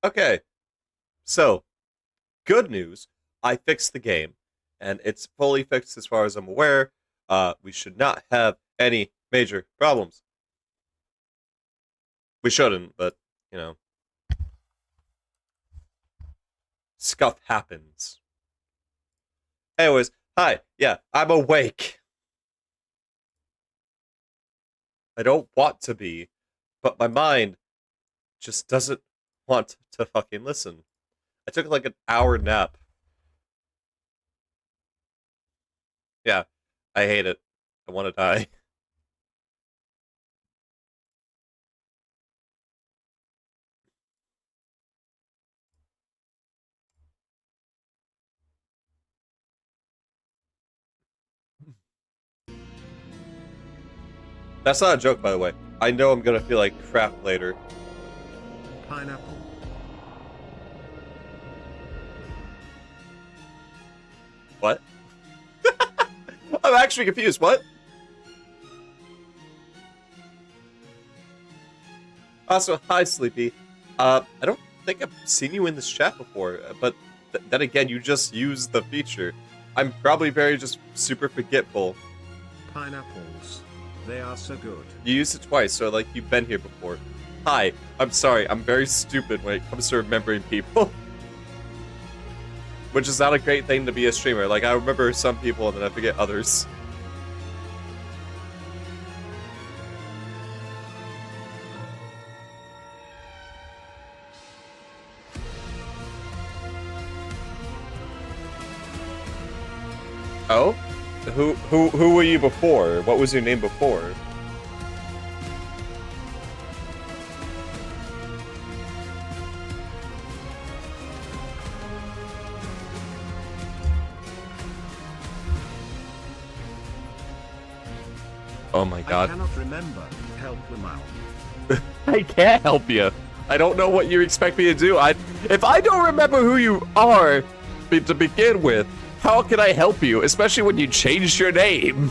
Okay, so good news. I fixed the game, and it's fully fixed as far as I'm aware. We should not have any major problems. We shouldn't, but you know, stuff happens. Anyways, hi. Yeah, I'm awake. I don't want to be, but my mind just doesn't want to fucking listen. I took like an hour nap. Yeah, I hate it. I want to die. That's not a joke, by the way. I know I'm gonna feel like crap later. Pineapple. What? I'm actually confused. What? Also, hi, Sleepy. I don't think I've seen you in this chat before, but then again, you just used the feature. I'm probably very just super forgetful. Pineapples. They are so good. You used it twice, so like you've been here before. Hi, I'm sorry, I'm very stupid when it comes to remembering people. Which is not a great thing to be a streamer. Like, I remember some people and then I forget others. Oh? Who were you before? What was your name before? Oh my god. I cannot remember. Help them out. I can't help you. I don't know what you expect me to do. If I don't remember who you are to begin with, how can I help you? Especially when you changed your name.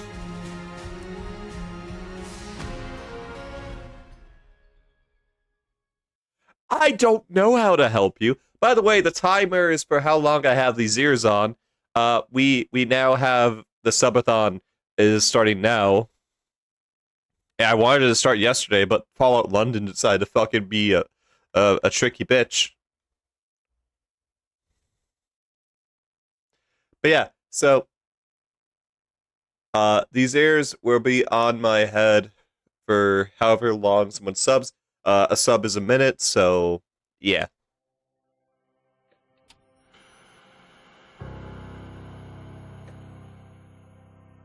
I don't know how to help you. By the way, the timer is for how long I have these ears on. We now have the Subathon is starting now. Yeah, I wanted it to start yesterday, but Fallout London decided to fucking be a tricky bitch. But yeah, so these ears will be on my head for however long someone subs. A sub is a minute, so yeah.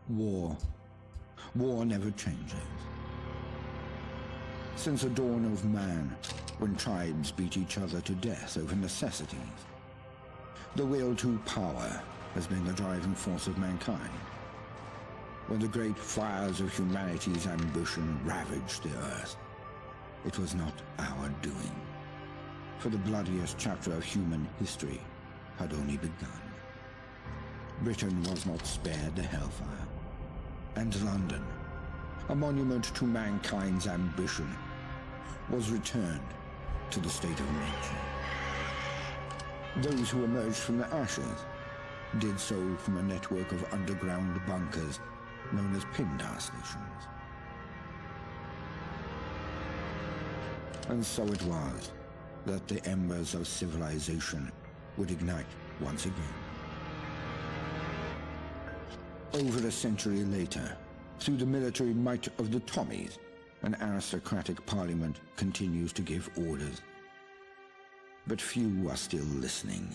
War. War never changes. Since the dawn of man, when tribes beat each other to death over necessities, the will to power has been the driving force of mankind. When the great fires of humanity's ambition ravaged the earth, it was not our doing, for the bloodiest chapter of human history had only begun. Britain was not spared the hellfire, and London, a monument to mankind's ambition, was returned to the state of nature. Those who emerged from the ashes did so from a network of underground bunkers known as Pindar stations. And so it was that the embers of civilization would ignite once again. Over a century later, through the military might of the Tommies, an aristocratic parliament continues to give orders. But few are still listening.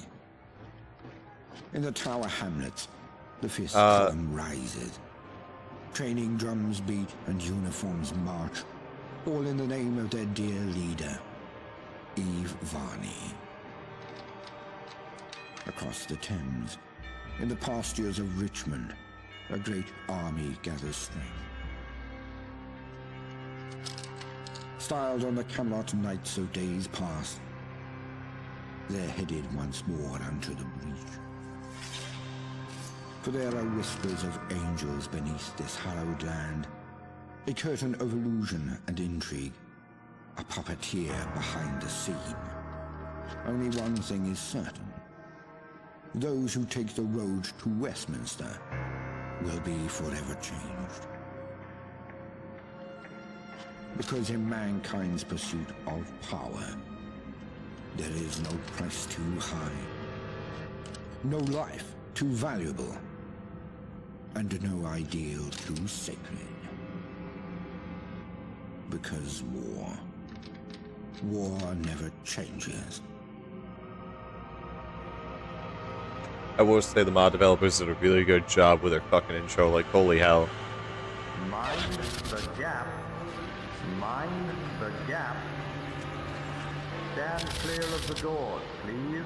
In the Tower Hamlets, the fist column rises. Training drums beat and uniforms march, all in the name of their dear leader, Eve Varney. Across the Thames, in the pastures of Richmond, a great army gathers strength. Styled on the Camelot knights of days past, they're headed once more unto the breach. For there are whispers of angels beneath this hallowed land, a curtain of illusion and intrigue, a puppeteer behind the scene. Only one thing is certain. Those who take the road to Westminster will be forever changed. Because in mankind's pursuit of power, there is no price too high, no life too valuable, and no ideal too sacred. Because war never changes. I will say the mod developers did a really good job with their fucking intro, like holy hell. Mind the gap. Mind the gap. Stand clear of the doors, please.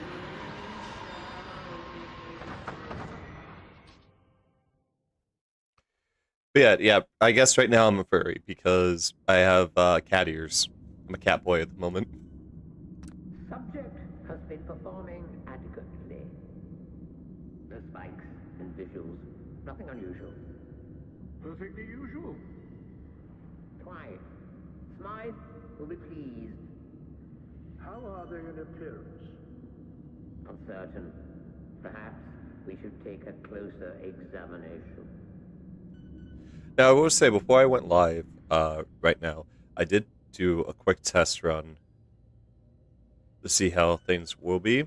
But yeah, I guess right now I'm a furry because I have cat ears. I'm a cat boy at the moment. Subject has been performing adequately. No spikes and visuals. Nothing unusual. Perfectly usual. Try. Smythe will be pleased. How are they in appearance? Uncertain. Perhaps we should take a closer examination. Now I will say before I went live, right now, I did do a quick test run to see how things will be.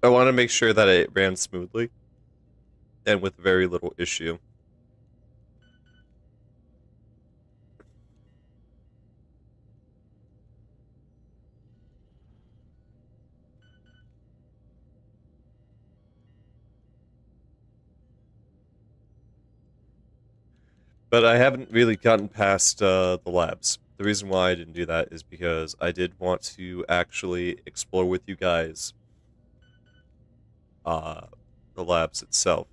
I want to make sure that it ran smoothly and with very little issue. But I haven't really gotten past the labs. The reason why I didn't do that is because I did want to actually explore with you guys the labs itself.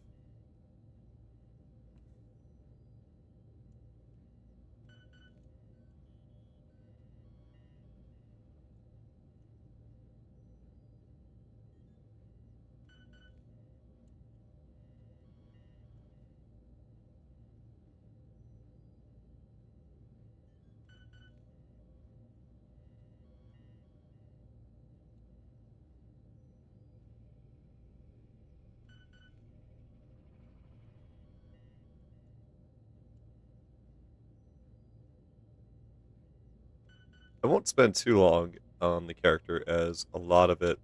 I won't spend too long on the character as a lot of it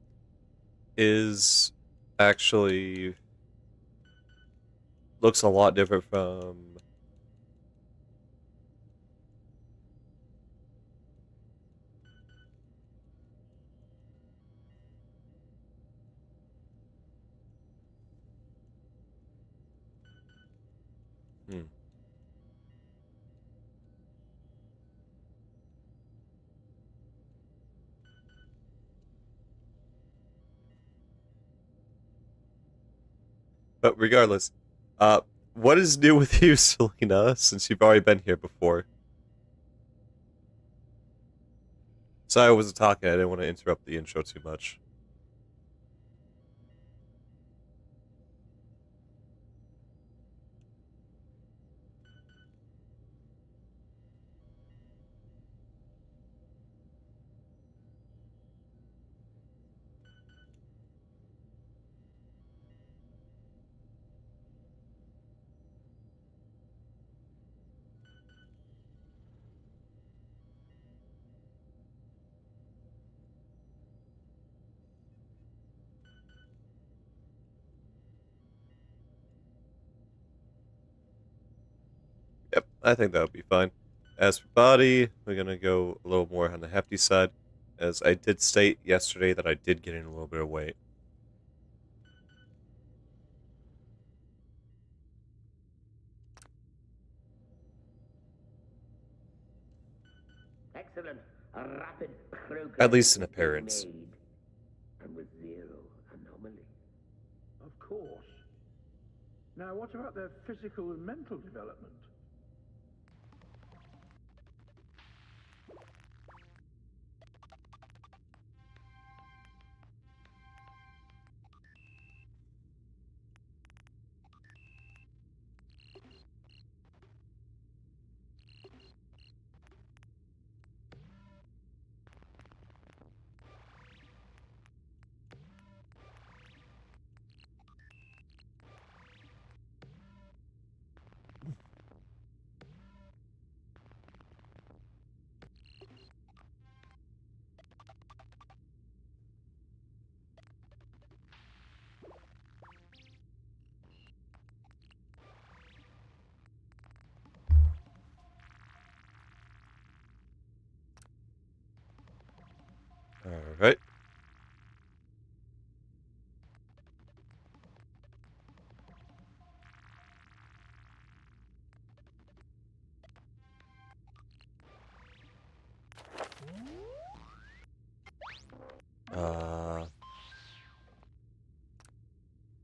is actually looks a lot different from hmm. But regardless, what is new with you, Selena, since you've already been here before? Sorry I wasn't talking, I didn't want to interrupt the intro too much. Yep, I think that would be fine. As for body, we're going to go a little more on the hefty side, as I did state yesterday that I did get in a little bit of weight. Excellent. A rapid progress At least in is being appearance. made, and with zero anomaly. Of course. Now, what about their physical and mental development?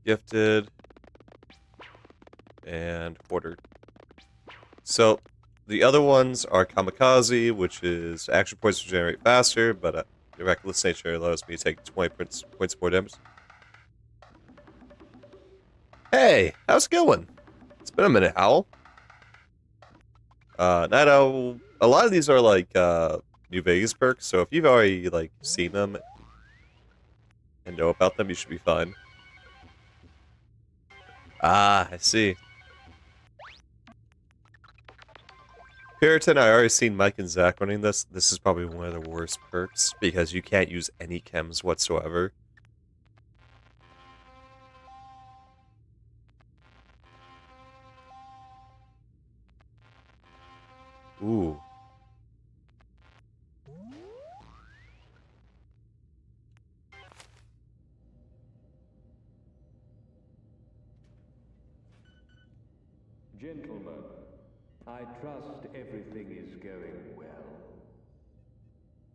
Gifted. And Hoarder. So, the other ones are Kamikaze, which is action points regenerate faster, but the Reckless Nature allows me to take 20 points more damage. Hey, how's it going? It's been a minute, Owl. Night Owl, a lot of these are like New Vegas perks, so if you've already like seen them and know about them, you should be fine. Ah, I see. Puritan, I already seen Mike and Zach running this. This is probably one of the worst perks because you can't use any chems whatsoever. Ooh. Gentlemen, I trust everything is going well.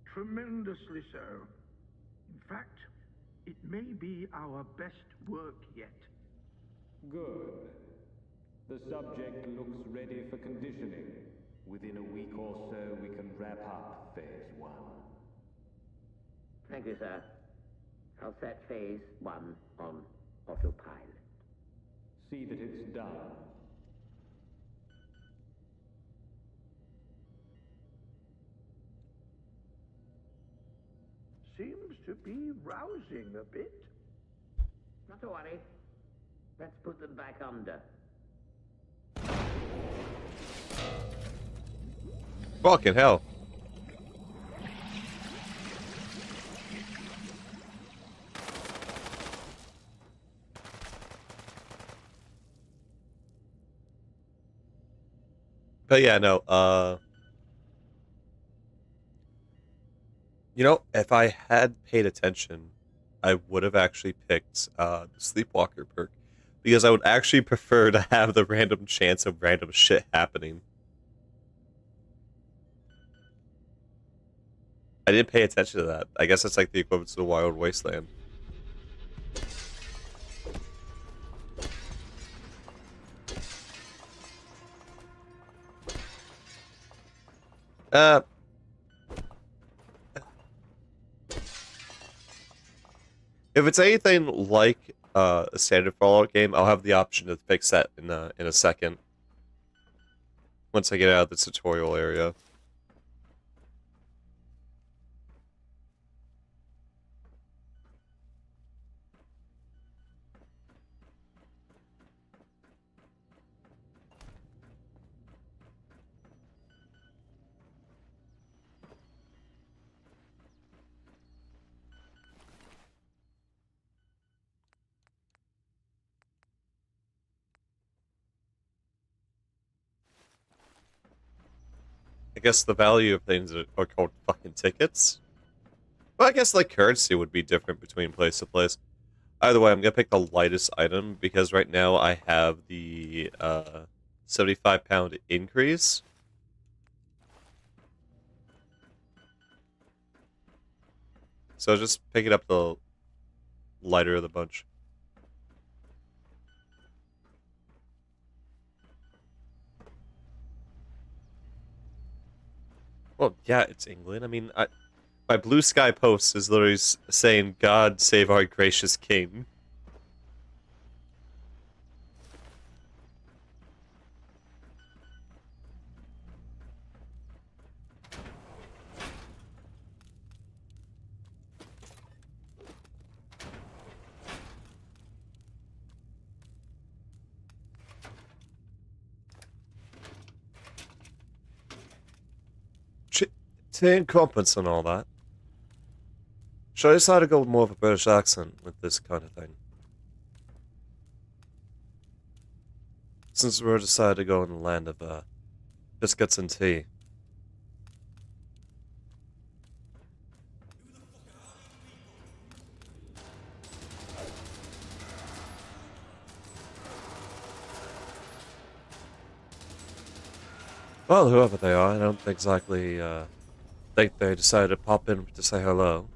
Tremendously so. In fact, it may be our best work yet. Good. The subject looks ready for conditioning. Within a week or so, we can wrap up Phase 1. Thank you, sir. I'll set Phase 1 on autopilot. See that it's done. Seems to be rousing a bit. Not to worry. Let's put them back under. Fucking hell. But yeah, no, you know, if I had paid attention, I would have actually picked the Sleepwalker perk. Because I would actually prefer to have the random chance of random shit happening. I didn't pay attention to that. I guess it's like the equivalent to the Wild Wasteland. If it's anything like a standard Fallout game, I'll have the option to fix that in a second. Once I get out of the tutorial area. I guess the value of things are called fucking tickets. Well, I guess like currency would be different between place to place. Either way, I'm gonna pick the lightest item because right now I have the 75-pound increase. So just picking up the lighter of the bunch. Well, yeah, it's England. I mean, my Blue Sky post is literally saying, "God save our gracious king." To encompass and all that. Should I decide to go with more of a British accent with this kind of thing? Since we're decided to go in the land of biscuits and tea. Well, whoever they are, I don't exactly think they decided to pop in to say hello.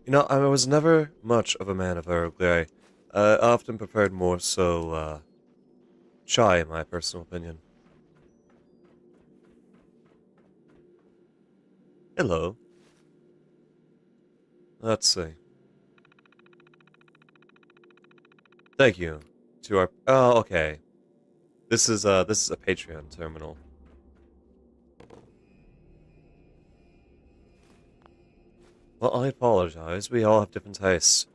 You know, I was never much of a man of Earl Grey. I often preferred more so, chai, in my personal opinion. Hello. Let's see. Thank you to our. Oh, okay. This is a Patreon terminal. Well, I apologize. We all have different tastes.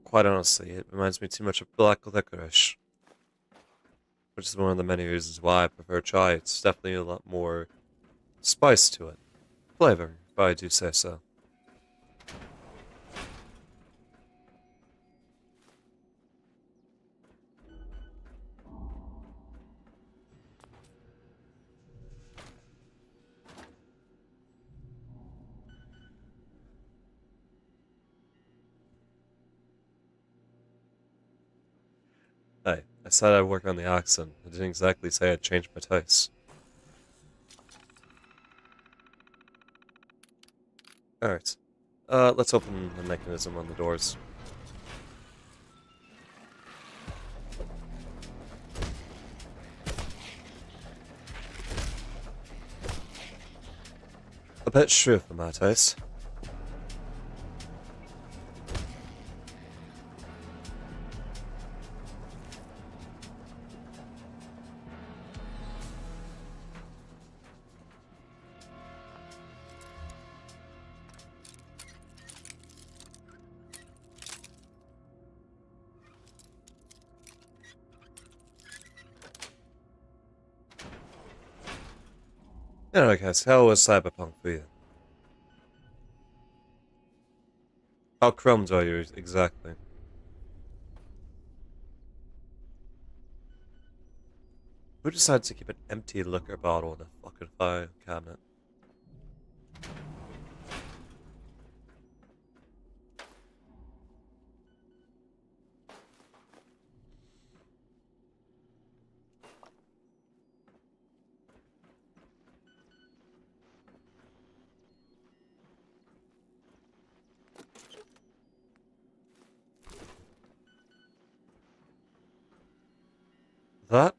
Quite honestly, it reminds me too much of black licorice, which is one of the many reasons why I prefer chai. It's definitely a lot more spice to it. Flavor, if I do say so. Hey, I said I'd work on the accent. I didn't exactly say I'd change my tastes. Alright. Let's open the mechanism on the doors. A bit shrew for my taste. Anyway, guys, how was Cyberpunk for you? How crumbs are you exactly? Who decided to keep an empty liquor bottle in a fucking file cabinet? That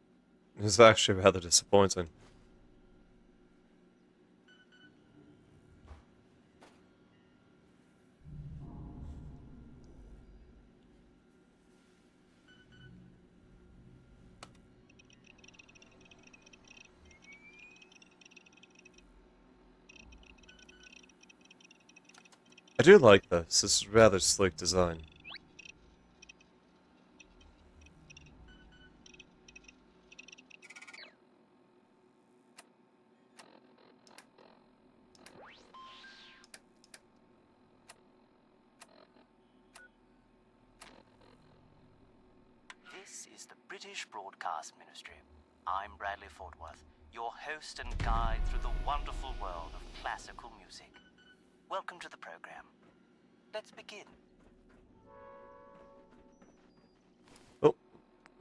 is actually rather disappointing. I do like this. This is rather sleek design. This is the British Broadcast Ministry. I'm Bradley Fortworth, your host and guide through the wonderful world of classical music. Welcome to the program. Let's begin. Oh,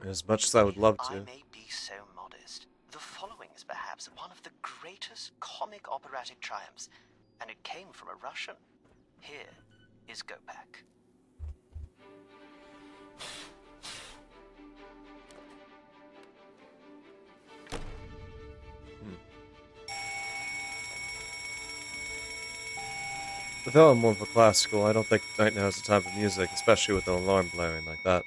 as much as I would love If I to. may be so modest, the following is perhaps one of the greatest comic operatic triumphs, and it came from a Russian. Here is Gopak. Though I'm more for classical, I don't think right now is the time for music, especially with an alarm blaring like that.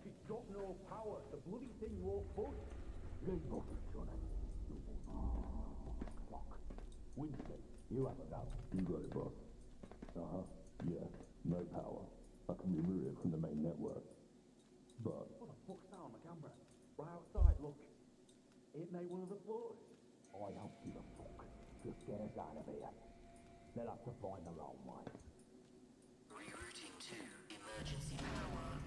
It's got no power. The bloody thing won't budge. You ain't got it, Johnny. Fuck. Winston, you have a go. You got it, boss. Uh-huh. Yeah. No power. I can remove it from the main network. But What the fuck's that on the camera? Right outside, look. Ain't they one of the floors? I don't give a fuck. Just get us out of here. They'll have to find their own way. Rerouting to emergency power.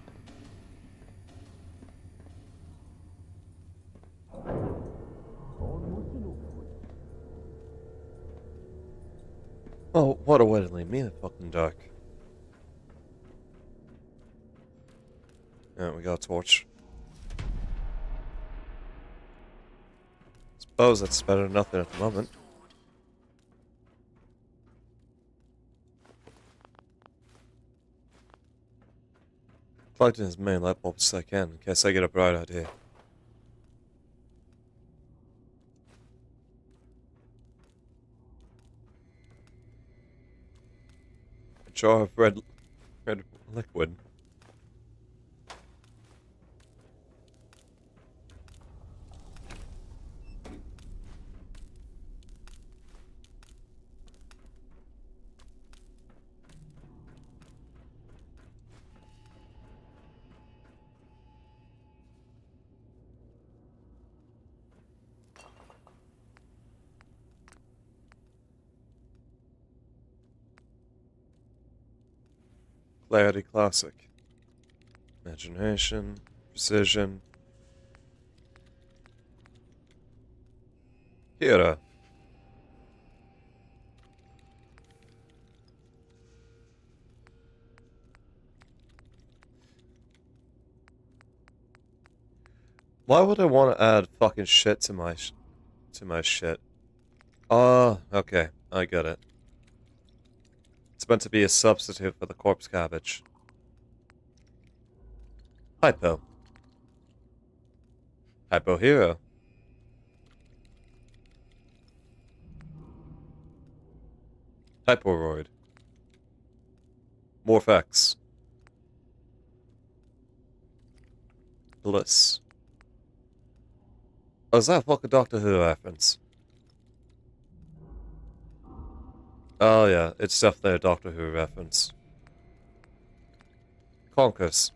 Oh, what a way to leave me in the fucking dark. Yeah, we got a torch. Suppose that's better than nothing at the moment. Plugged in his main light bulb as I can, in case I get a bright idea. A jar of red liquid. Clarity Classic. Imagination, precision. Kira. Why would I want to add fucking shit to my shit? Oh, okay, I get it. It's meant to be a substitute for the corpse cabbage. Hypo. Hypo Hero. Hyporoid. Morphex. Bliss. Oh, is that a fucking Doctor Who reference? Oh yeah, it's definitely a Doctor Who reference. Conkers.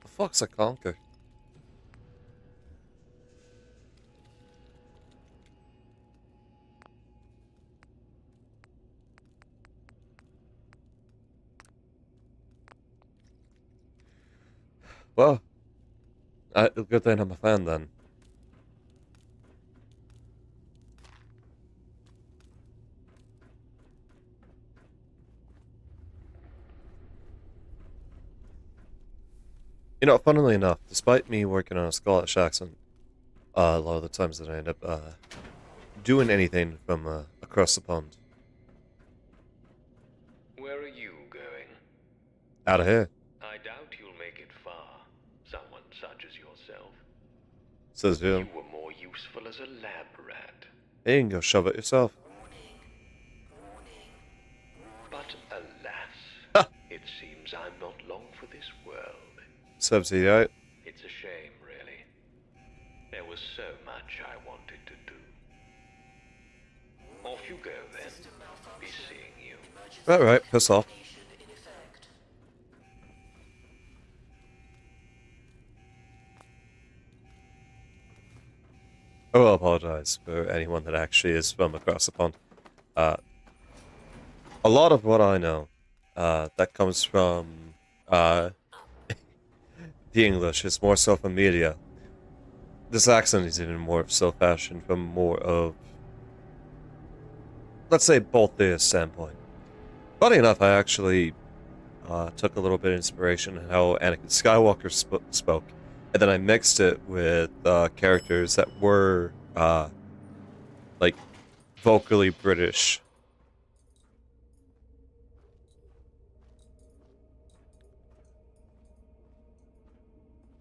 The fuck's a conker? Well, good thing I'm a fan then. You know, funnily enough, despite me working on a Scottish accent, a lot of the times that I end up doing anything from across the pond. Where are you going? Out of here. I doubt you'll make it far, someone such as yourself. Says you. You were more useful as a lab rat. Hey, you can go shove it yourself. But alas, it seems I'm not long for this world. Serves you right. It's a shame, really. There was so much I wanted to do. Off you go, then. Be seeing you. Alright, piss off. I will apologize for anyone that actually is from across the pond. A lot of what I know, that comes from, the English is more so from media. This accent is even more so fashioned from more of, let's say, both their standpoint. Funny enough, I actually took a little bit of inspiration in how Anakin Skywalker spoke, and then I mixed it with characters that were, like, vocally British.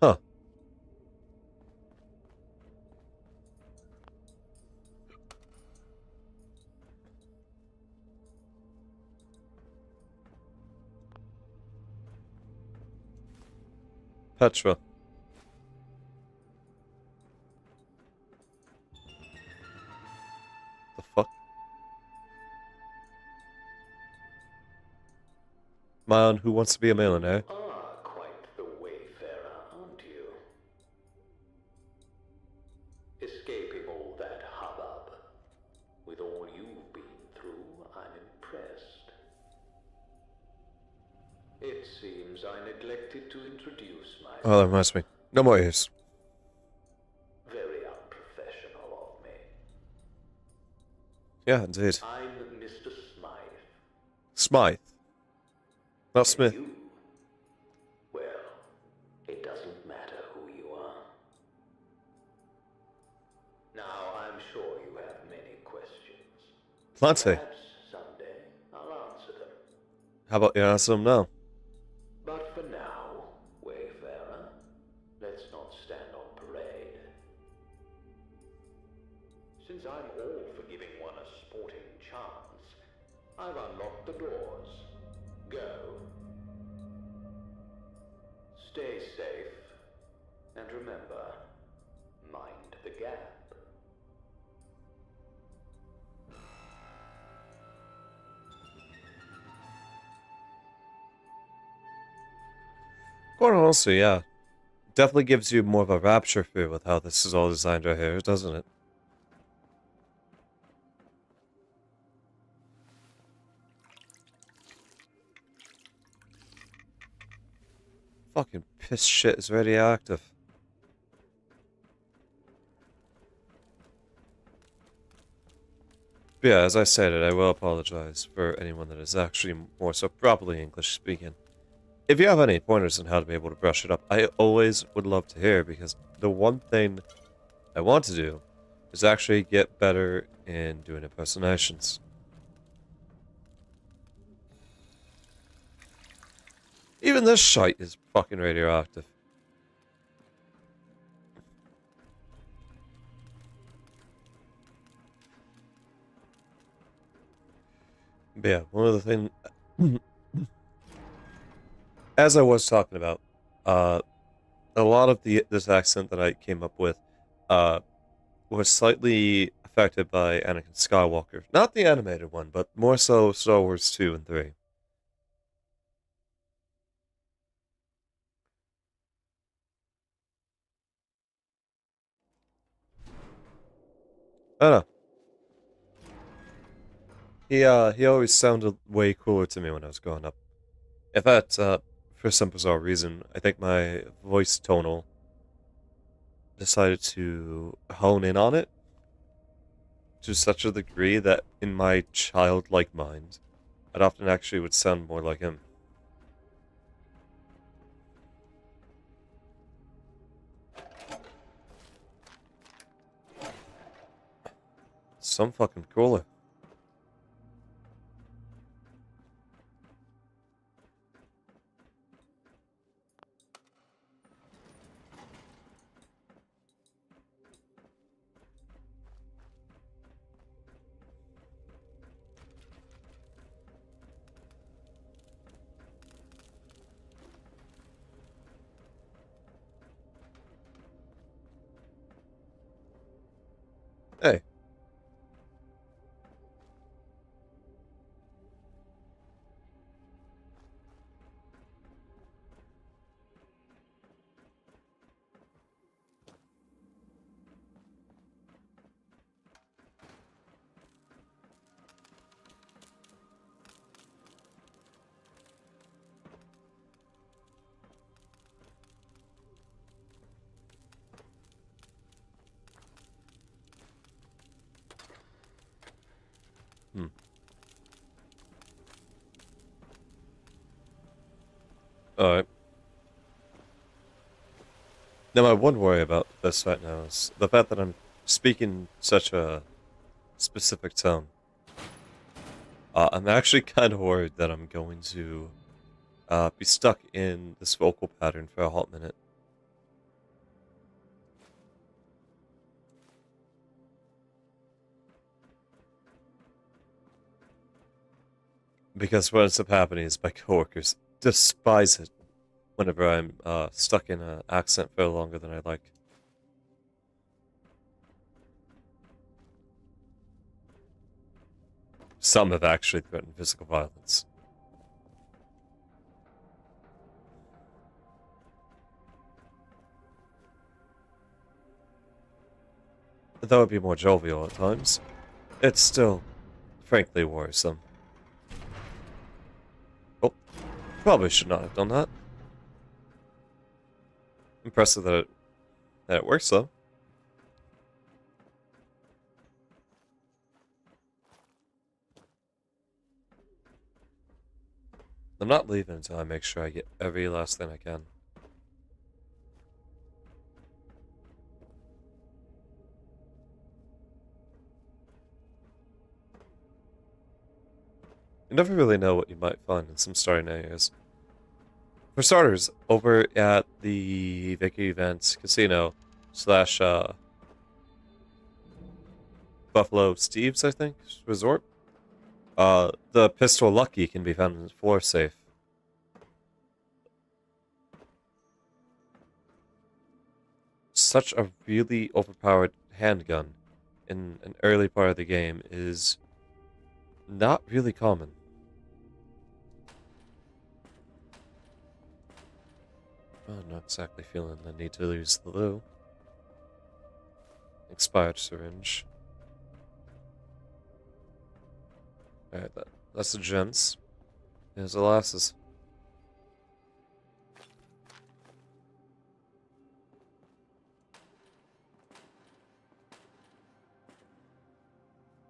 Huh. Petra. The fuck? Man, who wants to be a millionaire? Ah, quite the wayfarer, aren't you? Escaping all that hubbub. With all you've been through, I'm impressed. It seems I neglected to introduce myself. Oh, that reminds me. No more ears. Very unprofessional of me. Yeah, indeed. I'm Mr. Smythe. Smythe. Not And Smith. you? Well, it doesn't matter who you are. Now, I'm sure you have many questions. Plenty. Perhaps someday I'll answer them. How about you answer them now? But for now, Wayfarer, let's not stand on parade. Since I'm all for giving one a sporting chance, I've unlocked the doors. Go. Stay safe. And remember, mind the gap. Quite honestly, yeah. Definitely gives you more of a rapture feel with how this is all designed right here, doesn't it? Fucking piss shit is radioactive. But yeah, as I stated, I will apologize for anyone that is actually more so properly English speaking. If you have any pointers on how to be able to brush it up, I always would love to hear, because the one thing I want to do is actually get better in doing impersonations. Even this shite is fucking radioactive. But yeah, one of the things, as I was talking about, a lot of this accent that I came up with, was slightly affected by Anakin Skywalker. Not the animated one, but more so Star Wars 2 and 3. I don't know. He always sounded way cooler to me when I was growing up. In fact, for some bizarre reason, I think my voice tonal decided to hone in on it to such a degree that in my childlike mind, it often actually would sound more like him. Some fucking cooler. Hey. Hmm. Alright. Now, my one worry about this right now is the fact that I'm speaking such a specific tone. I'm actually kind of worried that I'm going to be stuck in this vocal pattern for a hot minute. Because what ends up happening is my coworkers despise it whenever I'm stuck in an accent for longer than I like. Some have actually threatened physical violence. Though it'd be more jovial at times, it's still, frankly, worrisome. Oh, probably should not have done that. Impressive that it works, though. I'm not leaving until I make sure I get every last thing I can. You never really know what you might find in some starting areas. For starters, over at the Vicky Events Casino slash Buffalo Steve's, I think, resort, the pistol Lucky can be found in the floor safe. Such a really overpowered handgun in an early part of the game is not really common. I'm not exactly feeling the need to use the loo. Expired syringe. Alright, that's the gems. There's the lasses.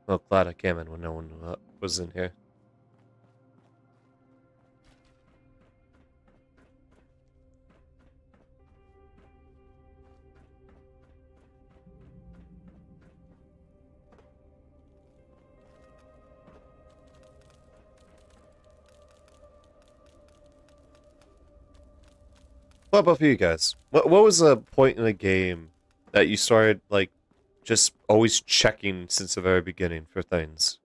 Well, glad I came in when no one was in here. What about for you guys? What was a point in the game that you started, like, just always checking since the very beginning for things?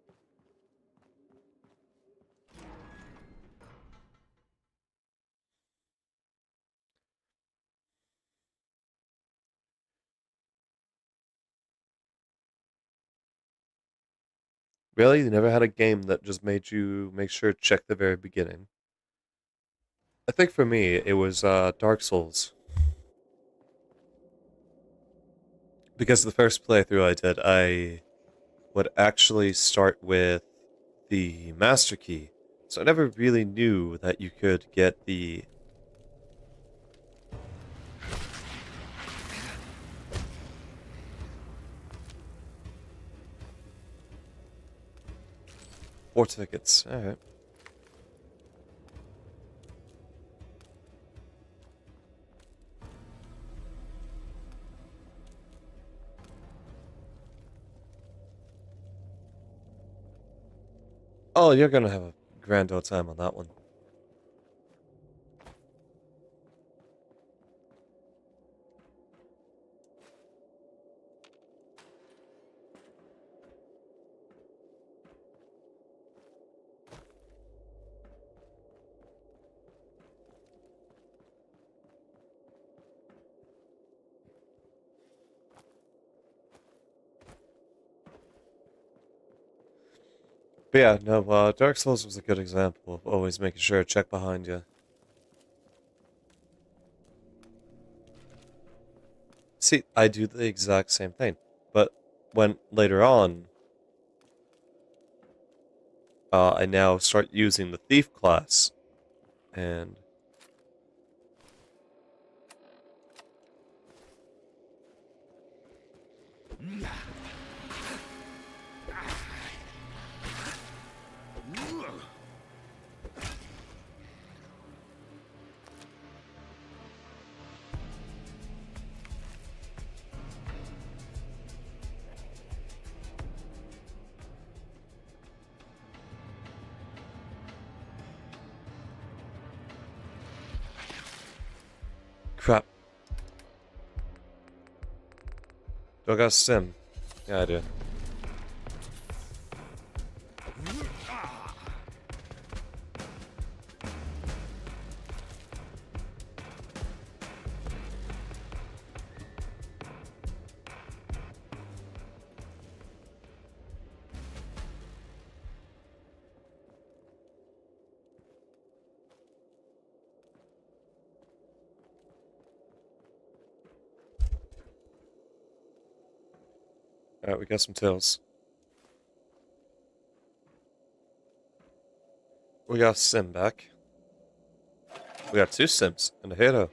Really? You never had a game that just made you make sure to check the very beginning? I think for me, it was Dark Souls. Because the first playthrough I did, I would actually start with the Master Key. So I never really knew that you could get the... Four tickets. Alright. Oh, you're gonna have a grand old time on that one. But yeah, no, Dark Souls was a good example of always making sure to check behind you. See, I do the exact same thing. But when later on, I now start using the Thief class, and crap. Do I got a sim? Yeah, I do. Alright, we got some tails. We got a sim back. We got two sims and a hero.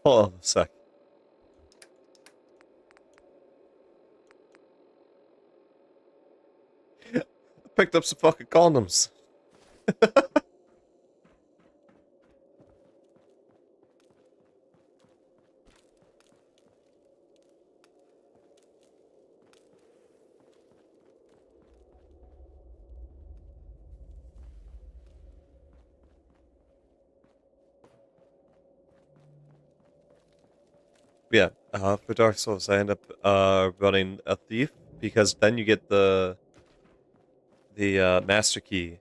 Hold on a sec. picked up some fucking condoms. Yeah, for Dark Souls, I end up running a thief because then you get the master key.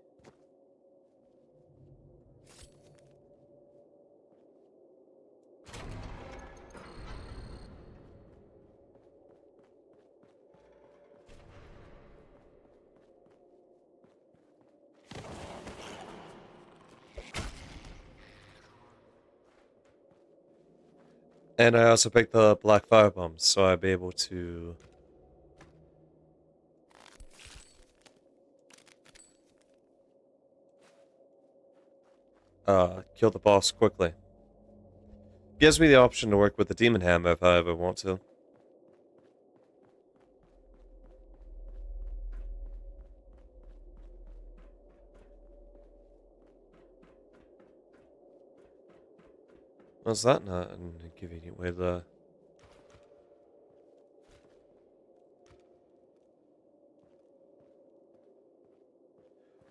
And I also picked the black fire bombs, so I'd be able to kill the boss quickly. Gives me the option to work with the demon hammer if I ever want to. Was that not an inconvenient way to...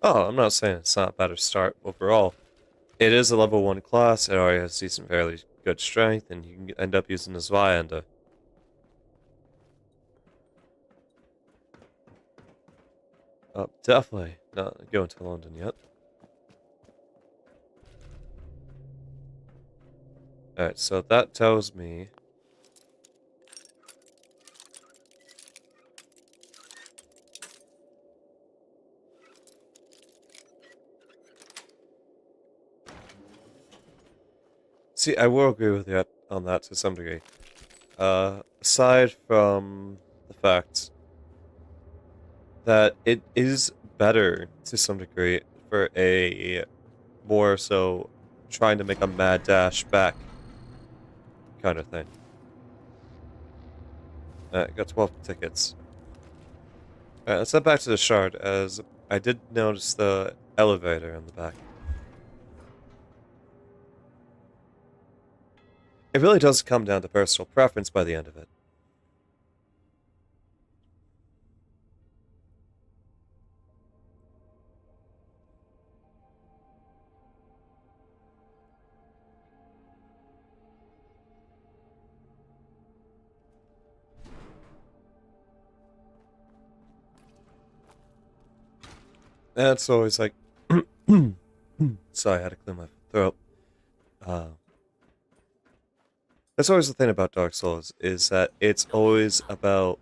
Oh, I'm not saying it's not a better start overall. It is a level 1 class, it already has decent, fairly good strength, and you can end up using the Zweihander. Definitely not going to London yet. Alright, so that tells me... See, I will agree with you on that to some degree. Aside from the fact that it is better to some degree for a more so trying to make a mad dash back kind of thing. Got 12 tickets. Alright, let's head back to the shard, as I did notice the elevator in the back. It really does come down to personal preference by the end of it. That's always like... Sorry, I had to clear my throat. That's always the thing about Dark Souls, is that it's always about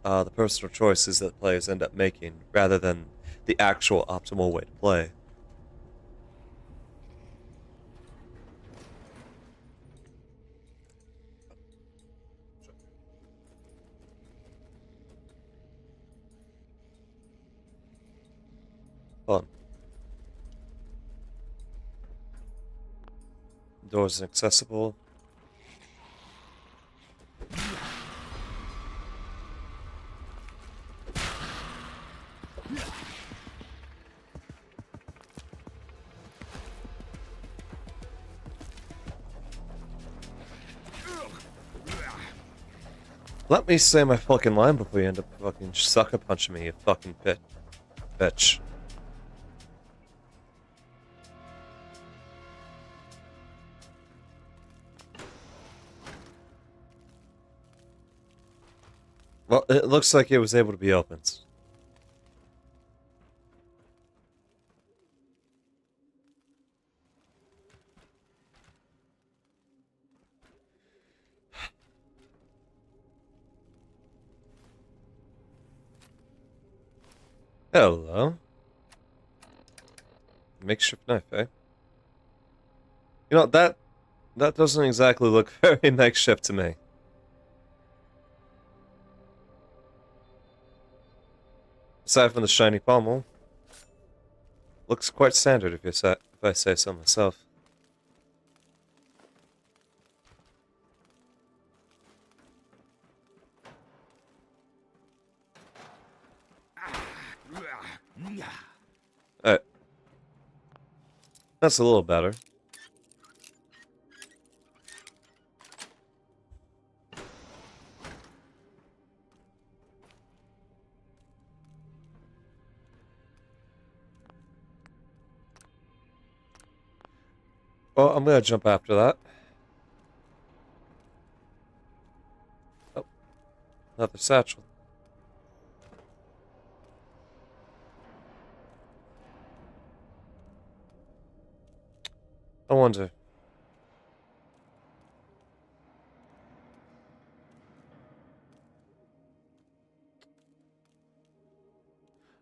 the personal choices that players end up making, rather than the actual optimal way to play. Hold on. Doors inaccessible. Let me say my fucking line before you end up fucking sucker punching me, you fucking bitch. Well, it looks like it was able to be opened. Hello. Makeshift knife, eh? You know, that doesn't exactly look very makeshift to me. Aside from the shiny pommel, looks quite standard if I say so myself. Alright. That's a little better. Well, I'm gonna jump after that. Oh, another satchel. I wonder.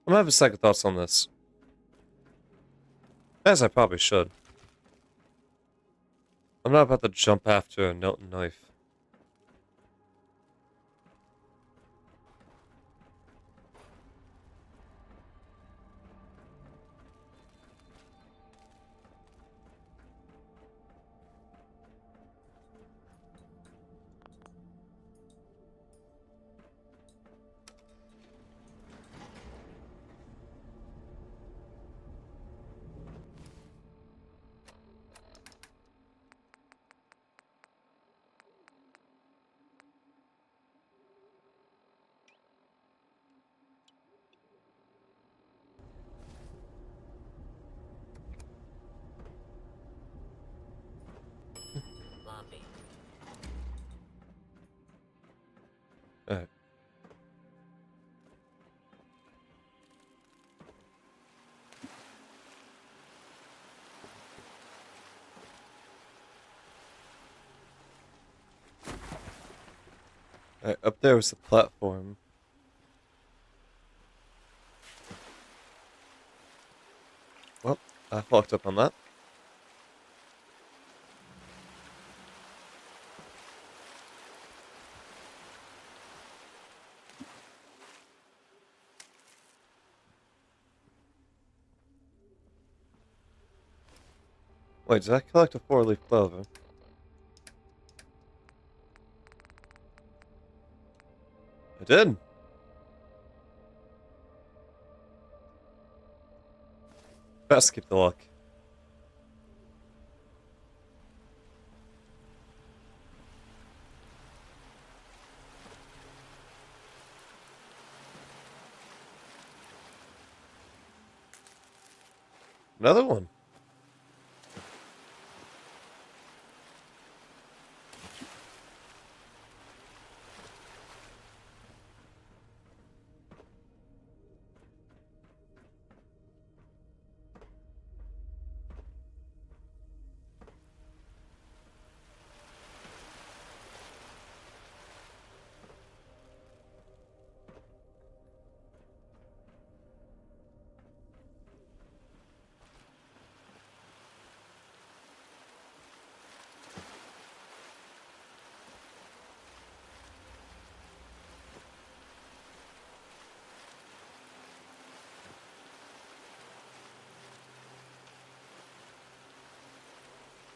I'm gonna have second thoughts on this. As I probably should. I'm not about to jump after a knife. Alright. Alright, up there was the platform. Well, I fucked up on that. Wait, did I collect a 4-leaf clover? I did. Best keep the luck. Another one.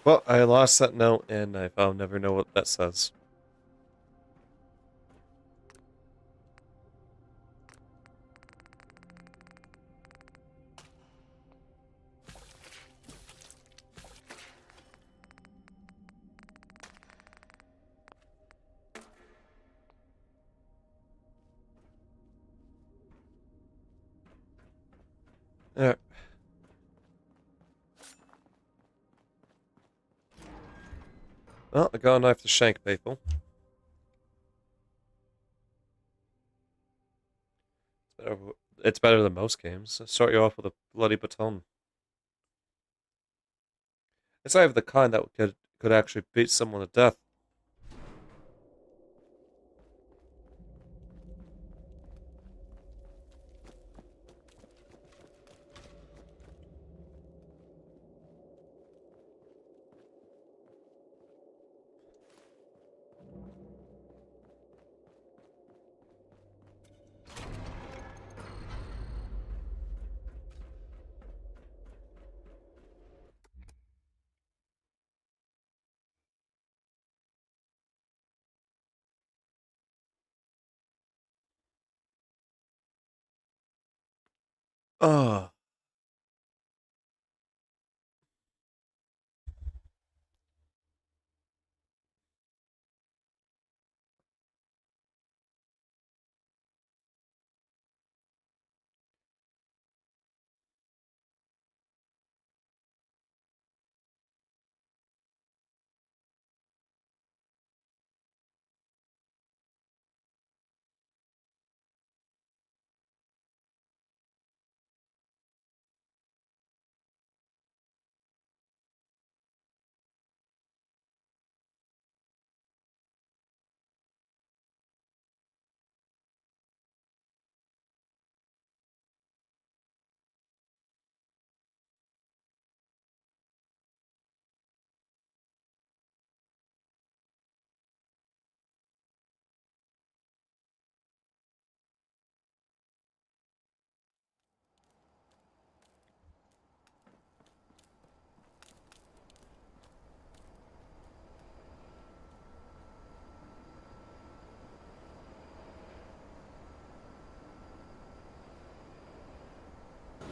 Well, I lost that note, and I'll never know what that says. Alright. Well, I got a knife to shank people. It's better than most games. Start you off with a bloody baton. It's either the kind that could actually beat someone to death. Oh.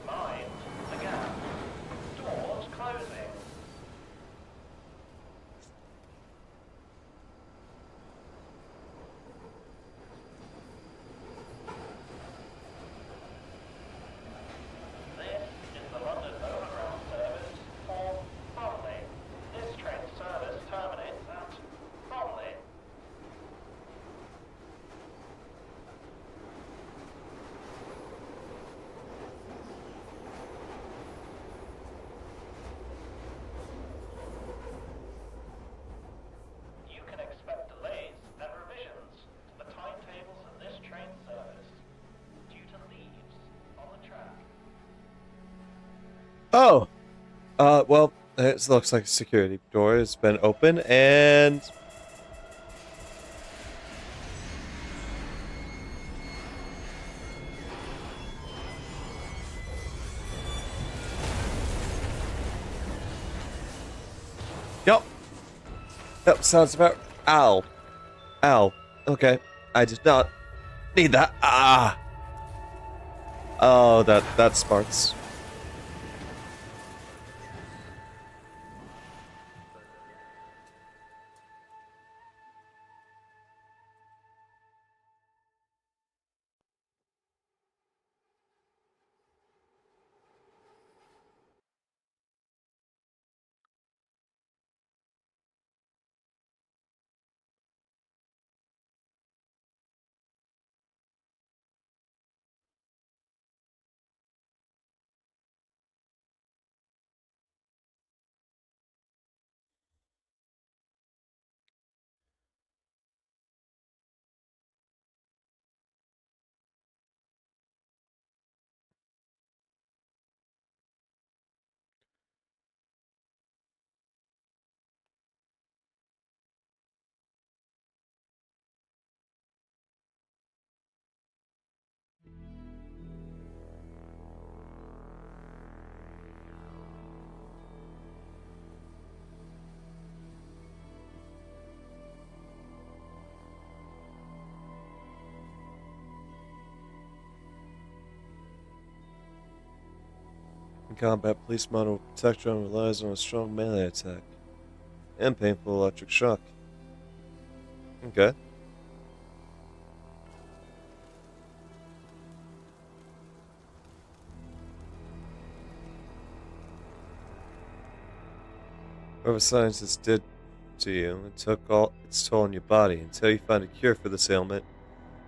Mind the gap. Doors closing. This is the London Overground service for Bromley. This train service terminates at Bromley. You can expect delays and revisions to the timetables of this train service due to leaves on the track. Oh. Well, it looks like a security door has been open, and yep. Yep, sounds about ow. Ow. Okay. I did not need that. Ah. Oh, that smarts. In combat, police model protection relies on a strong melee attack and painful electric shock. Okay. Whatever scientists did to you, it took all its toll on your body. Until you find a cure for this ailment,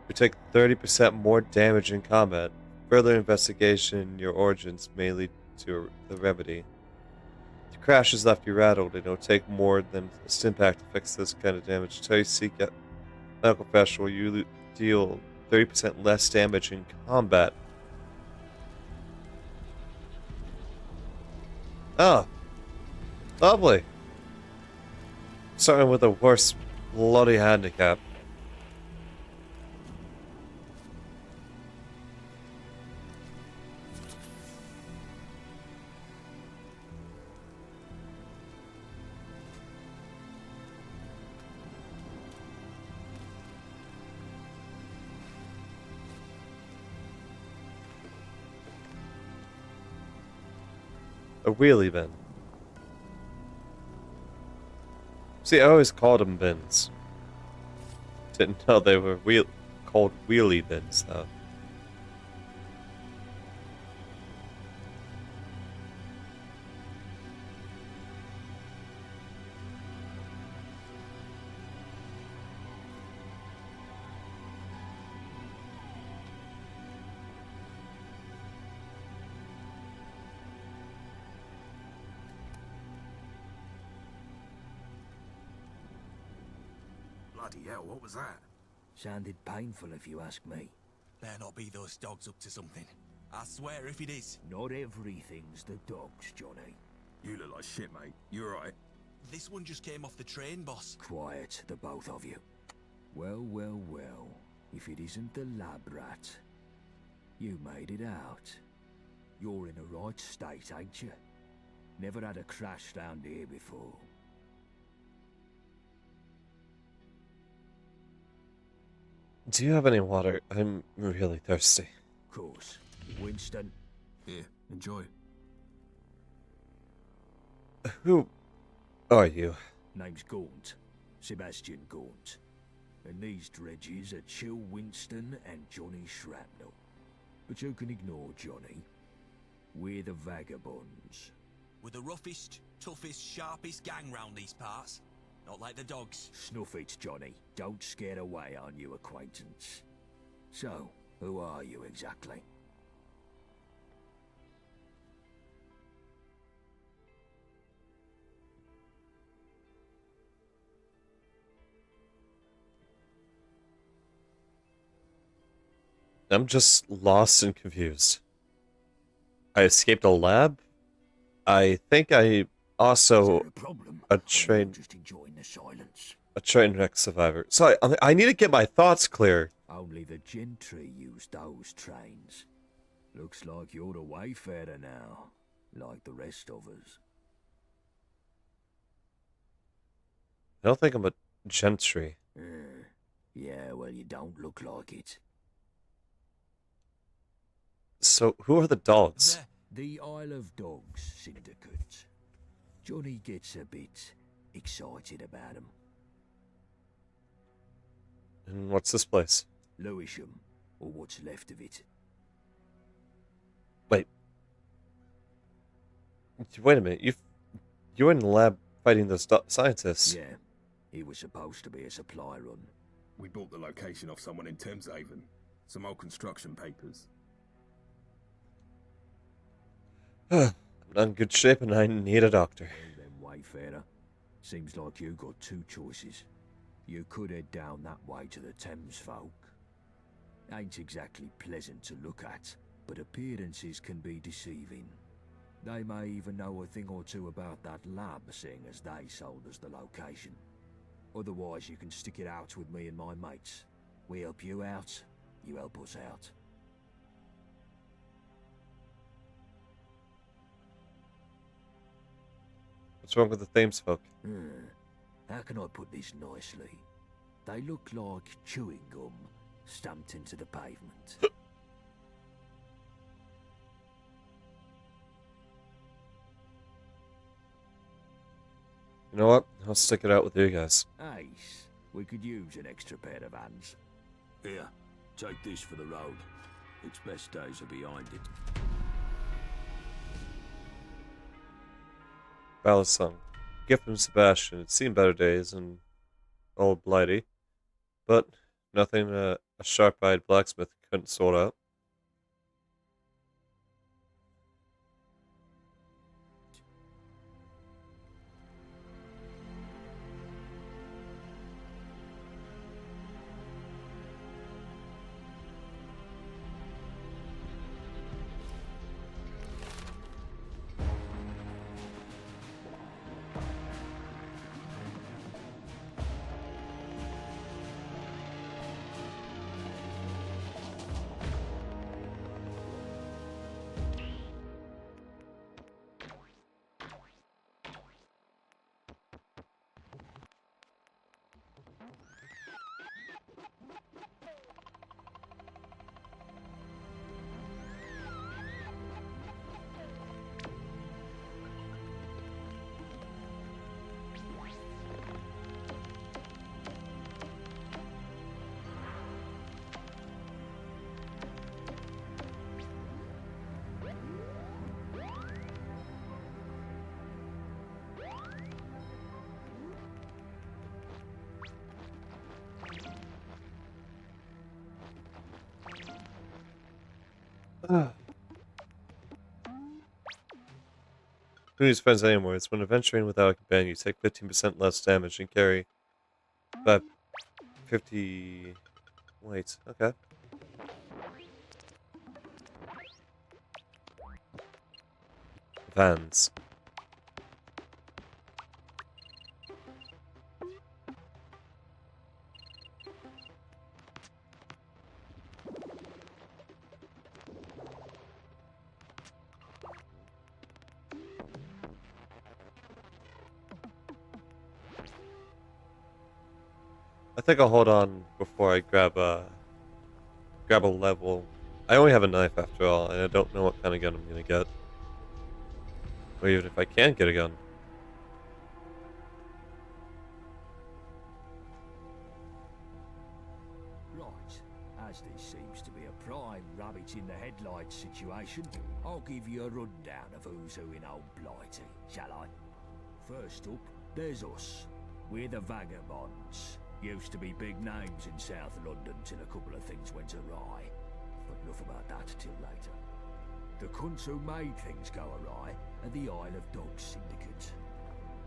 you take 30% more damage in combat. Further investigation in your origins may lead to the remedy. The crash has left you rattled, and it'll take more than a stimpack to fix this kind of damage. Until you seek out a medical professional, you deal 30% less damage in combat. Oh, lovely. Starting with the worst bloody handicap. A wheelie bin. See, I always called them bins. Didn't know they were called wheelie bins, though. Bloody hell, what was that? Sounded painful if you ask me. Better not be those dogs up to something. I swear if it is. Not everything's the dogs, Johnny. You look like shit, mate. You alright? This one just came off the train, boss. Quiet, the both of you. Well, well, well. If it isn't the lab rat. You made it out. You're in a right state, ain't you? Never had a crash round here before. Do you have any water? I'm really thirsty. Of course. Winston. Here, enjoy. Who are you? Name's Gaunt. Sebastian Gaunt. And these dredges are Chill Winston and Johnny Shrapnel. But you can ignore Johnny. We're the vagabonds. We're the roughest, toughest, sharpest gang round these parts. Not like the dogs. Snuff it, Johnny. Don't scare away our new acquaintance. So, who are you exactly? I'm just lost and confused. I escaped a lab? I think I also a train wreck survivor. Sorry, I need to get my thoughts clear. Only the gentry use those trains. Looks like you're the wayfarer now, like the rest of us. I don't think I'm a gentry. Yeah, well, you don't look like it. So, who are the dogs? The Isle of Dogs Syndicate. Johnny gets a bit excited about them. And what's this place? Lewisham, or what's left of it. Wait a minute. You were in the lab fighting those scientists. Yeah, it was supposed to be a supply run. We bought the location off someone in Thameshaven. Some old construction papers. I'm not in good shape and I need a doctor. Well then, wayfarer. Seems like you got two choices. You could head down that way to the Thames folk. Ain't exactly pleasant to look at, but appearances can be deceiving. They may even know a thing or two about that lab, seeing as they sold us the location. Otherwise, you can stick it out with me and my mates. We help you out, you help us out. What's wrong with the Thames folk? How can I put this nicely? They look like chewing gum stamped into the pavement. You know what? I'll stick it out with you guys. Ace, we could use an extra pair of hands. Here, take this for the road. Its best days are behind it. Ballad song. Gift from Sebastian. It's seen better days and old Blighty, but nothing a sharp-eyed blacksmith couldn't sort out. Who needs friends anymore? It's when adventuring without a companion, you take 15% less damage and carry about 50 weight. Okay. Vans. I think I'll hold on before I grab a level. I only have a knife after all, and I don't know what kind of gun I'm gonna get. Or even if I can get a gun. Right, as this seems to be a prime rabbit in the headlights situation, I'll give you a rundown of who's who in old Blighty, shall I? First up, there's us. We're the Vagabonds. Used to be big names in South London till a couple of things went awry. But enough about that till later. The cunts who made things go awry are the Isle of Dogs Syndicate.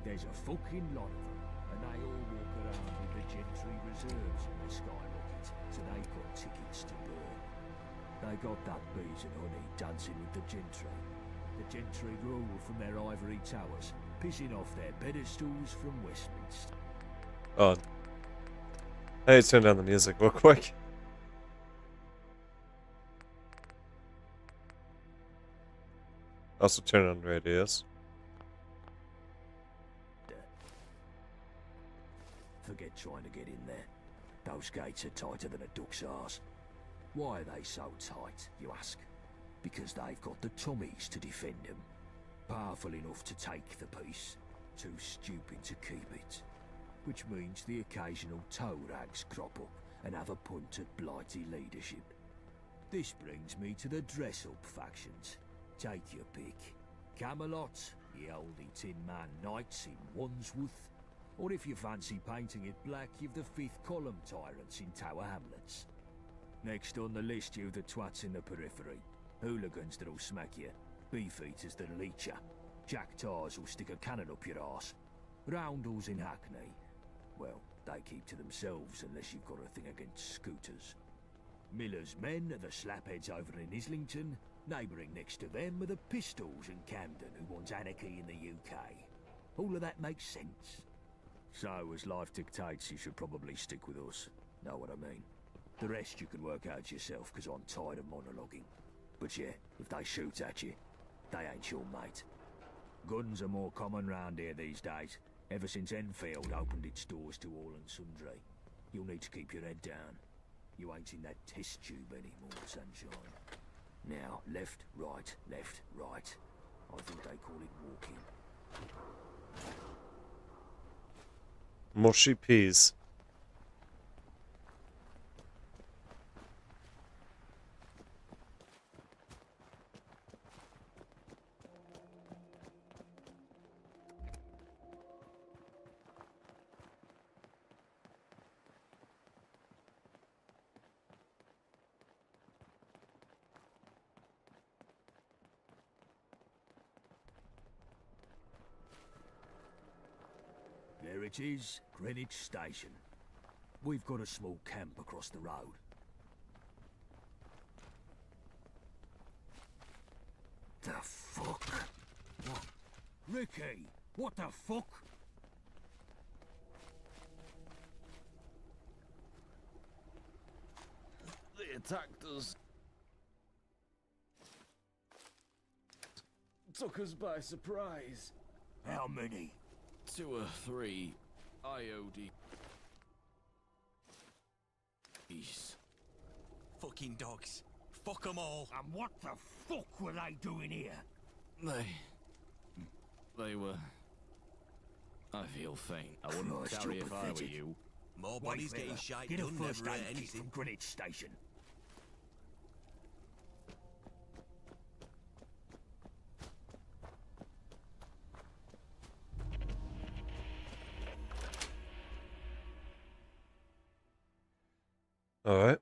There's a fucking lot of them, and they all walk around with the Gentry Reserves in their skyrocket, so they've got tickets to burn. They got that bees and honey dancing with the Gentry. The Gentry rule from their ivory towers, pissing off their pedestals from Westminster. Oh. I need to turn down the music real quick. Also turn on radios. Forget trying to get in there. Those gates are tighter than a duck's arse. Why are they so tight, you ask? Because they've got the Tommies to defend them. Powerful enough to take the peace, too stupid to keep it. Which means the occasional toe rags crop up and have a punt at Blighty leadership. This brings me to the dress-up factions. Take your pick. Camelot, the oldie Tin Man Knights in Wandsworth, or if you fancy painting it black, you've the Fifth Column Tyrants in Tower Hamlets. Next on the list, you've the twats in the periphery. Hooligans that'll smack you. Beefeaters that'll eat ya. Jack Tars will stick a cannon up your arse. Roundels in Hackney. Well, they keep to themselves unless you've got a thing against scooters. Miller's men are the slapheads over in Islington. Neighbouring next to them are the Pistols in Camden who want anarchy in the UK. All of that makes sense. So, as life dictates, you should probably stick with us. Know what I mean? The rest you can work out yourself, because I'm tired of monologuing. But yeah, if they shoot at you, they ain't your mate. Guns are more common round here these days, ever since Enfield opened its doors to all and sundry. You'll need to keep your head down. You ain't in that test tube anymore, sunshine. Now, left, right, left, right. I think they call it walking. Mushy peas. There it is, Greenwich Station. We've got a small camp across the road. The fuck? What? Ricky, what the fuck? They attacked us. Took us by surprise. How many? 2 or 3 IOD. Fucking dogs. Fuck them all. And what the fuck were they doing here? They were... I feel faint. I wouldn't Christ, carry you're if I were pathetic. you. More Wait, bodies fella, getting shite get a done, first never aid hurt kit anything. from Greenwich Station. Alright.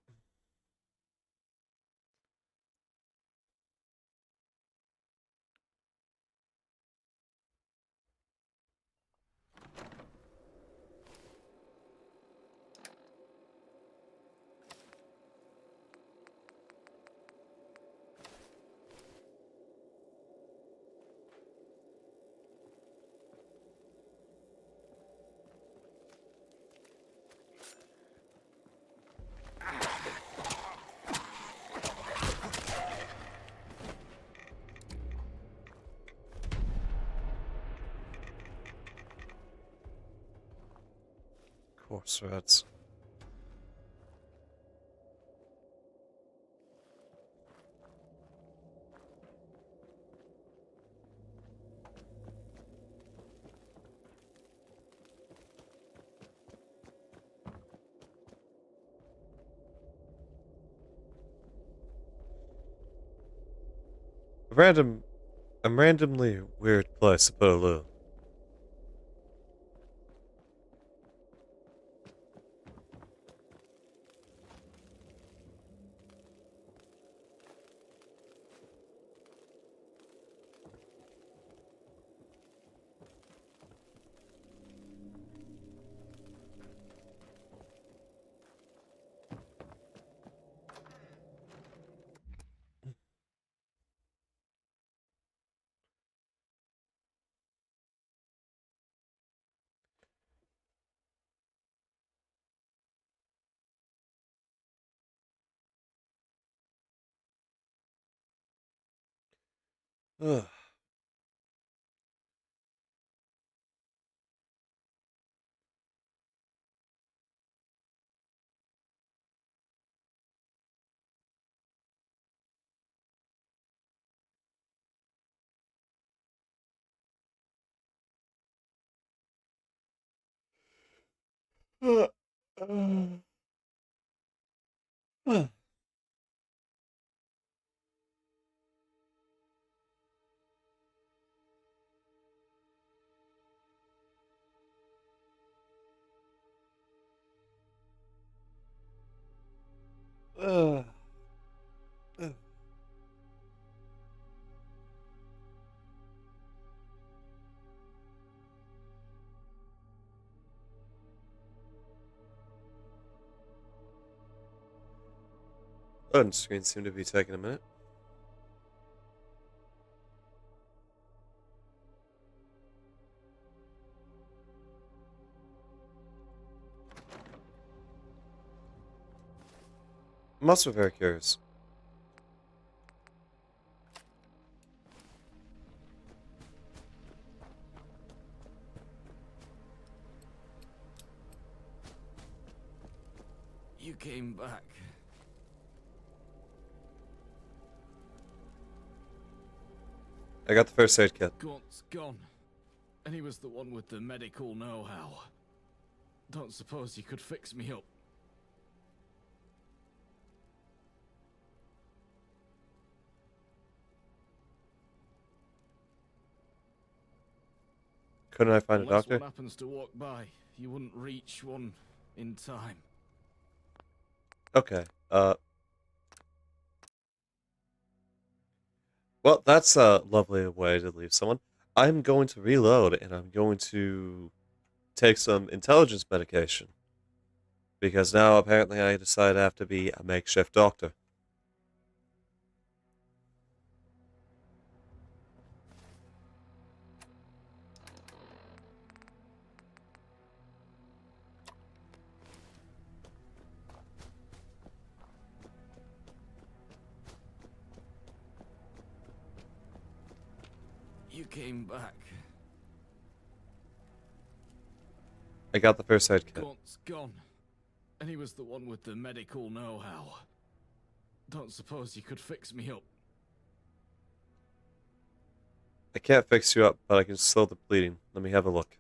Horse rats. A randomly weird place to put a loo. Ugh. Ugh. Ugh. Loading screen seemed to be taking a minute. I'm also very curious. You came back. I got the first aid kit. Gaunt's gone. And he was the one with the medical know-how. Don't suppose you could fix me up. Couldn't I find a Unless doctor? one happens to walk by, you wouldn't reach one in time. Okay. Well, that's a lovely way to leave someone. I'm going to reload and I'm going to take some intelligence medication. Because now apparently I decide I have to be a makeshift doctor. You came back. I got the first aid kit. Gaunt's gone. And he was the one with the medical know-how. Don't suppose you could fix me up. I can't fix you up, but I can slow the bleeding. Let me have a look.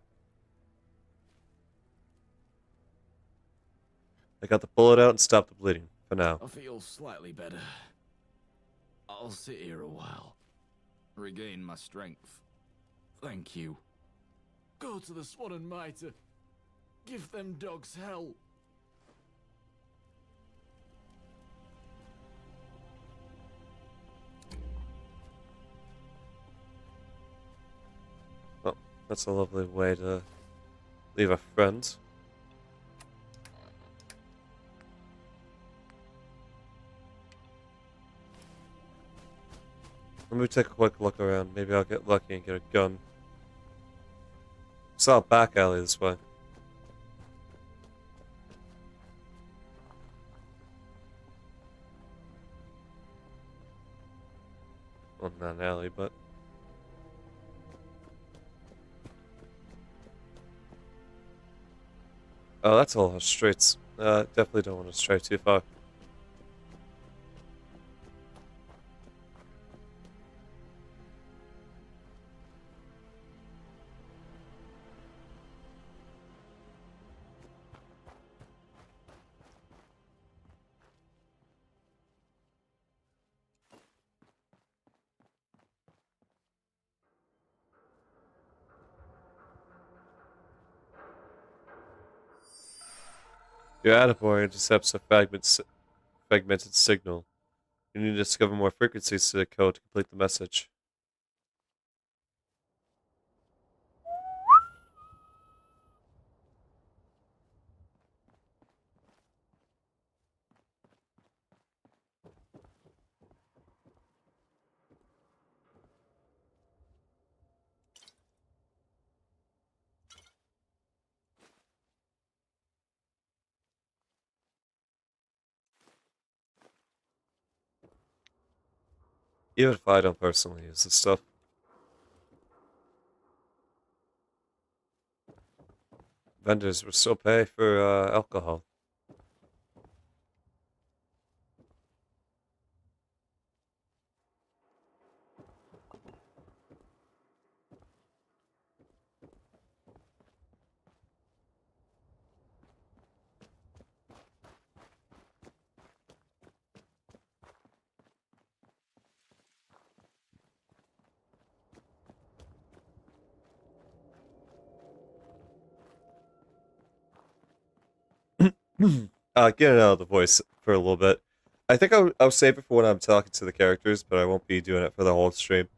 I got the bullet out and stopped the bleeding, for now. I feel slightly better. I'll sit here a while. Regain my strength. Thank you. Go to the Swan and Mitre. Give them dogs hell. Well, that's a lovely way to leave a friend. Let me take a quick look around. Maybe I'll get lucky and get a gun. Saw a back alley this way. Well, not an alley, but... Oh, that's a lot of streets. Definitely don't want to stray too far. Your attaboy intercepts a fragmented signal. You need to discover more frequencies to the code to complete the message. Even if I don't personally use this stuff. Vendors will still pay for alcohol. Get it out of the voice for a little bit. I think I'll save it for when I'm talking to the characters, but I won't be doing it for the whole stream.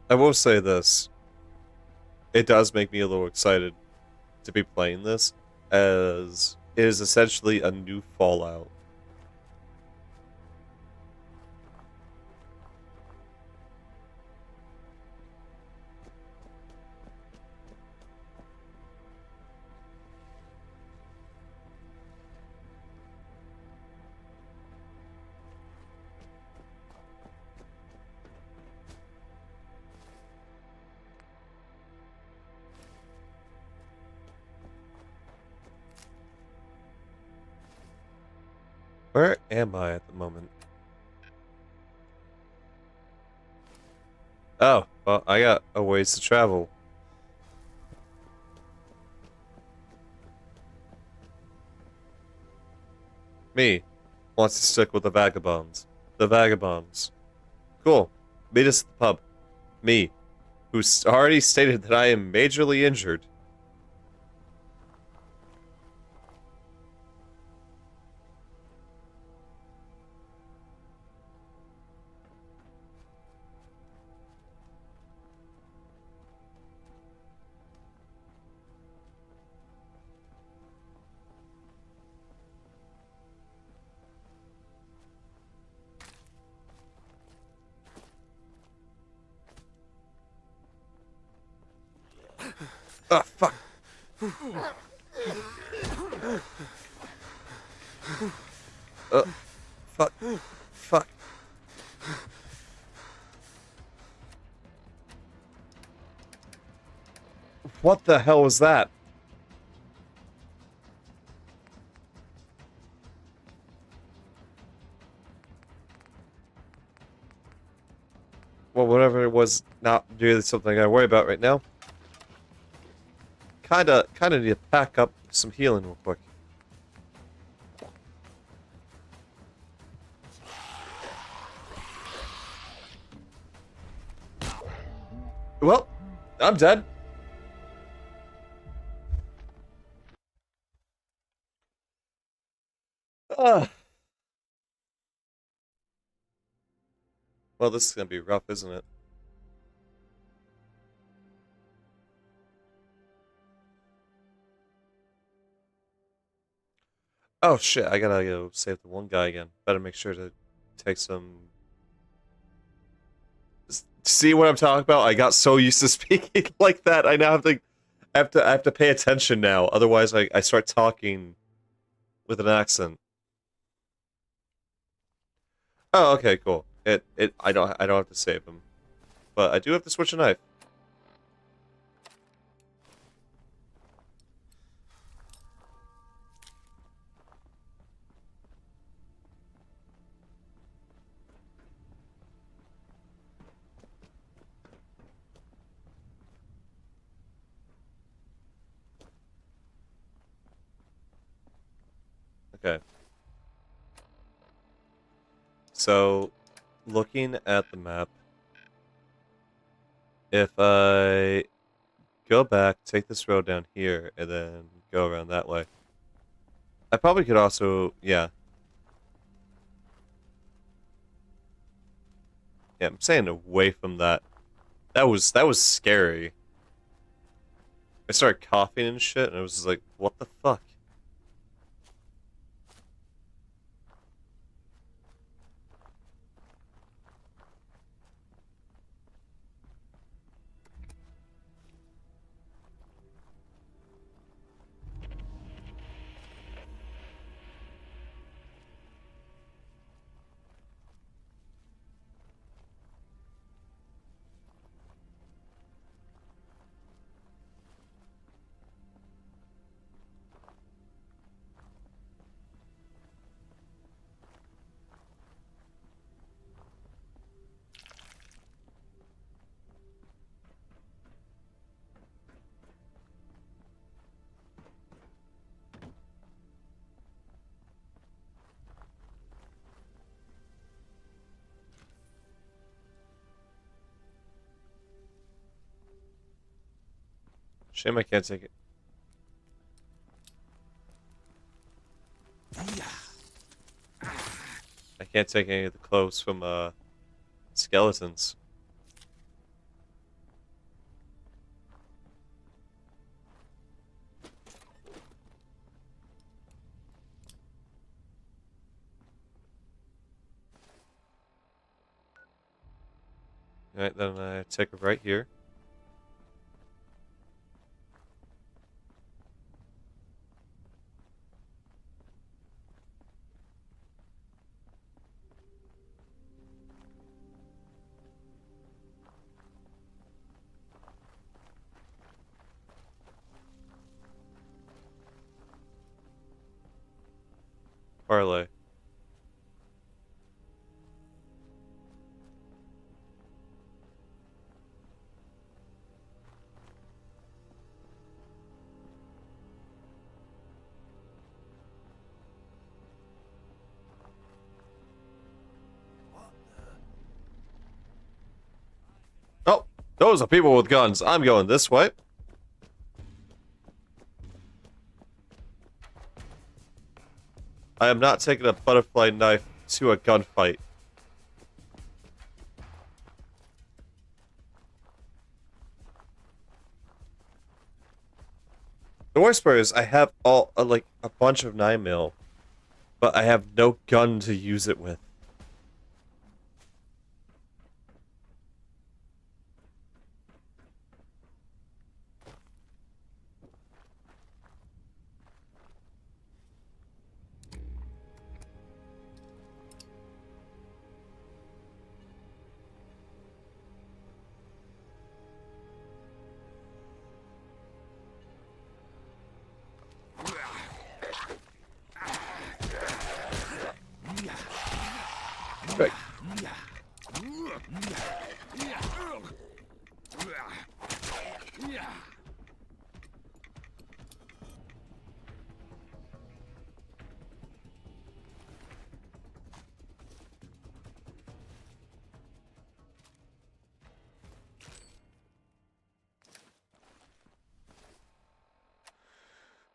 I will say this. It does make me a little excited to be playing this, as it is essentially a new Fallout. Where am I at the moment? Oh, well, I got a ways to travel. Me wants to stick with the vagabonds. The vagabonds. Cool. Meet us at the pub. Me, who's already stated that I am majorly injured. Oh, fuck. Fuck. Fuck. What the hell was that? not really something I worry about right now. Kinda need to pack up some healing real quick. Well, I'm dead. Well, this is gonna be rough, isn't it? Oh shit, I gotta go save the one guy again. Better make sure to take some... See what I'm talking about? I got so used to speaking like that, I now have to pay attention now. Otherwise, I start talking with an accent. Oh, okay, cool. I don't have to save him. But I do have to switch a knife. Okay. So, looking at the map, if I go back, take this road down here, and then go around that way. I probably could also, yeah. Yeah, I'm staying away from that. That was scary. I started coughing and shit, and I was just like, what the fuck? Shame I can't take it. I can't take any of the clothes from, skeletons. Alright, then I take it right here. Parlay. Oh, those are people with guns. I'm going this way. I am not taking a butterfly knife to a gunfight. The worst part is I have like a bunch of 9mm, but I have no gun to use it with.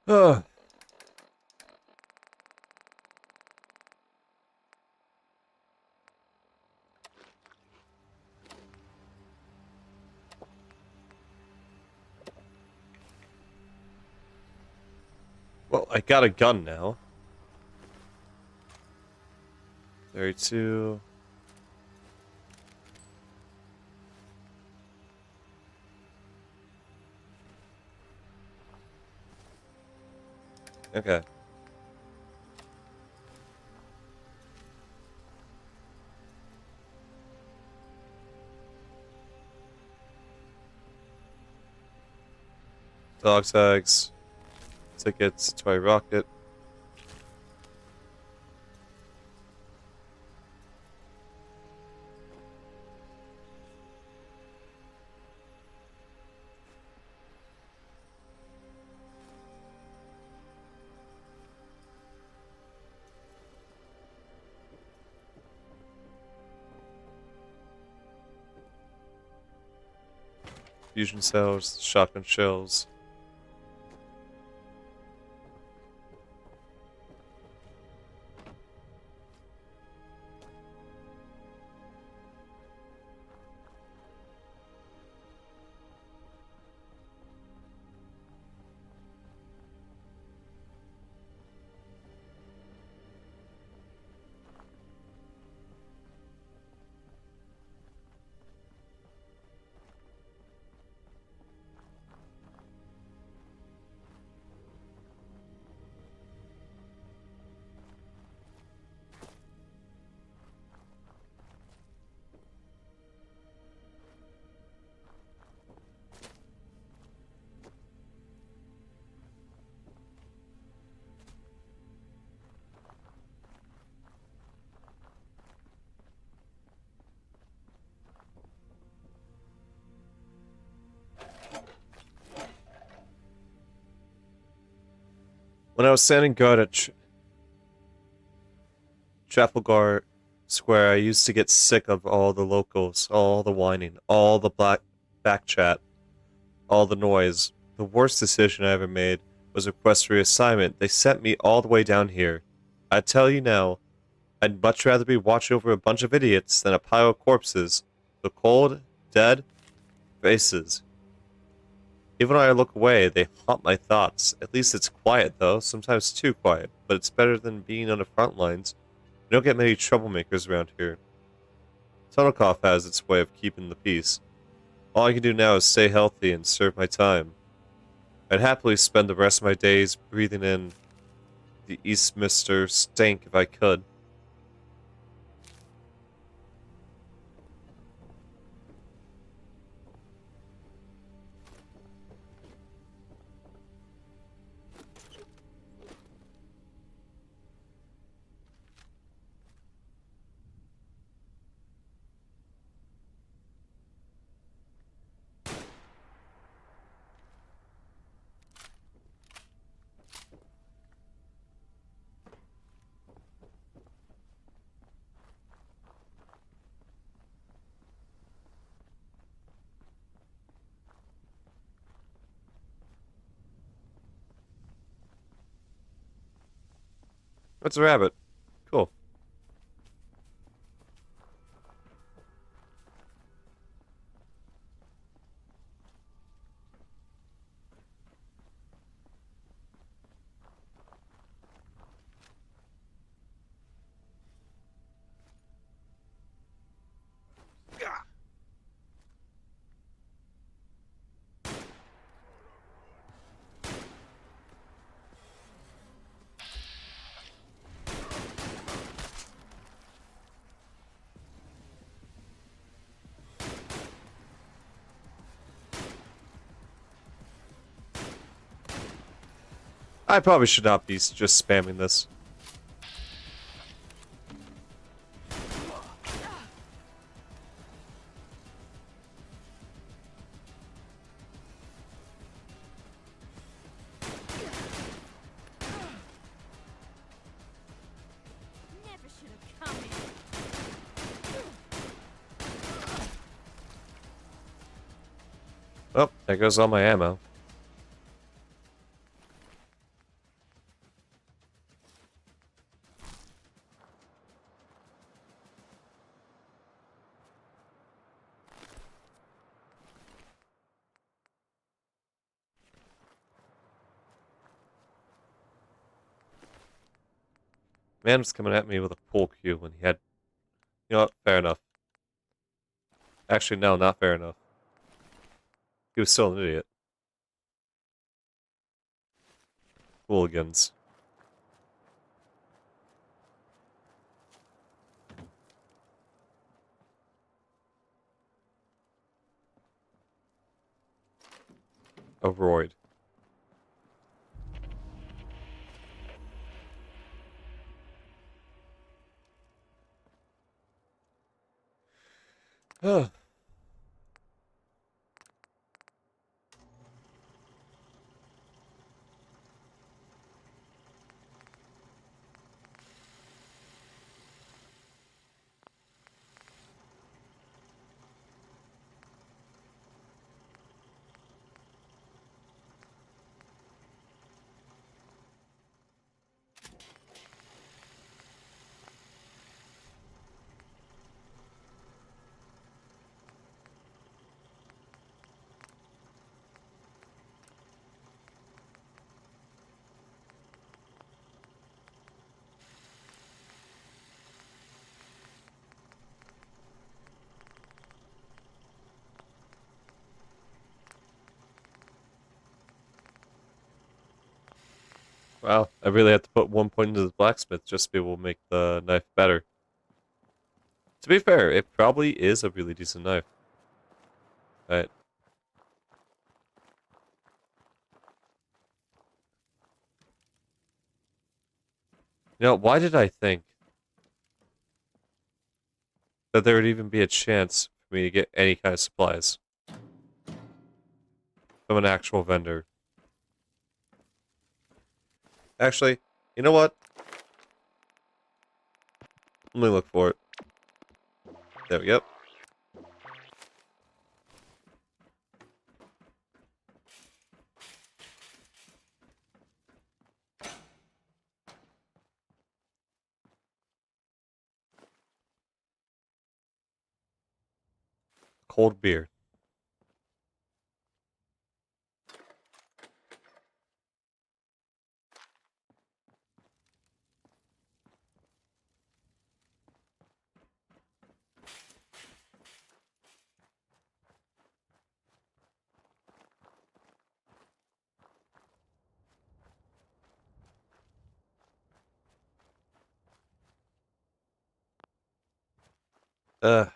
Ugh. Well, I got a gun now. 32. Okay. Dog tags. Tickets, toy rocket. Fusion cells, shotgun shells. When I was standing guard at Trafalgar Square, I used to get sick of all the locals, all the whining, all the back chat, all the noise. The worst decision I ever made was request reassignment. They sent me all the way down here. I tell you now, I'd much rather be watching over a bunch of idiots than a pile of corpses. The cold, dead faces. Even when I look away, they haunt my thoughts. At least it's quiet, though. Sometimes too quiet. But it's better than being on the front lines. We don't get many troublemakers around here. Tunnelcough has its way of keeping the peace. All I can do now is stay healthy and serve my time. I'd happily spend the rest of my days breathing in the Eastminster stank if I could. That's a rabbit. Cool. I probably should not be just spamming this. Oh, there goes all my ammo. Man was coming at me with a pull cue when he had... You know what? Fair enough. Actually, no, not fair enough. He was still an idiot. Hooligans. A roid. Ugh. Wow, I really had to put 1 point into the blacksmith just to be able to make the knife better. To be fair, it probably is a really decent knife. Right. You know, why did I think that there would even be a chance for me to get any kind of supplies from an actual vendor? Actually, you know what? Let me look for it. There we go. Cold beer. Ugh.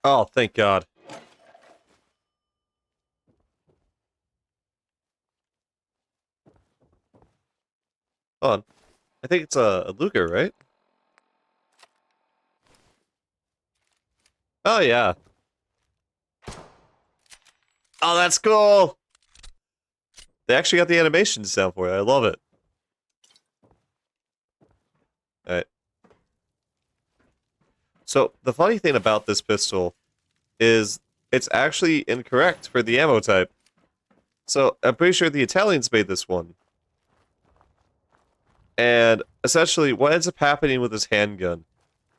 Oh, thank God. Hold on. I think it's a Luger, right? Oh, yeah. Oh, that's cool! They actually got the animations down for it. I love it. Alright. So, the funny thing about this pistol is it's actually incorrect for the ammo type. So I'm pretty sure the Italians made this one. And essentially, what ends up happening with this handgun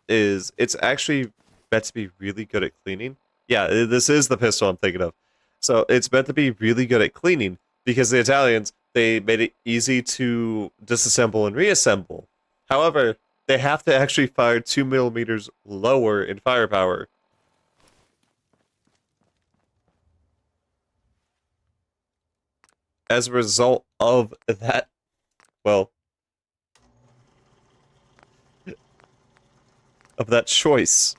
is it's actually meant to be really good at cleaning. Yeah, this is the pistol I'm thinking of. So it's meant to be really good at cleaning because the Italians, they made it easy to disassemble and reassemble. However, they have to actually fire 2 millimeters lower in firepower. As a result of that, well, of that choice.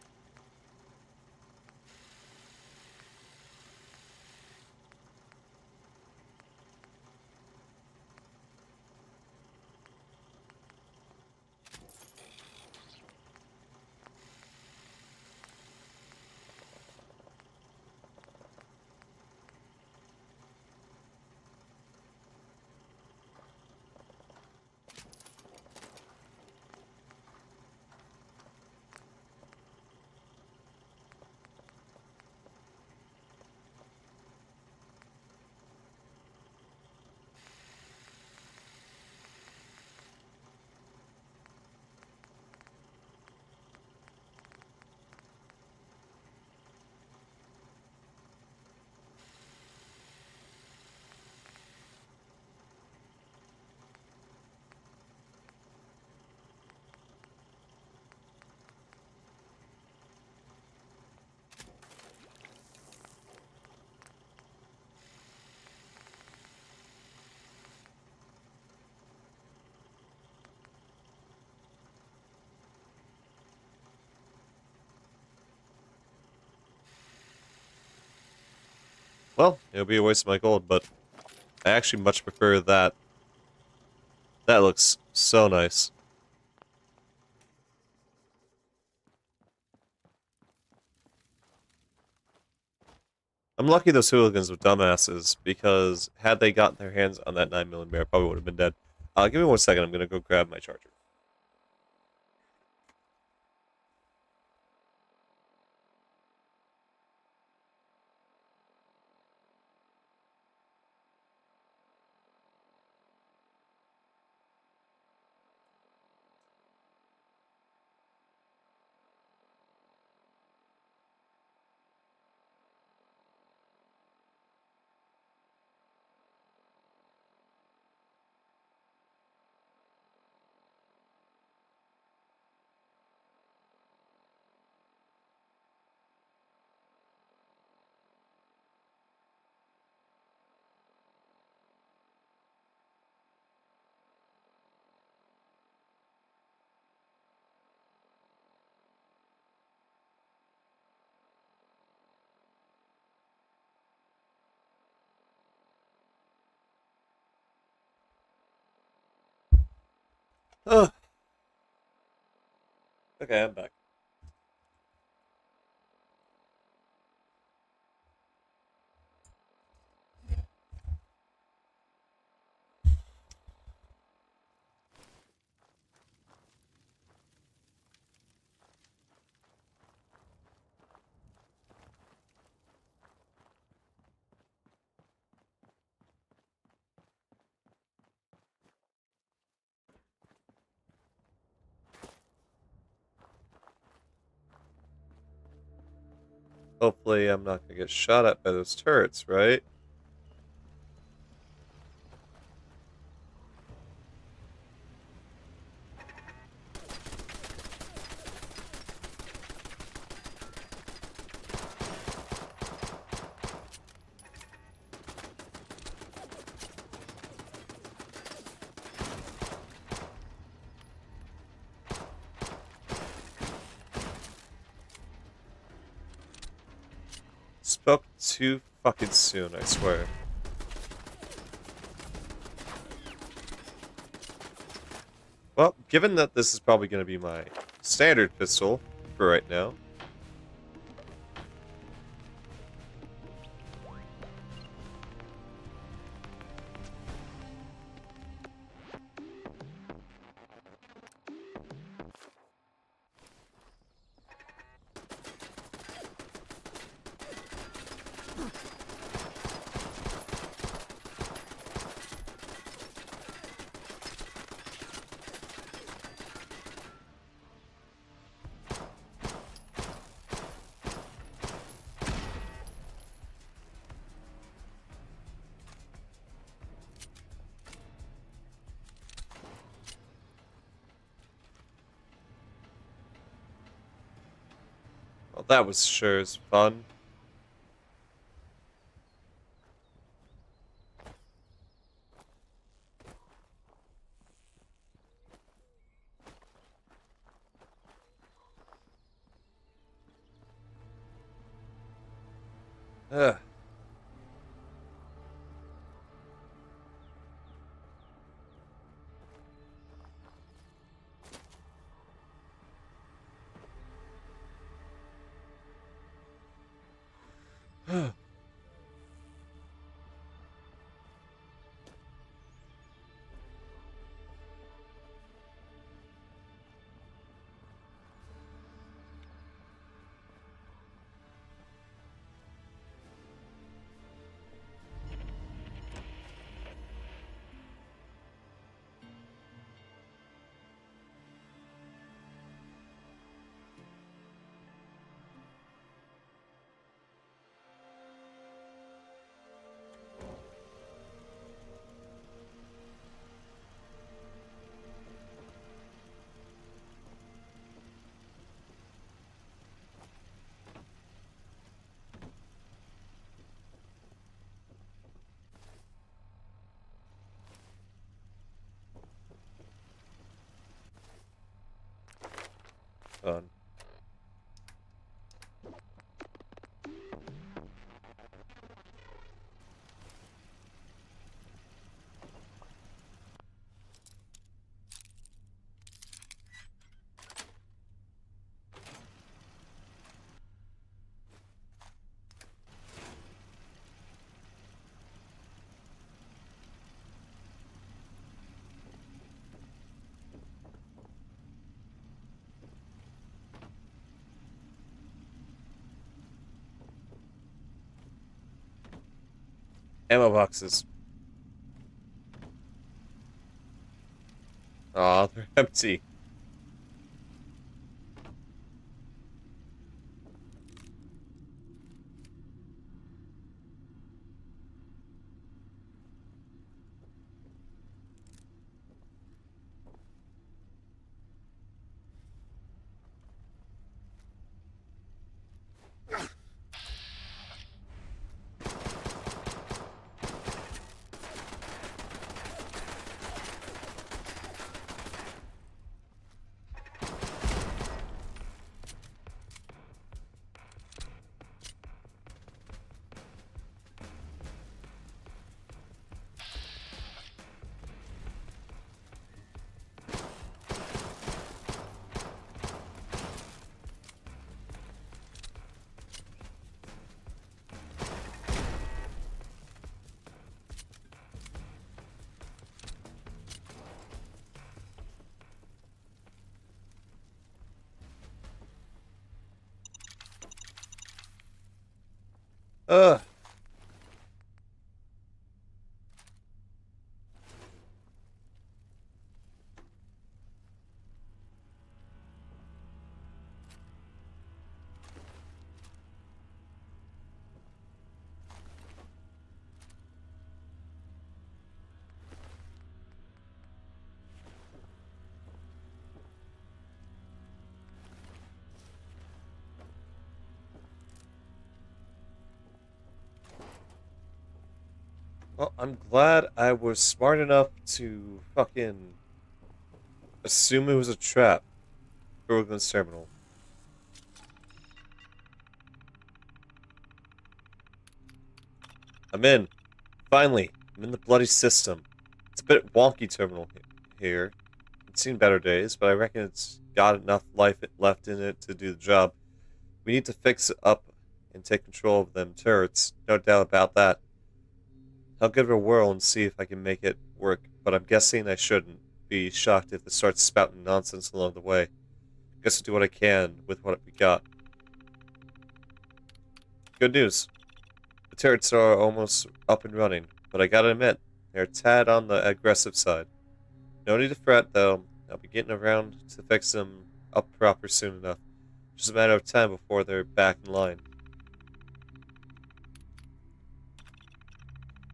Well, it'll be a waste of my gold, but I actually much prefer that. That looks so nice. I'm lucky those hooligans were dumbasses, because had they gotten their hands on that 9mm, I probably would have been dead. Give me 1 second, I'm gonna go grab my charger. Ugh. Okay, I'm back. Hopefully I'm not gonna get shot at by those turrets, right? Spoke too fucking soon, I swear. Well, given that this is probably going to be my standard pistol for right now. that was sure as fun. Ugh. Fun. Ammo boxes. Aw, they're empty. Ugh. Well, I'm glad I was smart enough to fucking assume it was a trap. Brooklyn's terminal. I'm in. Finally, I'm in the bloody system. It's a bit wonky terminal here. It's seen better days, but I reckon it's got enough life left in it to do the job. We need to fix it up and take control of them turrets. No doubt about that. I'll give it a whirl and see if I can make it work, but I'm guessing I shouldn't be shocked if it starts spouting nonsense along the way. Guess I'll do what I can with what we got. Good news. The turrets are almost up and running, but I gotta admit, they're a tad on the aggressive side. No need to fret, though. I'll be getting around to fix them up proper soon enough. Just a matter of time before they're back in line.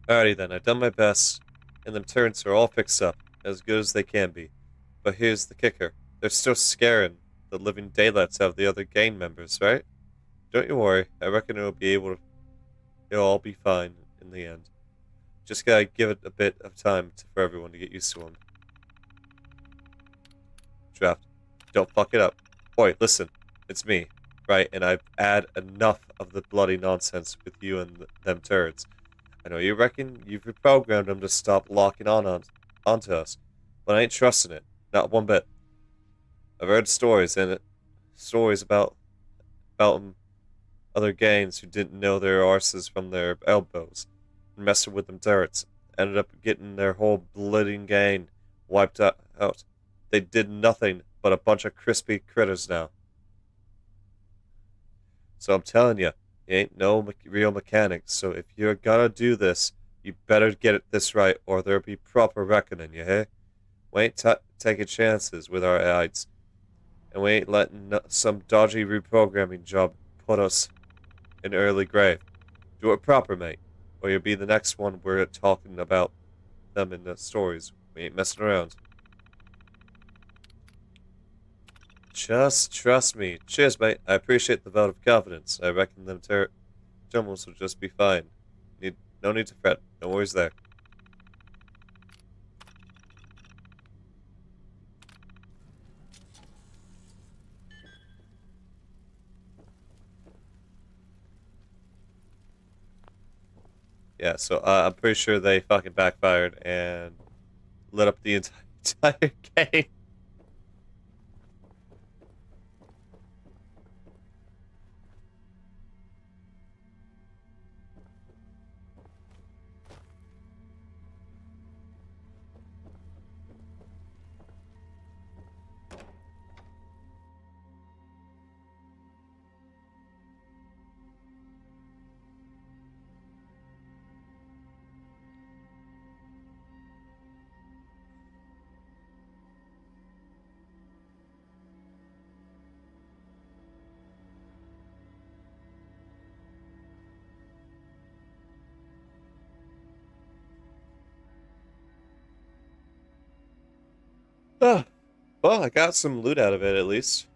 Alrighty then, I've done my best, and them turrets are all fixed up, as good as they can be. But here's the kicker. They're still scaring the living daylights out of the other gang members, right? Don't you worry. I reckon it'll all be fine in the end. Just gotta give it a bit of time for everyone to get used to him. Draft. Don't fuck it up. Boy, listen. It's me. Right, and I've had enough of the bloody nonsense with you and them turds. I know you reckon you've reprogrammed them to stop locking onto us, but I ain't trusting it. Not one bit. I've heard stories about 'em other gangs who didn't know their arses from their elbows, and messing with them turrets. Ended up getting their whole bleeding gang wiped out. They did nothing but a bunch of crispy critters now. So I'm telling you ain't no real mechanics, so if you're gonna do this, you better get it this right, or there'll be proper reckoning, you hear? We ain't taking chances with our aides, and we ain't letting some dodgy reprogramming job put us in early grave. Do it proper, mate, or you'll be the next one we're talking about them in the stories. We ain't messing around. Just trust me. Cheers, mate. I appreciate the vote of confidence. I reckon them terminals will just be fine. No need to fret. No worries there. Yeah, so I'm pretty sure they fucking backfired and lit up the entire game. Oh, well, I got some loot out of it, at least.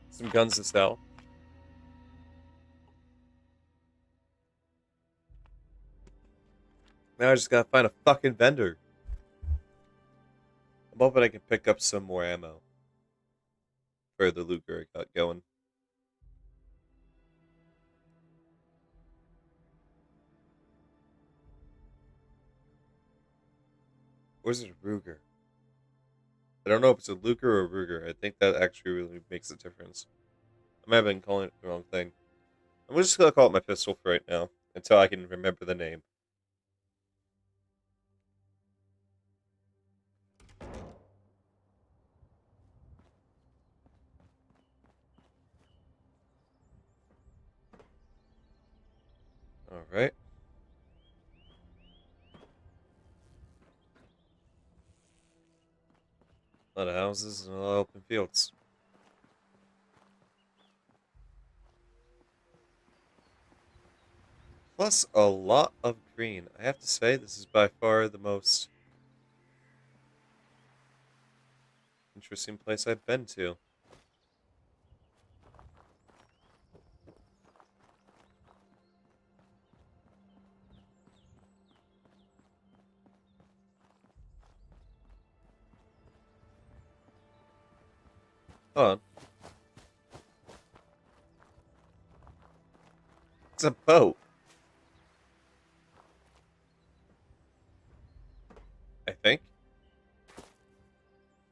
Some guns to sell. Now I just gotta find a fucking vendor. I'm hoping I can pick up some more ammo for the Luger I got going. Where's a Ruger? I don't know if it's a Luger or a Ruger. I think that actually really makes a difference. I might have been calling it the wrong thing. I'm just gonna call it my pistol for right now, until I can remember the name. Alright. A lot of houses and a lot of open fields. Plus a lot of green. I have to say, this is by far the most interesting place I've been to. Hold on. It's a boat. I think.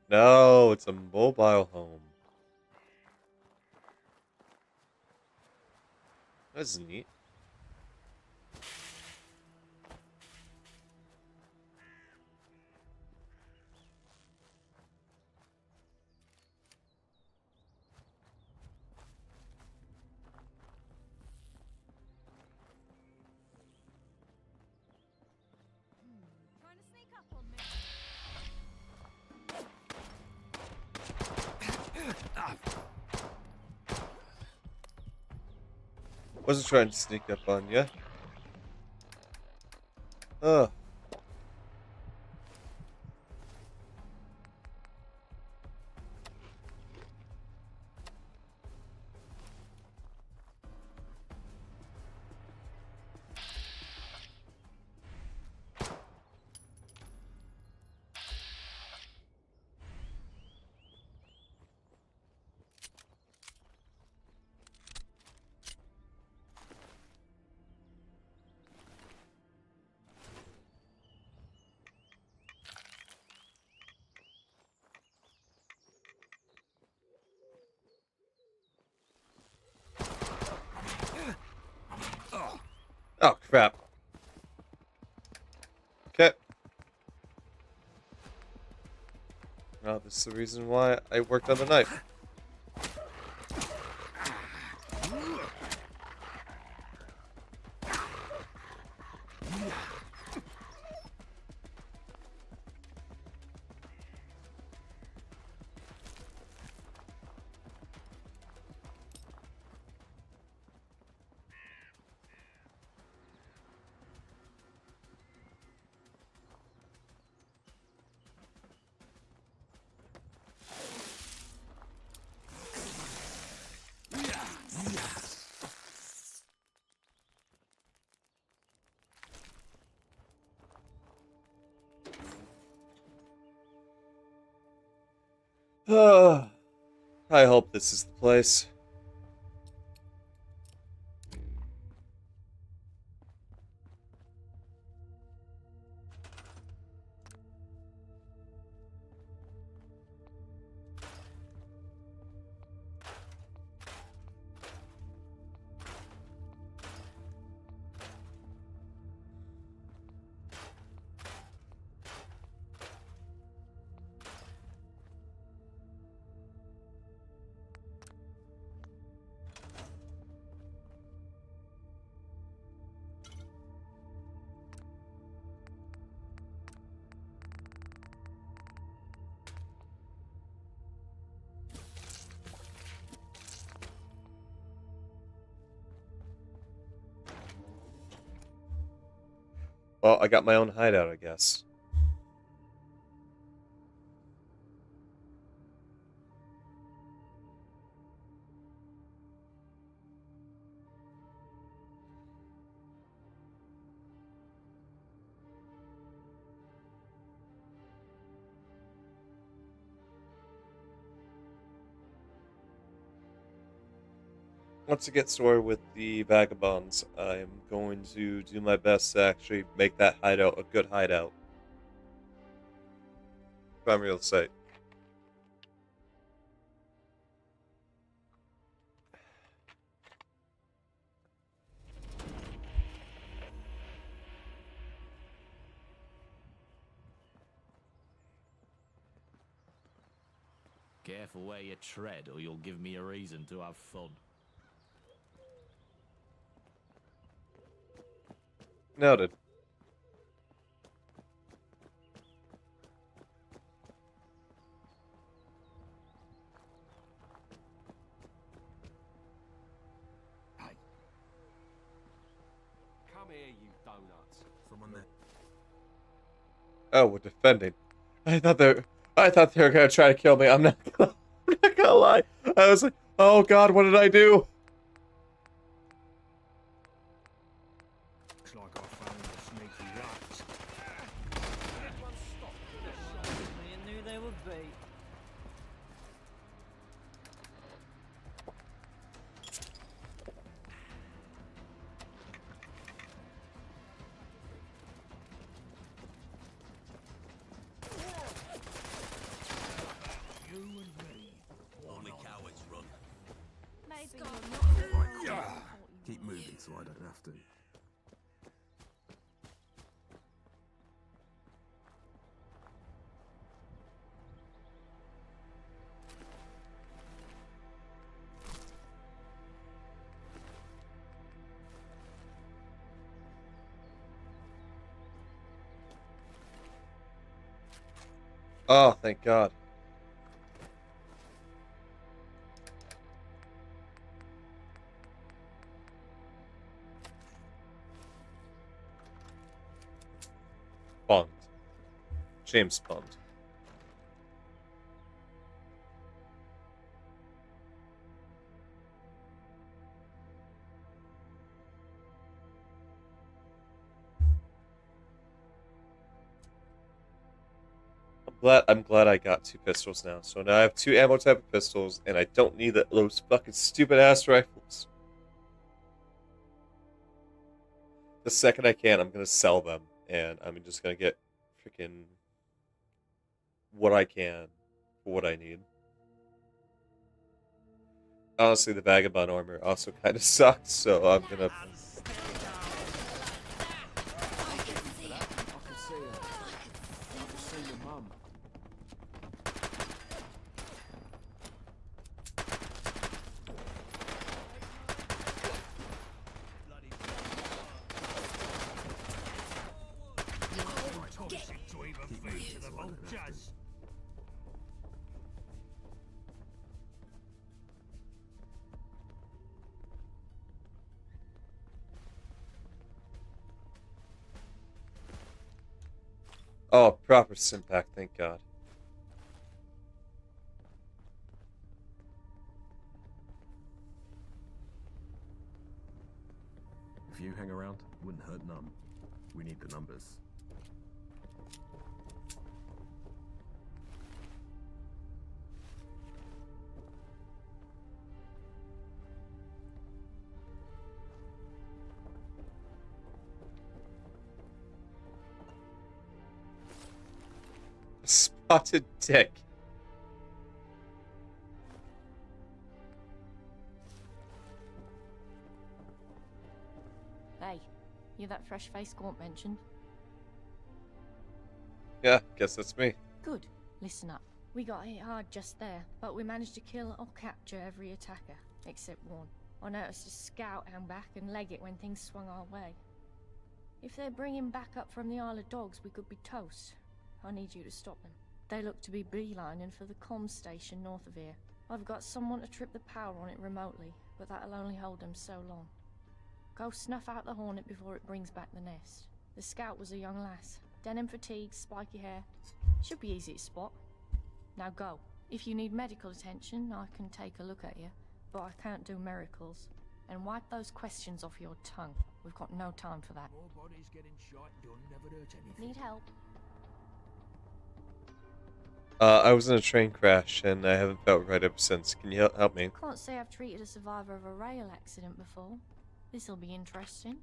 No, it's a mobile home. That's neat. Wasn't trying to sneak up on you. Ugh. Well, this is the reason why I worked on the knife. I hope this is the place. Well, I got my own hideout, I guess. Once I get started with the vagabonds, I'm going to do my best to actually make that hideout a good hideout. If I'm real to say. Careful where you tread, or you'll give me a reason to have fun. Noted. Hey. Come here, you donuts. Someone there. Oh, we're defending. I thought they were gonna try to kill me. I'm not gonna lie. I was like, oh god, what did I do? Looks like I found the sneaky rats. Everyone stopped the shot at me and knew they would be. You and me. Only cowards run. Maybe Keep moving so I don't have to. Oh, thank god. Bond. James Bond. I'm glad I got 2 pistols now. So now I have 2 ammo type of pistols, and I don't need those fucking stupid ass rifles. The second I can, I'm gonna sell them, and I'm just gonna get freaking what I can for what I need. Honestly, the vagabond armor also kind of sucks, so I'm gonna. feet to the vultures. Oh, proper Simpack, thank God. If you hang around, wouldn't hurt none. We need the numbers. Spotted dick. Hey, you that fresh face Gaunt mentioned? Yeah, guess that's me. Good. Listen up. We got hit hard just there, but we managed to kill or capture every attacker, except one. I noticed a scout hang back and leg it when things swung our way. If they're bringing back up from the Isle of Dogs, we could be toast. I need you to stop them. They look to be beelining for the comm station north of here. I've got someone to trip the power on it remotely, but that'll only hold them so long. Go snuff out the Hornet before it brings back the nest. The scout was a young lass. Denim fatigue, spiky hair. Should be easy to spot. Now go. If you need medical attention, I can take a look at you, but I can't do miracles. And wipe those questions off your tongue. We've got no time for that. More bodies getting shot done never hurt anything. Need help? I was in a train crash and I haven't felt right ever since. Can you help me? Can't say I've treated a survivor of a rail accident before. This'll be interesting.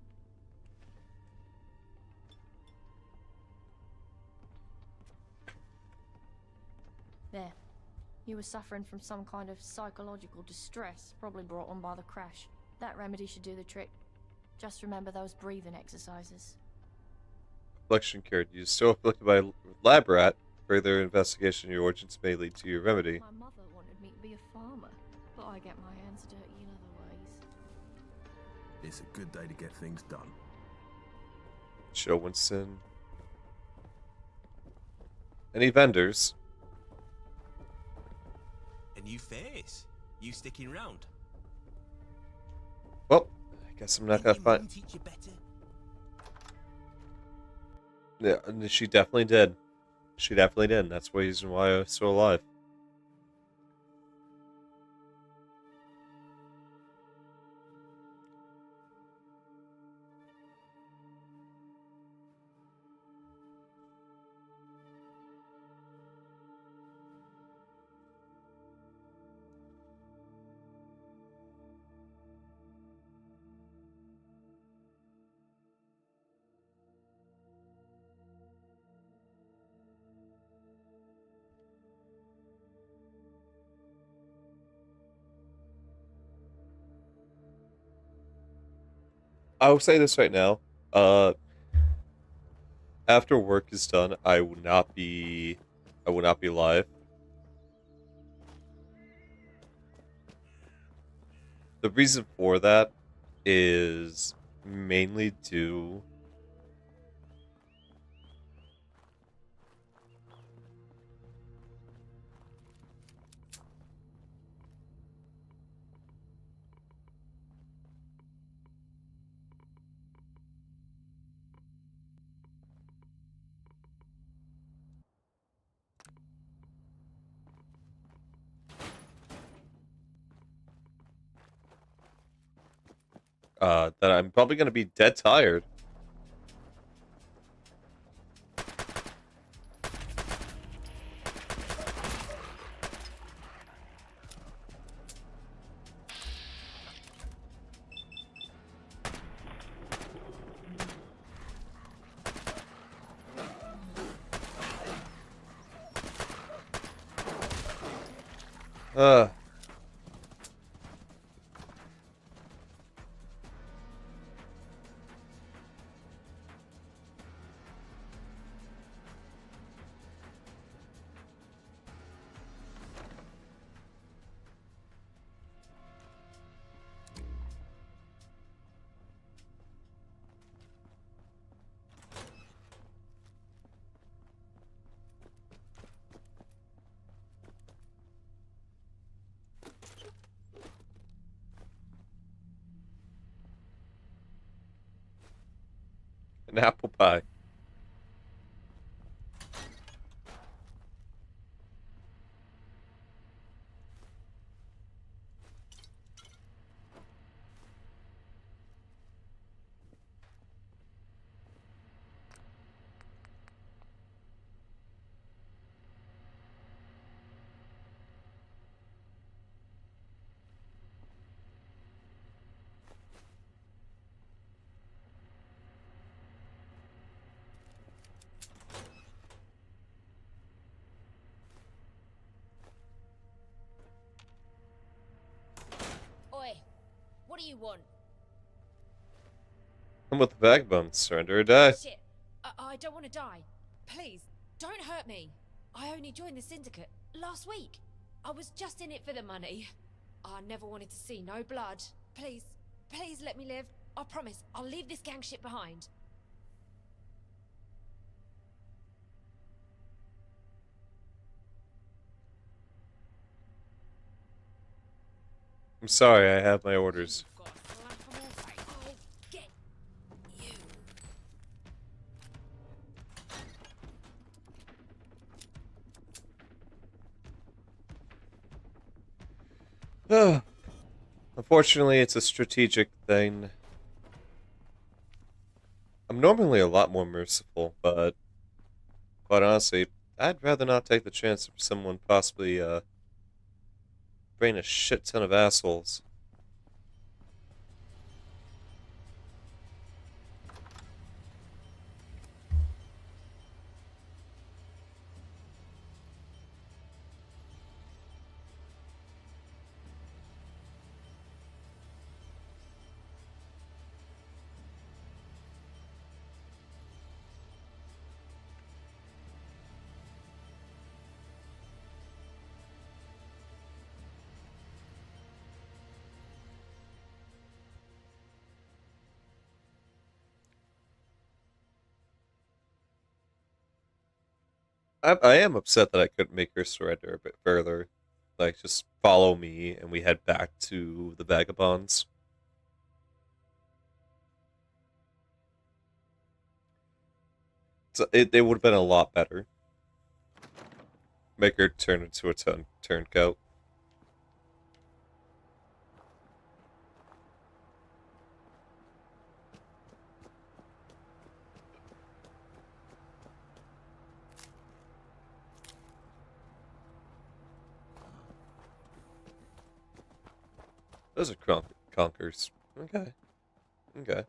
There. You were suffering from some kind of psychological distress, probably brought on by the crash. That remedy should do the trick. Just remember those breathing exercises. Affliction cured. You still afflicted by lab rat. Further investigation of your origins may lead to your remedy. My mother wanted me to be a farmer, but I get my hands dirty in other ways. It's a good day to get things done. Joe Winston. Any vendors? A new face. You sticking round? Well, I guess I'm not gonna find. Teach you better. Yeah, she definitely did. She definitely did. That's the reason why I was still alive. I will say this right now. After work is done, I will not be live. The reason for that is mainly due that I'm probably going to be dead tired. Uh. An apple pie. Oi, what do you want? I'm with the vagabonds. Surrender or die. Shit, I don't want to die. Please, don't hurt me. I only joined the syndicate last week. I was just in it for the money. I never wanted to see no blood. Please, please let me live. I promise, I'll leave this gang shit behind. I'm sorry, I have my orders. I'll get you. Unfortunately, it's a strategic thing. I'm normally a lot more merciful, but quite honestly, I'd rather not take the chance of someone possibly bringing a shit ton of assholes. I am upset that I couldn't make her surrender a bit further. Like, just follow me and we head back to the vagabonds. So it would have been a lot better. Make her turn into a turncoat. Those are conkers. Okay. Okay.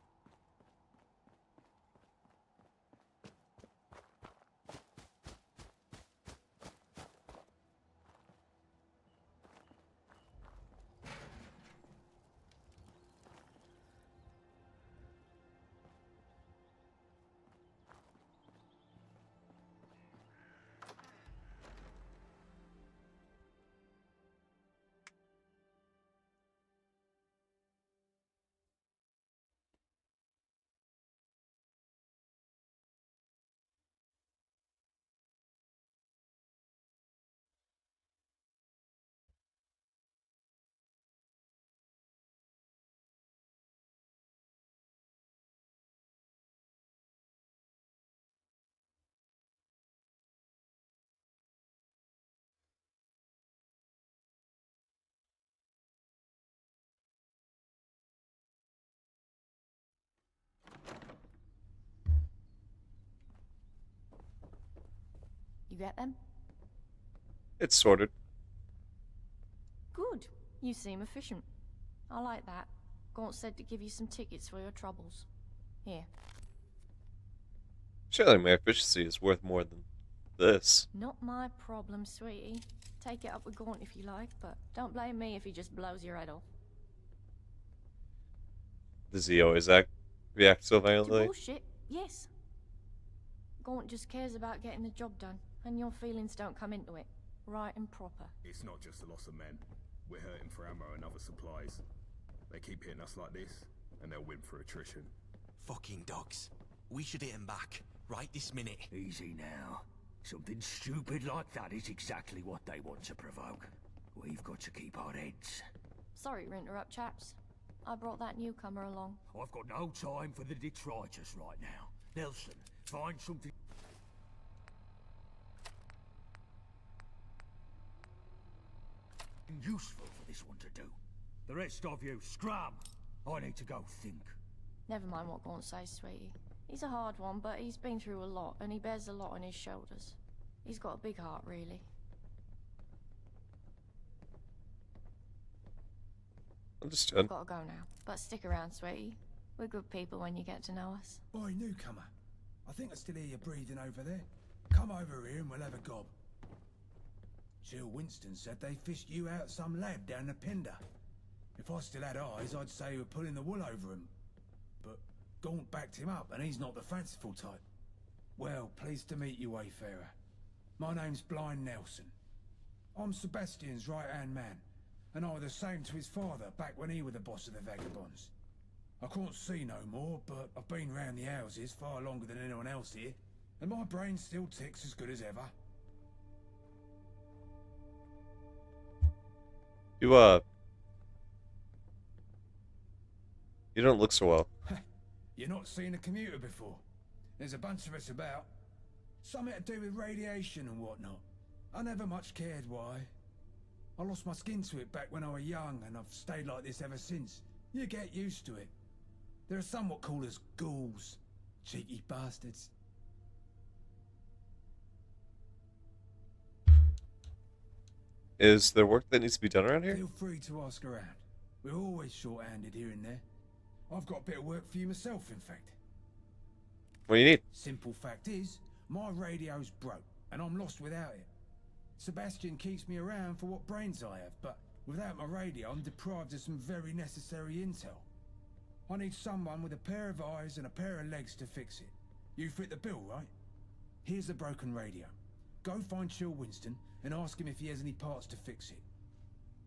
You get them? It's sorted. Good. You seem efficient. I like that. Gaunt said to give you some tickets for your troubles. Here. Surely my efficiency is worth more than this. Not my problem, sweetie. Take it up with Gaunt if you like, but don't blame me if he just blows your head off. Does he always react so To violently? bullshit, yes. Gaunt just cares about getting the job done, and your feelings don't come into it. Right and proper. It's not just the loss of men. We're hurting for ammo and other supplies. They keep hitting us like this, and they'll win for attrition. Fucking dogs. We should hit them back, right this minute. Easy now. Something stupid like that is exactly what they want to provoke. We've got to keep our heads. Sorry to interrupt, chaps. I brought that newcomer along. I've got no time for the detritus right now. Nelson, find something useful for this one to do. The rest of you, scram! I need to go think. Never mind what Gaunt says, sweetie. He's a hard one, but he's been through a lot, and he bears a lot on his shoulders. He's got a big heart, really. Understood. I've got to go now, but stick around, sweetie. We're good people when you get to know us. Boy, newcomer. I think I still hear you breathing over there. Come over here and we'll have a gob. Jill Winston said they fished you out some lab down the Pender. If I still had eyes, I'd say you were pulling the wool over him. But Gaunt backed him up, and he's not the fanciful type. Well, pleased to meet you, Wayfarer. My name's Blind Nelson. I'm Sebastian's right-hand man, and I was the same to his father back when he was the boss of the vagabonds. I can't see no more, but I've been round the houses far longer than anyone else here, and my brain still ticks as good as ever. You don't look so well. You're not seen a commuter before. There's a bunch of us about. Something to do with radiation and whatnot. I never much cared why. I lost my skin to it back when I was young, and I've stayed like this ever since. You get used to it. There are some what call us ghouls. Cheeky bastards. Is there work that needs to be done around here? Feel free to ask around. We're always short-handed here and there. I've got a bit of work for you myself, in fact. What do you need? Simple fact is, my radio's broke, and I'm lost without it. Sebastian keeps me around for what brains I have, but without my radio, I'm deprived of some very necessary intel. I need someone with a pair of eyes and a pair of legs to fix it. You fit the bill, right? Here's the broken radio. Go find Chill Winston and ask him if he has any parts to fix it.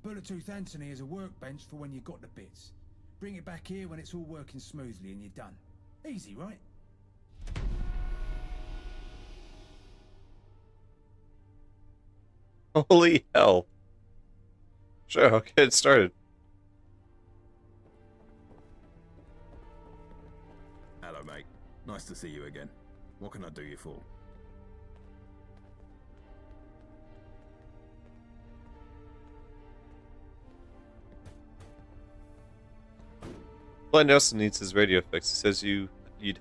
Bullet-Tooth Anthony has a workbench for when you got the bits. Bring it back here when it's all working smoothly and you're done. Easy, right? Holy hell. Sure, I'll get it started. Hello, mate. Nice to see you again. What can I do you for? Blind Nelson needs his radio fixed. He says you'd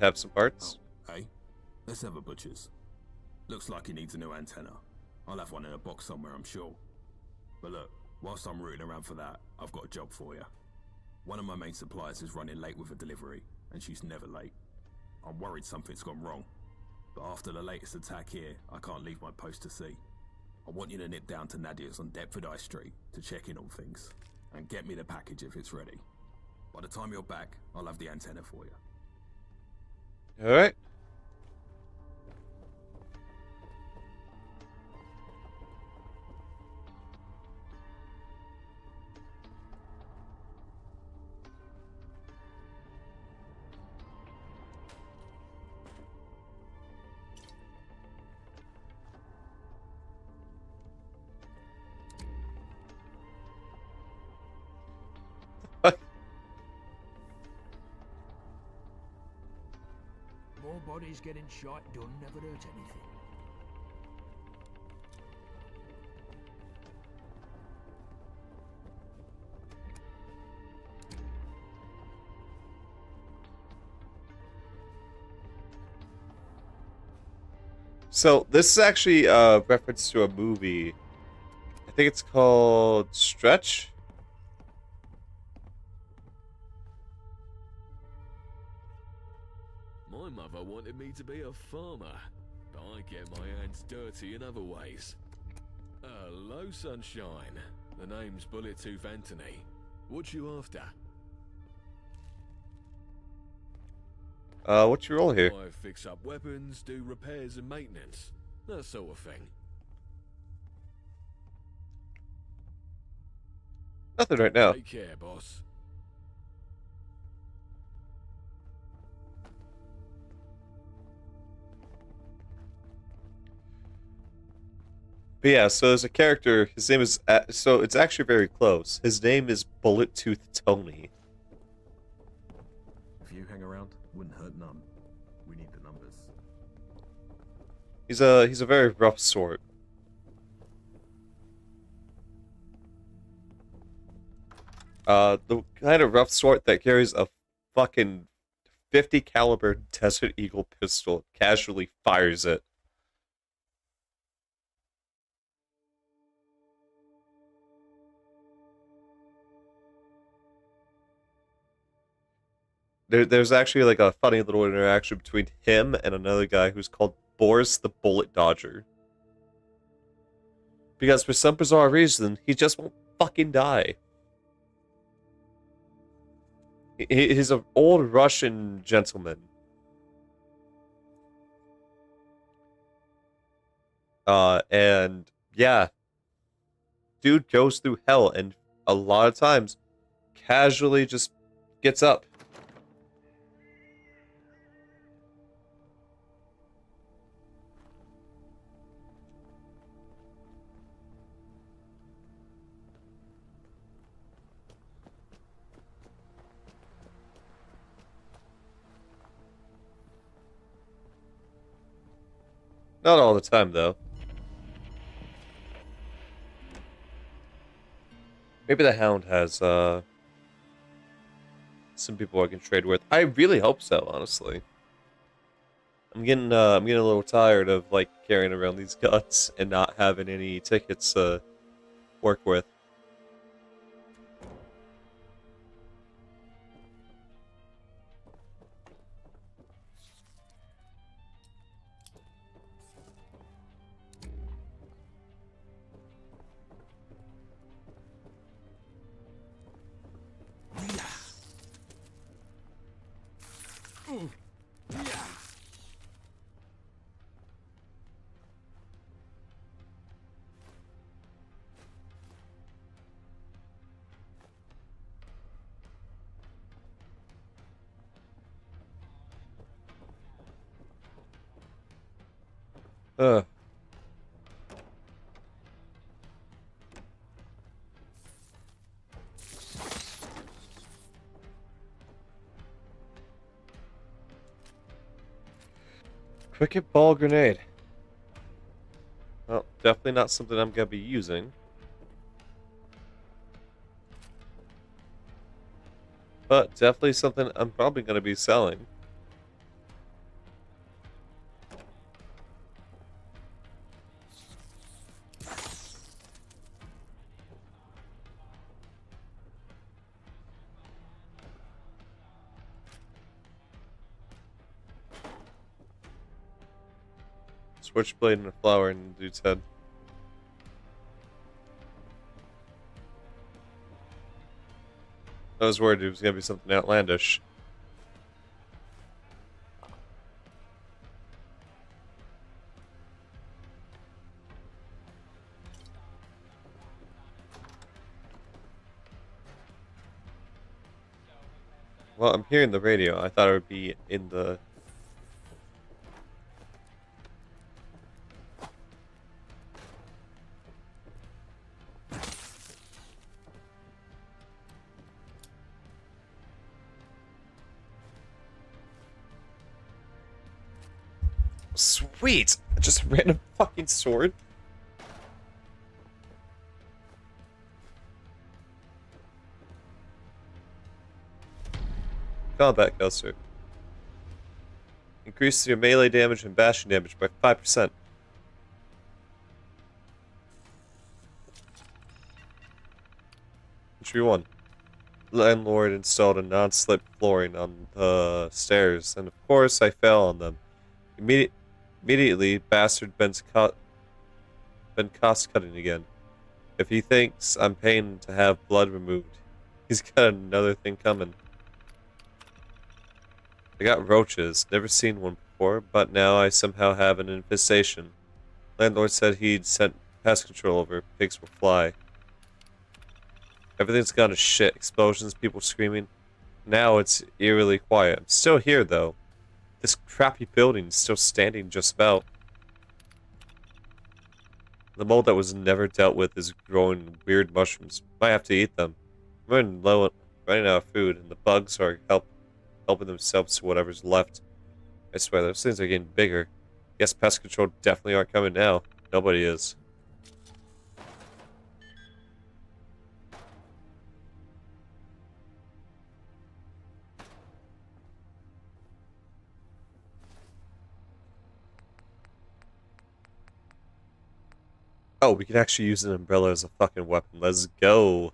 have some parts. Oh, hey, let's have a butcher's. Looks like he needs a new antenna. I'll have one in a box somewhere, I'm sure. But look, whilst I'm rooting around for that, I've got a job for you. One of my main suppliers is running late with a delivery, and she's never late. I'm worried something's gone wrong. But after the latest attack here, I can't leave my post to sea. I want you to nip down to Nadia's on Deptford High Street to check in on things, and get me the package if it's ready. By the time you're back, I'll have the antenna for you. Alright. More bodies getting shot done never hurt anything. So this is actually a reference to a movie. I think it's called Stretch. My mother wanted me to be a farmer, but I get my hands dirty in other ways. Hello, sunshine. The name's Bullet-Tooth Anthony. What you after? What's your role here? I fix up weapons, do repairs and maintenance, that sort of thing. Nothing right now. Take care, boss. But yeah, so there's a character, his name is, so it's actually very close. His name is Bullet-Tooth Tony. If you hang around, wouldn't hurt none. We need the numbers. He's a very rough sort. The kind of rough sort that carries a fucking 50 caliber Desert Eagle pistol, casually fires it. There's actually like a funny little interaction between him and another guy who's called Boris the Bullet Dodger. Because for some bizarre reason, he just won't fucking die. He's an old Russian gentleman. And yeah, dude goes through hell and a lot of times casually just gets up. Not all the time, though. Maybe the Hound has, some people I can trade with. I really hope so, honestly. I'm getting a little tired of, like, carrying around these guns and not having any tickets to work with. Ugh. Cricket ball grenade. Well, definitely not something I'm gonna be using. But definitely something I'm probably gonna be selling. Switchblade and a flower in the dude's head. I was worried it was gonna be something outlandish. Well, I'm hearing the radio. I thought it would be in the... Sweet! Just a random fucking sword. Combat Guster. Increase your melee damage and bashing damage by 5%. Entry 1. Landlord installed a non-slip flooring on the stairs, and of course I fell on them. Immediately, bastard been cost-cutting again. If he thinks I'm paying to have blood removed, he's got another thing coming. I got roaches, never seen one before, but now I somehow have an infestation. Landlord said he'd sent pest control over, pigs will fly. Everything's gone to shit, explosions, people screaming. Now it's eerily quiet. I'm still here, though. This crappy building's still standing just about. The mold that was never dealt with is growing weird mushrooms. Might have to eat them. I'm running out of food, and the bugs are helping themselves to whatever's left. I swear, those things are getting bigger. Guess pest control definitely aren't coming now. Nobody is. Oh, we can actually use an umbrella as a fucking weapon. Let's go.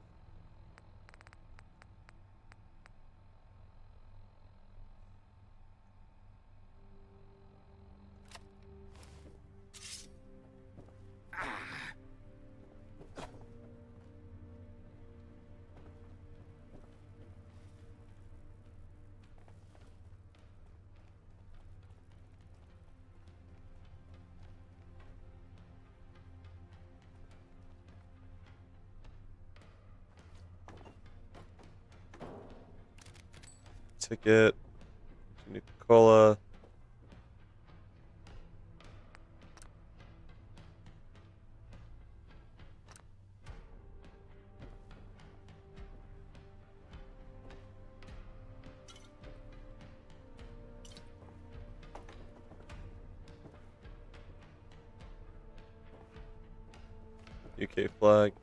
Ticket. Coca-Cola. UK flag.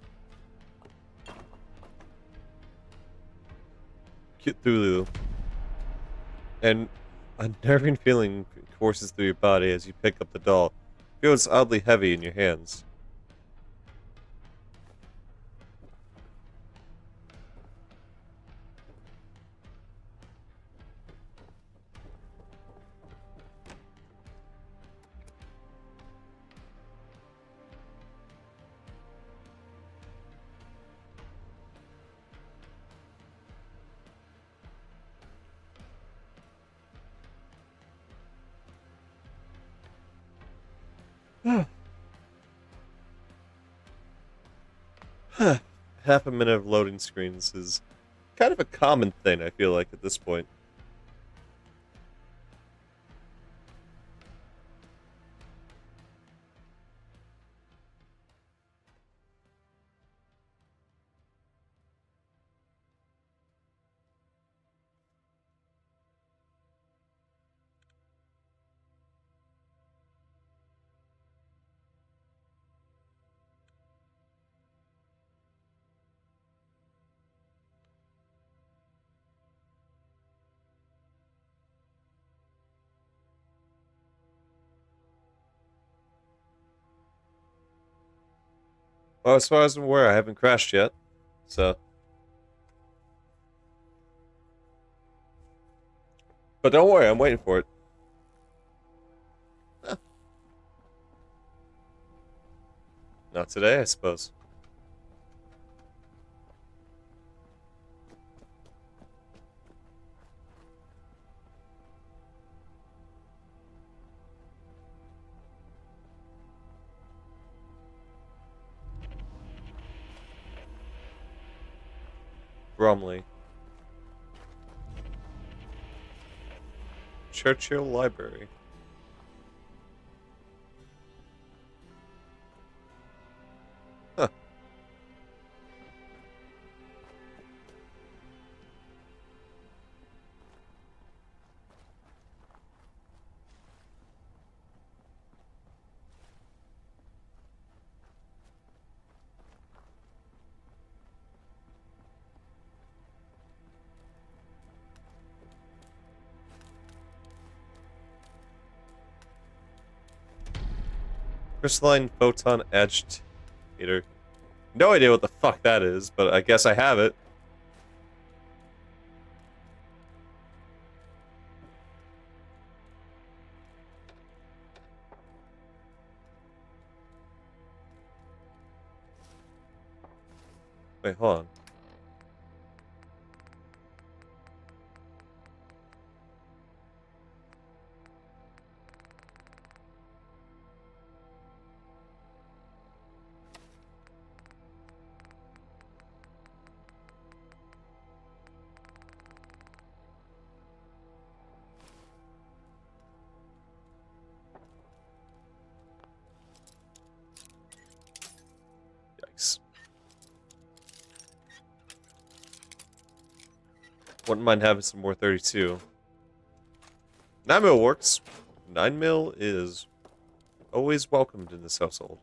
Cthulhu. And a nerving feeling courses through your body as you pick up the doll. It feels oddly heavy in your hands. Half a minute of loading screens is kind of a common thing, I feel like, at this point. Well, as far as I'm aware, I haven't crashed yet, so... But don't worry, I'm waiting for it. Huh. Not today, I suppose. Bromley. Churchill Library. Huh. Crystalline photon agitator. No idea what the fuck that is, but I guess I have it. Wait, hold on. Yikes. Wouldn't mind having some more 32. 9mm works. 9mm is Always welcomed in this household.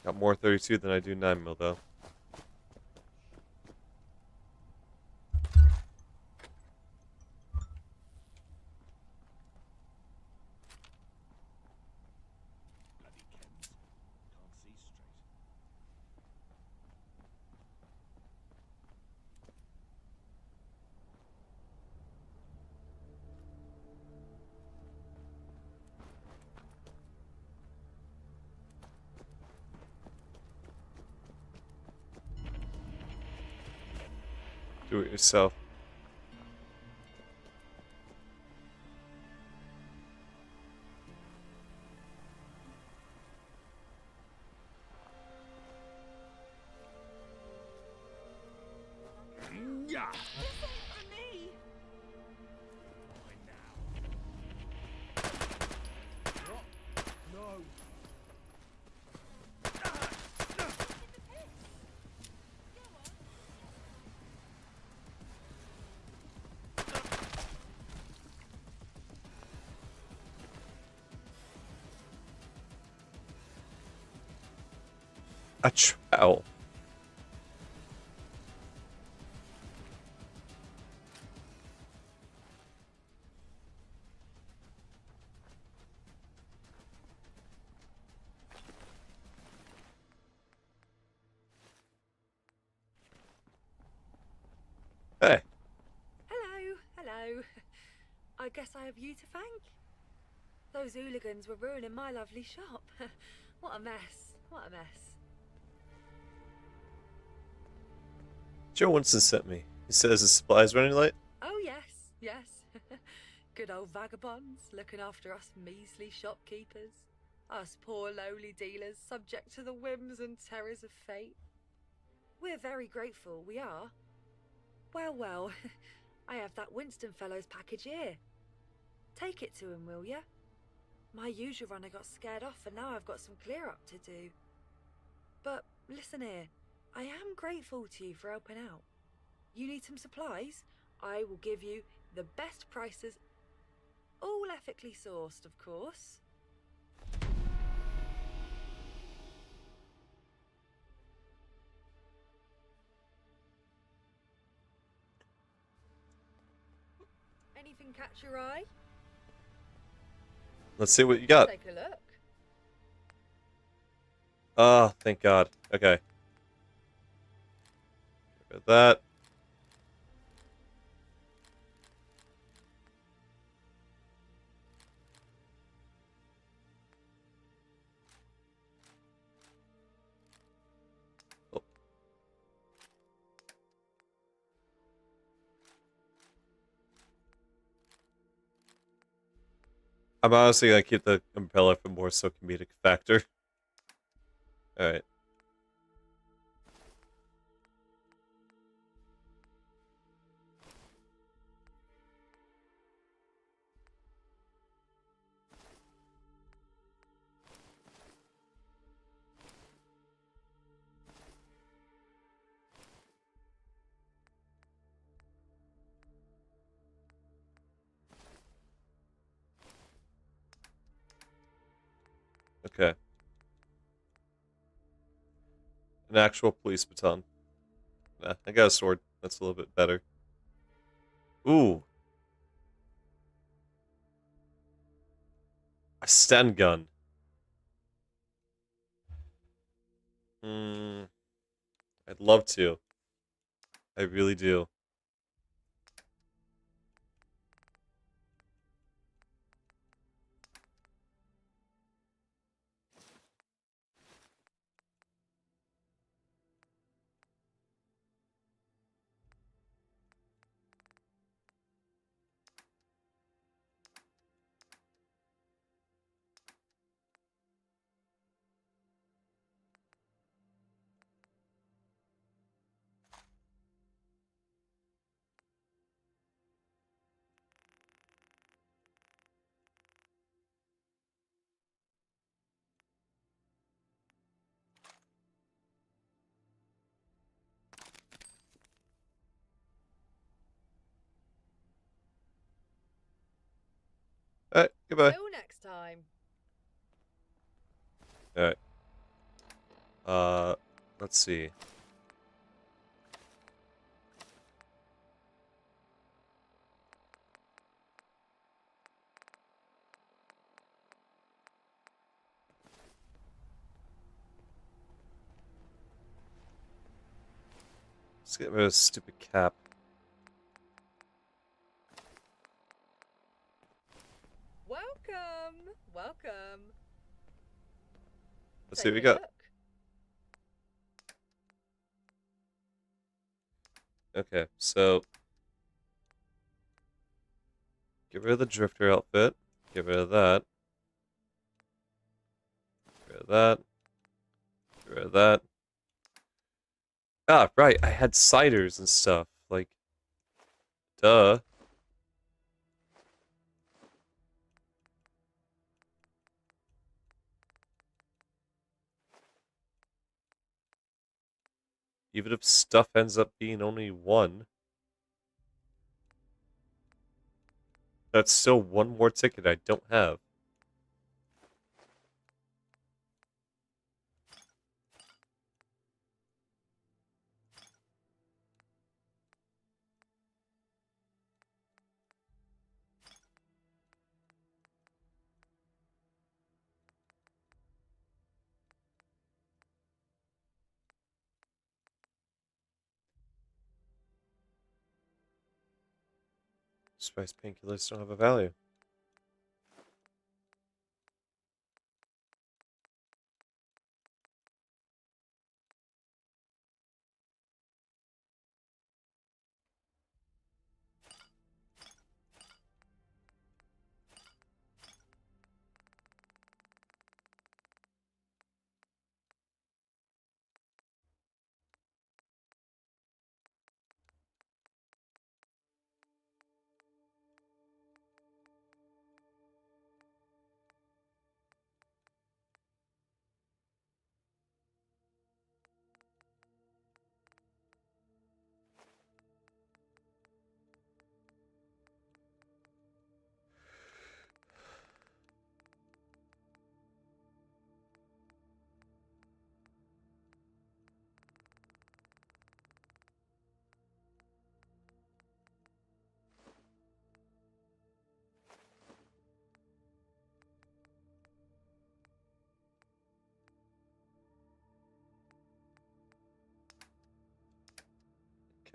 Got more 32 than I do 9mm though. Do it yourself. Yeah. No. A trowel. Hey. Hello, hello. I guess I have you to thank. Those hooligans were ruining my lovely shop. What a mess, what a mess. Joe Winston sent me. He says his supplies running late. Oh yes, yes. Good old vagabonds looking after us measly shopkeepers. Us poor lowly dealers subject to the whims and terrors of fate. We're very grateful, we are. Well, well, I have that Winston fellow's package here. Take it to him, will ya? My usual runner got scared off and now I've got some clear up to do. But listen here, I am grateful to you for helping out. You need some supplies? I will give you the best prices, all ethically sourced, of course. Anything catch your eye? Let's see what you got. Take a look. Oh, thank God. Okay. Got that. Oh. I'm honestly gonna keep the umbrella for more so comedic factor. Alright. Okay. An actual police baton. Nah, I got a sword. That's a little bit better. Ooh. A stun gun. I'd love to. I really do. Goodbye. Till next time. Alright. Let's see. Let's get rid of this stupid cap. Welcome. Welcome. Let's see what we Take a got. Okay, so get rid of the drifter outfit. Get rid of that. Get rid of that. Get rid of that. Ah, right, I had ciders and stuff. Like, duh. Even if stuff ends up being only one, that's still one more ticket I don't have. Spice painkillers don't have a value.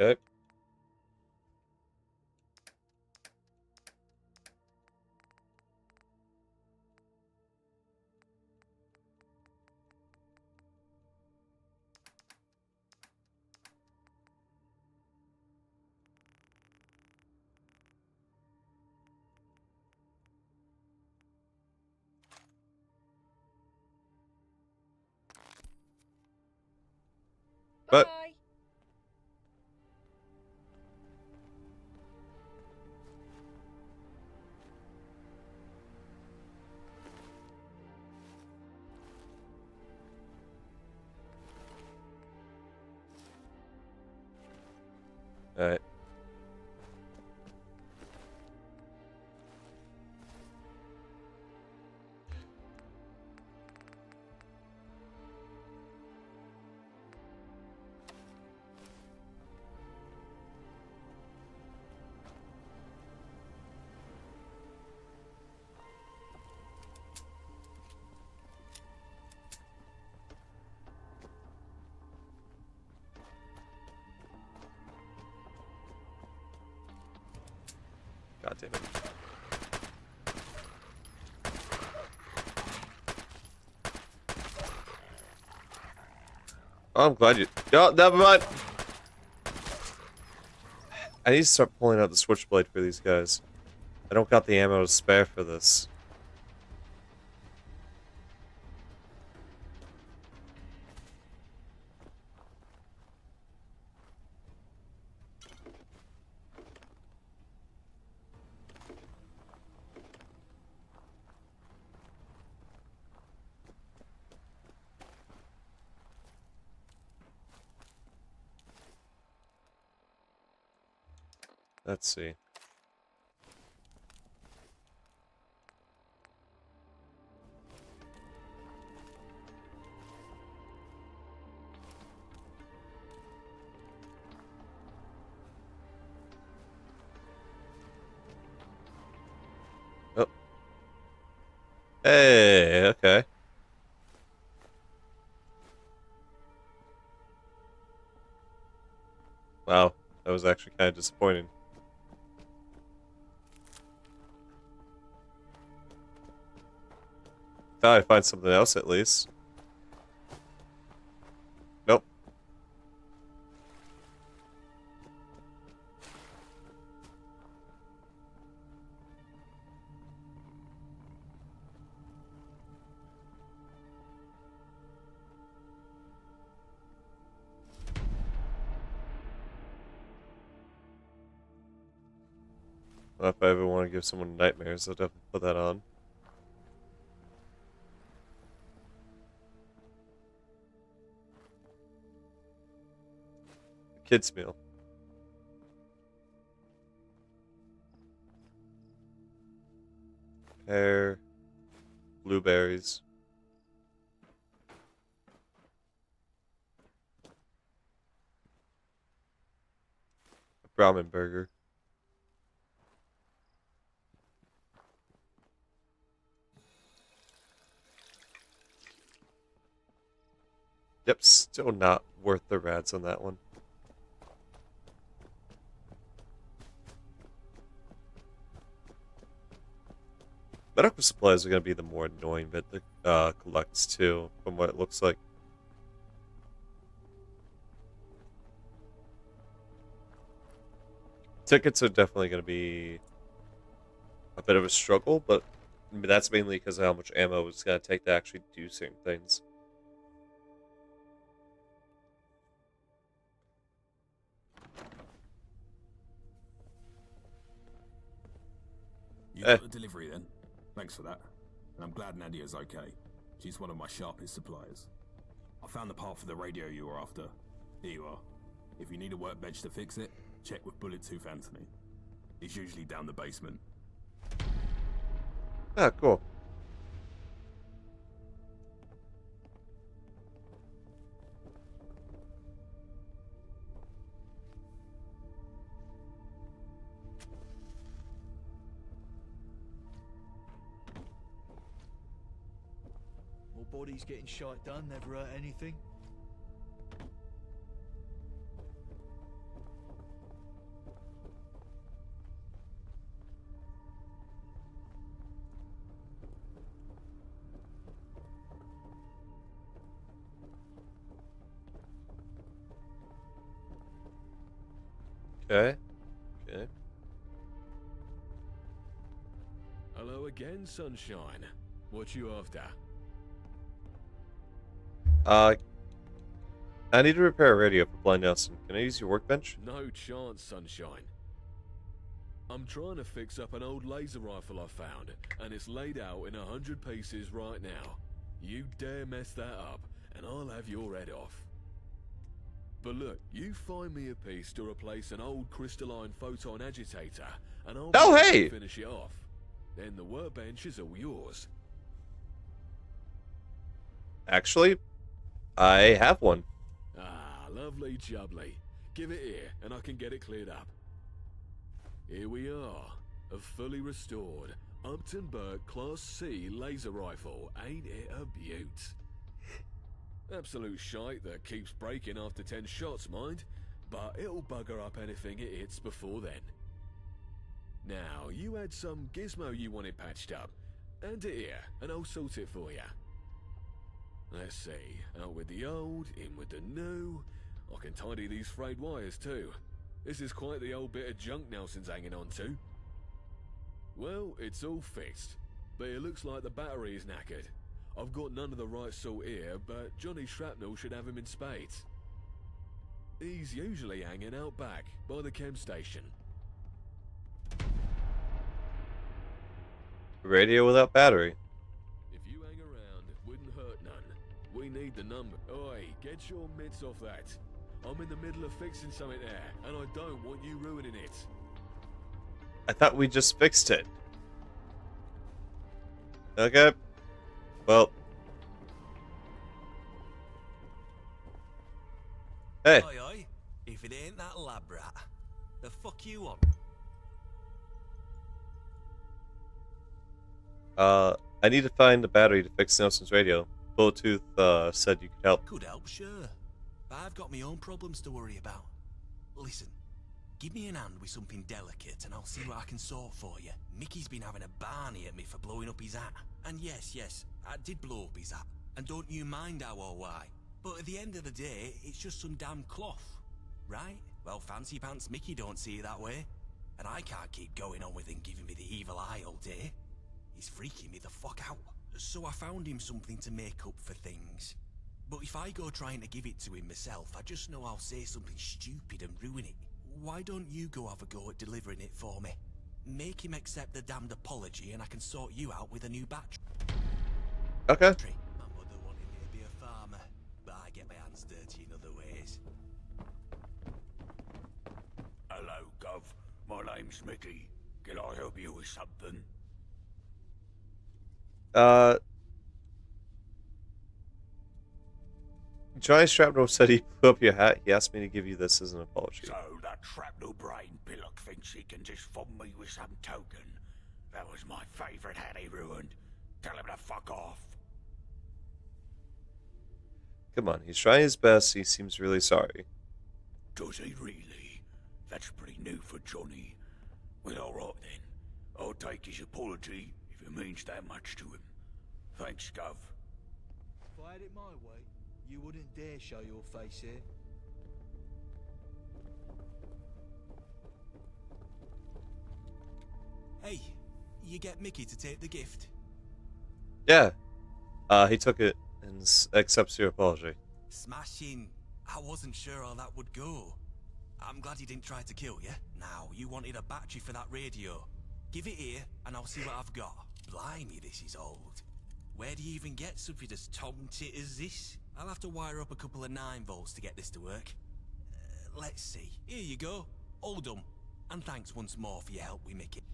Okay. But Bye. alright. God damn it. Oh, I'm glad you. Oh, never mind. I need to start pulling out the switchblade for these guys. I don't got the ammo to spare for this. Let's see. Hey, okay. Wow, that was actually kind of disappointing. Thought I'd find something else at least. Nope. Well, if I ever want to give someone nightmares, I'll definitely put that on. Kids meal. Pear, blueberries. A Brahmin burger. Yep, still not worth the rats on that one. Medical supplies are going to be the more annoying bit to collect too, from what it looks like. Tickets are definitely going to be a bit of a struggle, but that's mainly because of how much ammo it's going to take to actually do certain things. You got the delivery then? Thanks for that. And I'm glad Nadia's okay. She's one of my sharpest suppliers. I found the part for the radio you were after. Here you are. If you need a workbench to fix it, check with Bullet-Tooth Anthony. He's usually down the basement. Ah, cool. More bodies getting shot done never hurt anything. Okay. Okay. Hello again, sunshine. What you after? I need to repair a radio for Blind Nelson. Can I use your workbench? No chance, sunshine. I'm trying to fix up an old laser rifle I found, and it's laid out in 100 pieces right now. You dare mess that up, and I'll have your head off. But look, you find me a piece to replace an old crystalline photon agitator, and I'll be able to finish it off. Then the workbench is all yours. Actually, I have one. Ah, lovely jubbly. Give it here, and I can get it cleared up. Here we are, a fully restored Upton Burke Class C laser rifle. Ain't it a beaut? Absolute shite that keeps breaking after 10 shots, mind, but it'll bugger up anything it hits before then. Now, you had some gizmo you wanted patched up. Hand it here, and I'll sort it for you. Let's see, out with the old, in with the new. I can tidy these frayed wires too. This is quite the old bit of junk Nelson's hanging on to. Well, it's all fixed, but it looks like the battery is knackered. I've got none of the right sort here, but Johnny Shrapnel should have him in spades. He's usually hanging out back, by the chem station. Radio without battery. If you hang around, it wouldn't hurt none. We need the number. Oi, get your mitts off that. I'm in the middle of fixing something there, and I don't want you ruining it. I thought we just fixed it. Okay. Well. Hey. Oi, oi. If it ain't that lab rat, the fuck you on? I need to find the battery to fix Nelson's radio. Bluetooth said you could help. Could help, sure. But I've got my own problems to worry about. Listen, give me an hand with something delicate and I'll see what I can sort for you. Mickey's been having a barney at me for blowing up his hat. And yes, I did blow up his hat. And don't you mind how or why. But at the end of the day, it's just some damn cloth. Right? Well, Fancy Pants Mickey don't see it that way. And I can't keep going on with him giving me the evil eye all day. He's freaking me the fuck out. So I found him something to make up for things. But if I go trying to give it to him myself, I just know I'll say something stupid and ruin it. Why don't you go have a go at delivering it for me? Make him accept the damned apology and I can sort you out with a new battery. Okay. My mother wanted me to be a farmer, but I get my hands dirty in other ways. Hello, Gov. My name's Mickey. Can I help you with something? Johnny Strapno said he blew up your hat. He asked me to give you this as an apology. So that shrapnel brain pillock thinks he can just fob me with some token. That was my favourite hat he ruined. Tell him to fuck off. Come on, he's trying his best. He seems really sorry. Does he really? That's pretty new for Johnny. Well, alright then. I'll take his apology if it means that much to him. Thanks, Gov. If I had it my way, you wouldn't dare show your face here. Hey, you get Mickey to take the gift? Yeah. He took it and accepts your apology. Smashing. I wasn't sure how that would go. I'm glad he didn't try to kill you. Now, you wanted a battery for that radio. Give it here, and I'll see what I've got. Blimey, this is old. Where do you even get something as tom-tit as this? I'll have to wire up a couple of 9 volts to get this to work. Let's see. Here you go. All done. And thanks once more for your help with Mickey.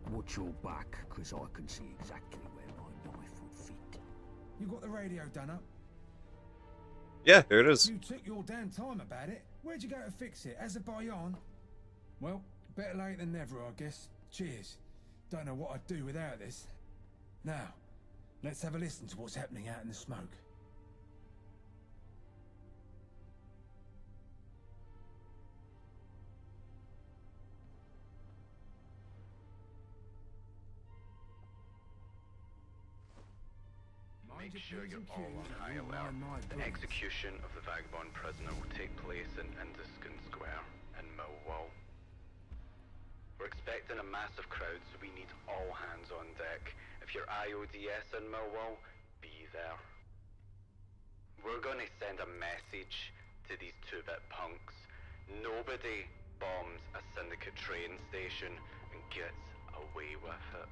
Watch your back, because I can see exactly where my knife would fit. You got the radio done up? Yeah, here it is. You took your damn time about it. Where'd you go to fix it? Azerbaijan? Well, better late than never, I guess. Cheers. Don't know what I'd do without this. Now, let's have a listen to what's happening out in the smoke. Make sure you're all on high alert. The execution of the vagabond prisoner will take place in Induskin Square in Millwall. We're expecting a massive crowd, so we need all hands on deck. If you're IODS in Millwall, be there. We're going to send a message to these 2-bit punks. Nobody bombs a syndicate train station and gets away with it.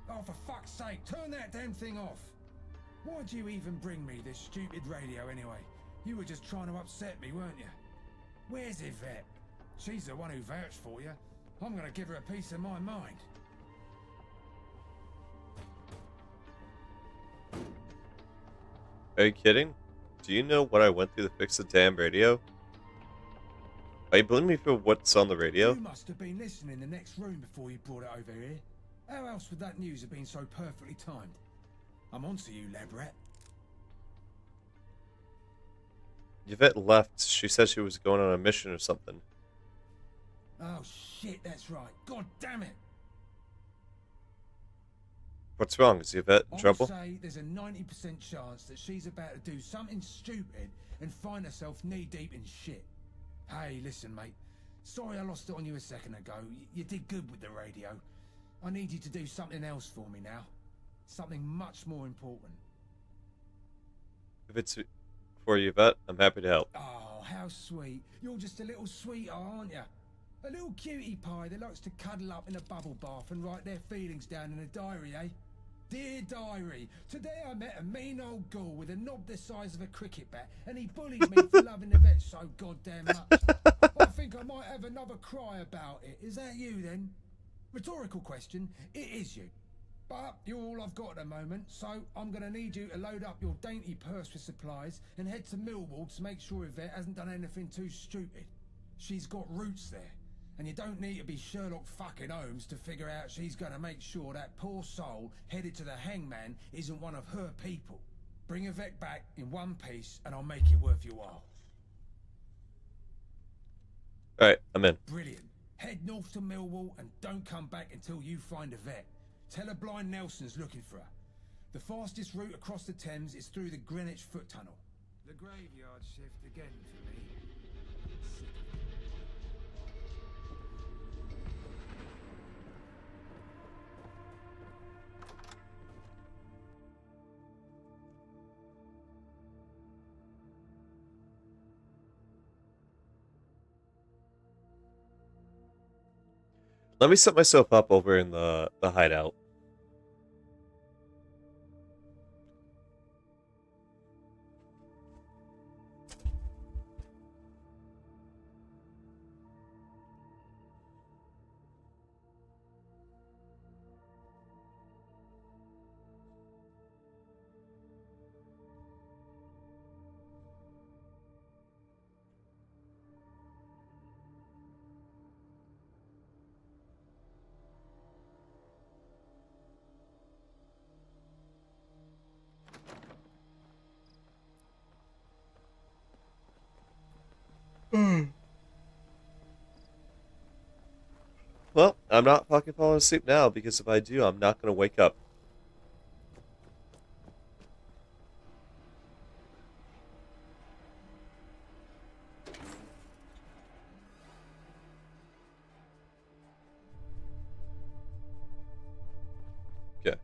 Oh, for fuck's sake, turn that damn thing off! Why'd you even bring me this stupid radio anyway? You were just trying to upset me, weren't you? Where's Yvette? She's the one who vouched for you. I'm gonna give her a piece of my mind. Are you kidding? Do you know what I went through to fix the damn radio? Are you blaming me for what's on the radio? You must have been listening in the next room before you brought it over here. How else would that news have been so perfectly timed? I'm onto you, lab rat. Yvette left. She said she was going on a mission or something. Oh shit, that's right. God damn it! What's wrong? Is Yvette in trouble? I'll say there's a 90% chance that she's about to do something stupid and find herself knee-deep in shit. Hey, listen, mate. Sorry I lost it on you a second ago. You did good with the radio. I need you to do something else for me now. Something much more important. If it's for Yvette, I'm happy to help. Oh, how sweet. You're just a little sweetheart, aren't you? A little cutie pie that likes to cuddle up in a bubble bath and write their feelings down in a diary, eh? Dear diary, today I met a mean old ghoul with a knob the size of a cricket bat, and he bullied me for loving the vet so goddamn much. I think I might have another cry about it. Is that you then? Rhetorical question. It is you. But you're all I've got at the moment, so I'm going to need you to load up your dainty purse with supplies and head to Millwall to make sure Yvette hasn't done anything too stupid. She's got roots there, and you don't need to be Sherlock fucking Holmes to figure out she's going to make sure that poor soul headed to the hangman isn't one of her people. Bring Yvette back in one piece and I'll make it worth your while. Alright, I'm in. Brilliant. Head north to Millwall and don't come back until you find Yvette. Tell her Blind Nelson's looking for her. The fastest route across the Thames is through the Greenwich Foot Tunnel. The graveyard shift again for me. Let me set myself up over in the hideout. Well, I'm not fucking falling asleep now, because if I do, I'm not going to wake up. Okay.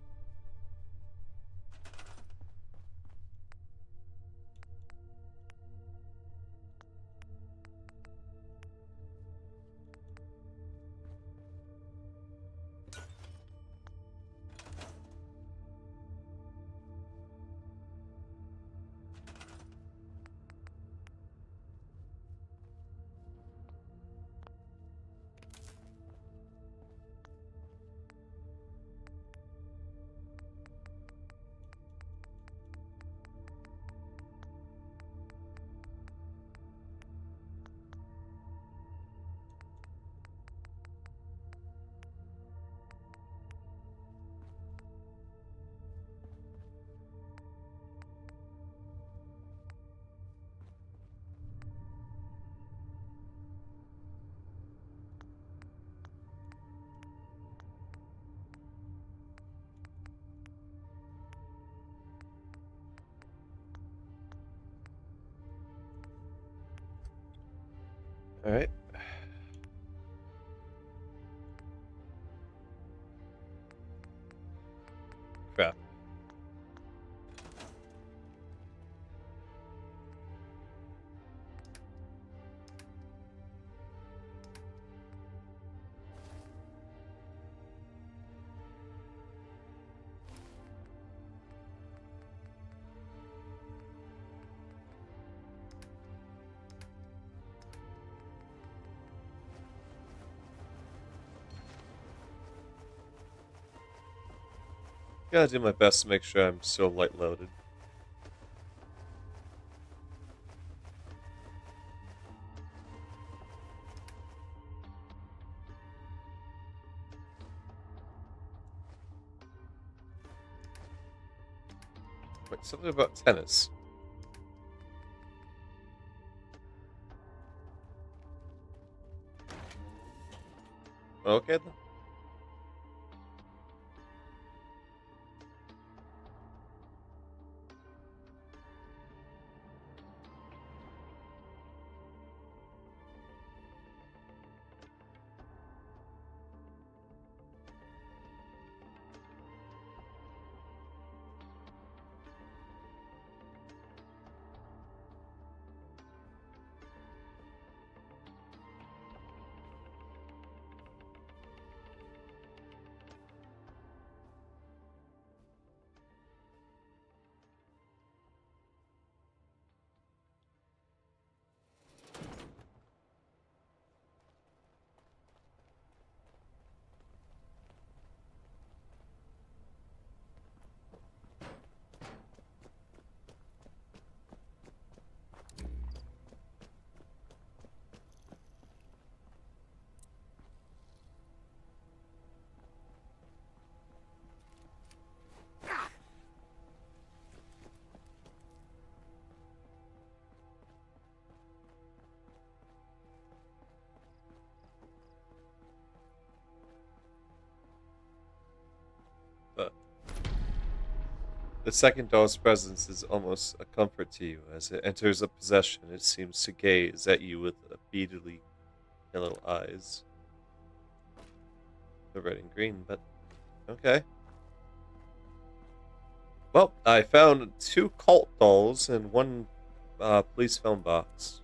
Alright. Crap. Gotta do my best to make sure I'm still light loaded. Wait, something about tennis. Okay then. The second doll's presence is almost a comfort to you. As it enters a possession, it seems to gaze at you with beadily yellow eyes. They're red and green, but okay. Well, I found 2 cult dolls and 1 police film box.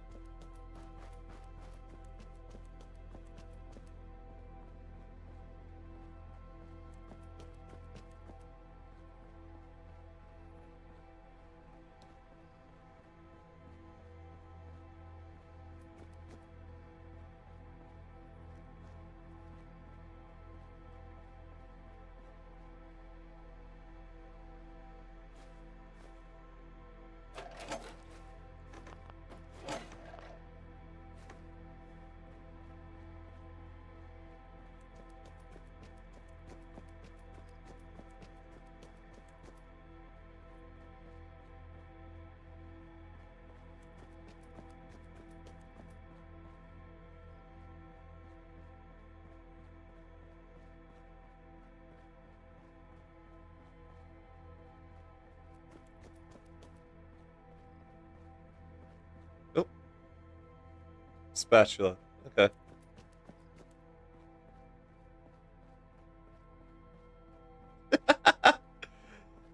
Spatula. Okay.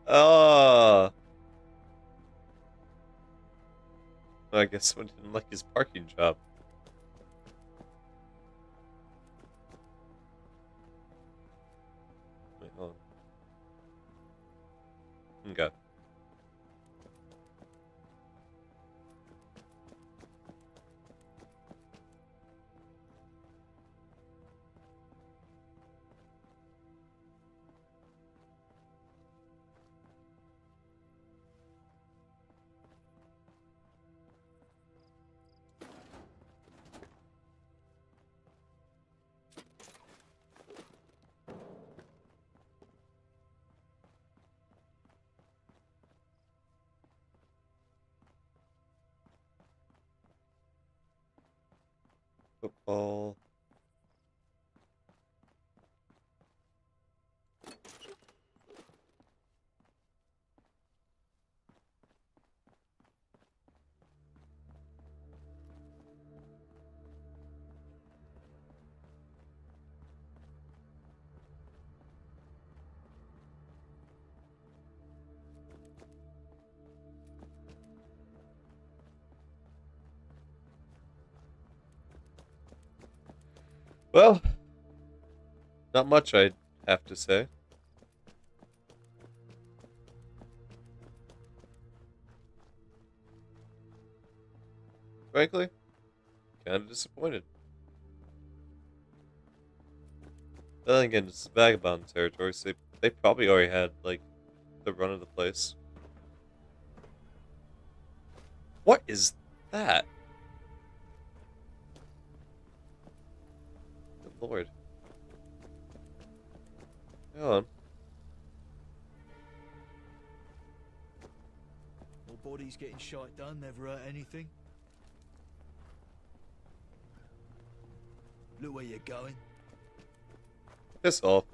Oh. I guess someone didn't like his parking job. Wait, hold on. Okay. Football. Well, not much I'd have to say. Frankly, kind of disappointed. Then again, it's vagabond territory, so they probably already had, like, the run of the place. What is that? Good lord. Hold on. More bodies getting shot done never hurt anything. Look where you're going. Piss off.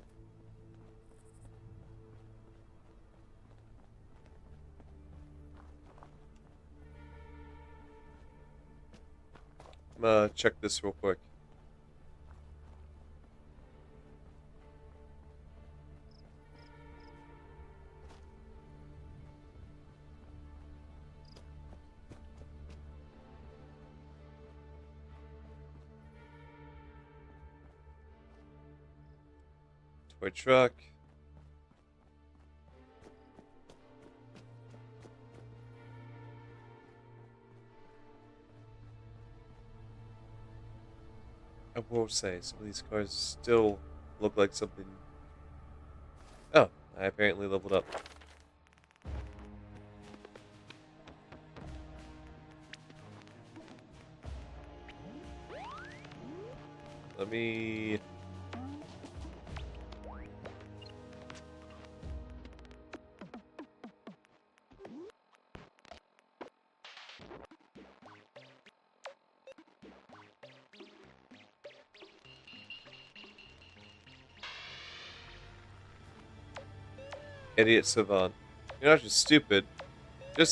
Check this real quick. Toy truck. I will say, some of these cars still look like something... Oh, I apparently leveled up. Let me... Idiot Savant. You're not just stupid. You're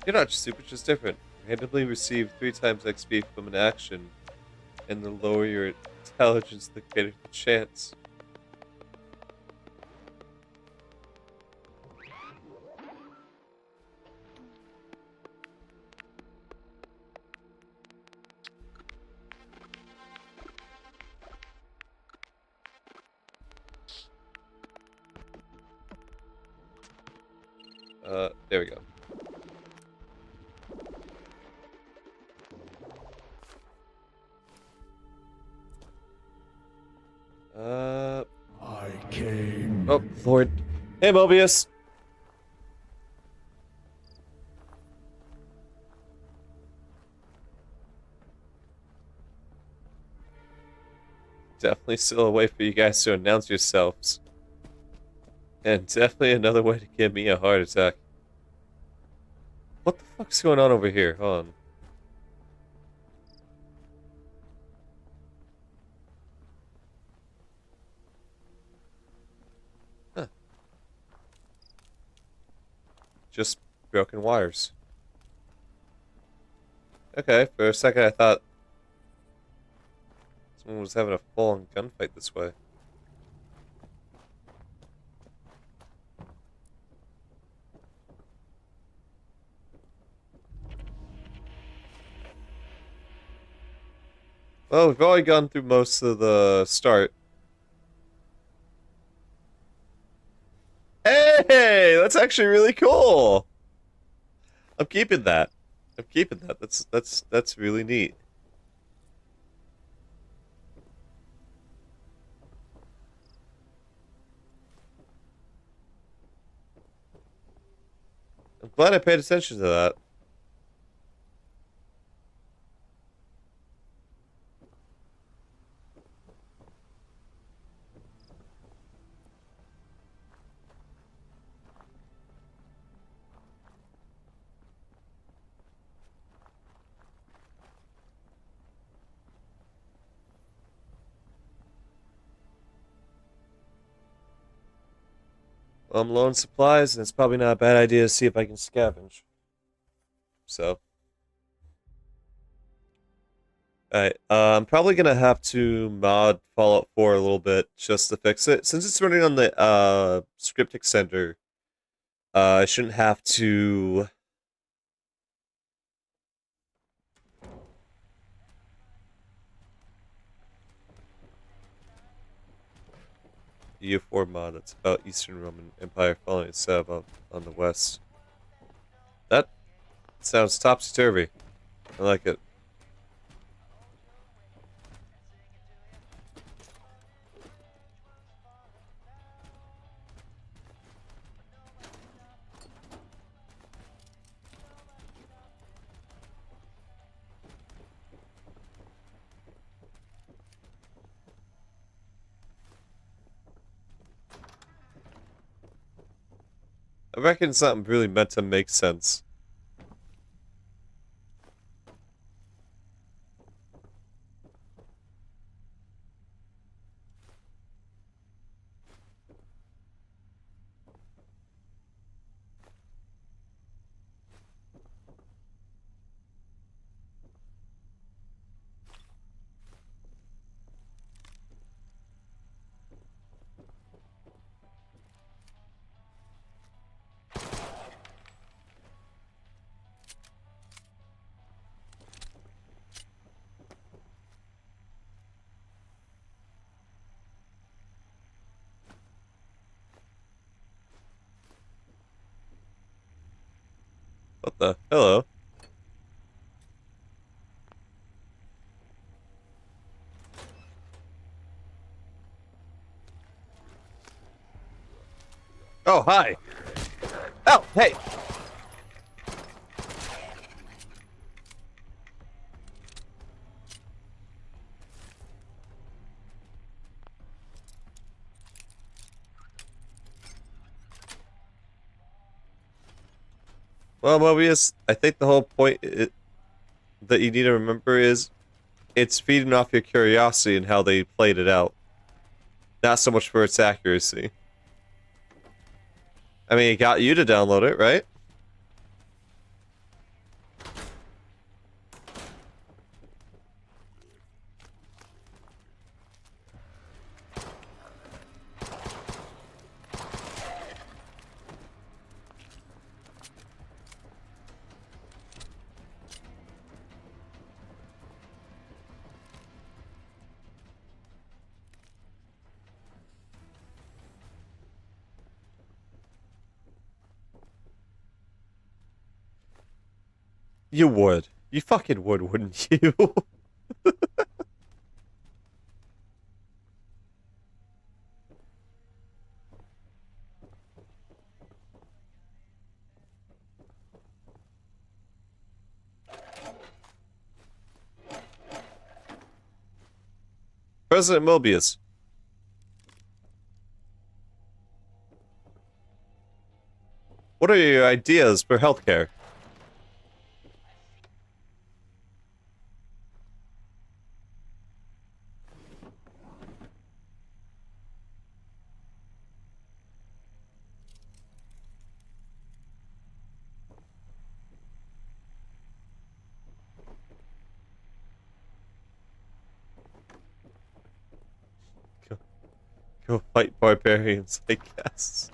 not just stupid, just different. Randomly receive 3 times XP from an action, and the lower your intelligence, the greater the chance. There we go. I came. Oh, Lord. Hey, Mobius! Definitely still a way for you guys to announce yourselves. And definitely another way to give me a heart attack. What the fuck's going on over here? Hold on. Huh. Just broken wires. Okay, for a second I thought someone was having a full-on gunfight this way. Well, we've already gone through most of the start. Hey, that's actually really cool. I'm keeping that. I'm keeping that. That's really neat. I'm glad I paid attention to that. Well, I'm low on supplies, and it's probably not a bad idea to see if I can scavenge. So. Alright, I'm probably gonna have to mod Fallout 4 a little bit just to fix it. Since it's running on the script extender, I shouldn't have to EU4 mod. It's about Eastern Roman Empire falling itself up on the west. That sounds topsy-turvy. I like it. I reckon something really meant to make sense. What the? Hello. Oh, hi. Oh, hey. Well, Mobius, I think the whole point that you need to remember is it's feeding off your curiosity and how they played it out. Not so much for its accuracy. I mean, it got you to download it, right? You would. You fucking would, wouldn't you? President Mobius. What are your ideas for healthcare? Go fight barbarians, I guess.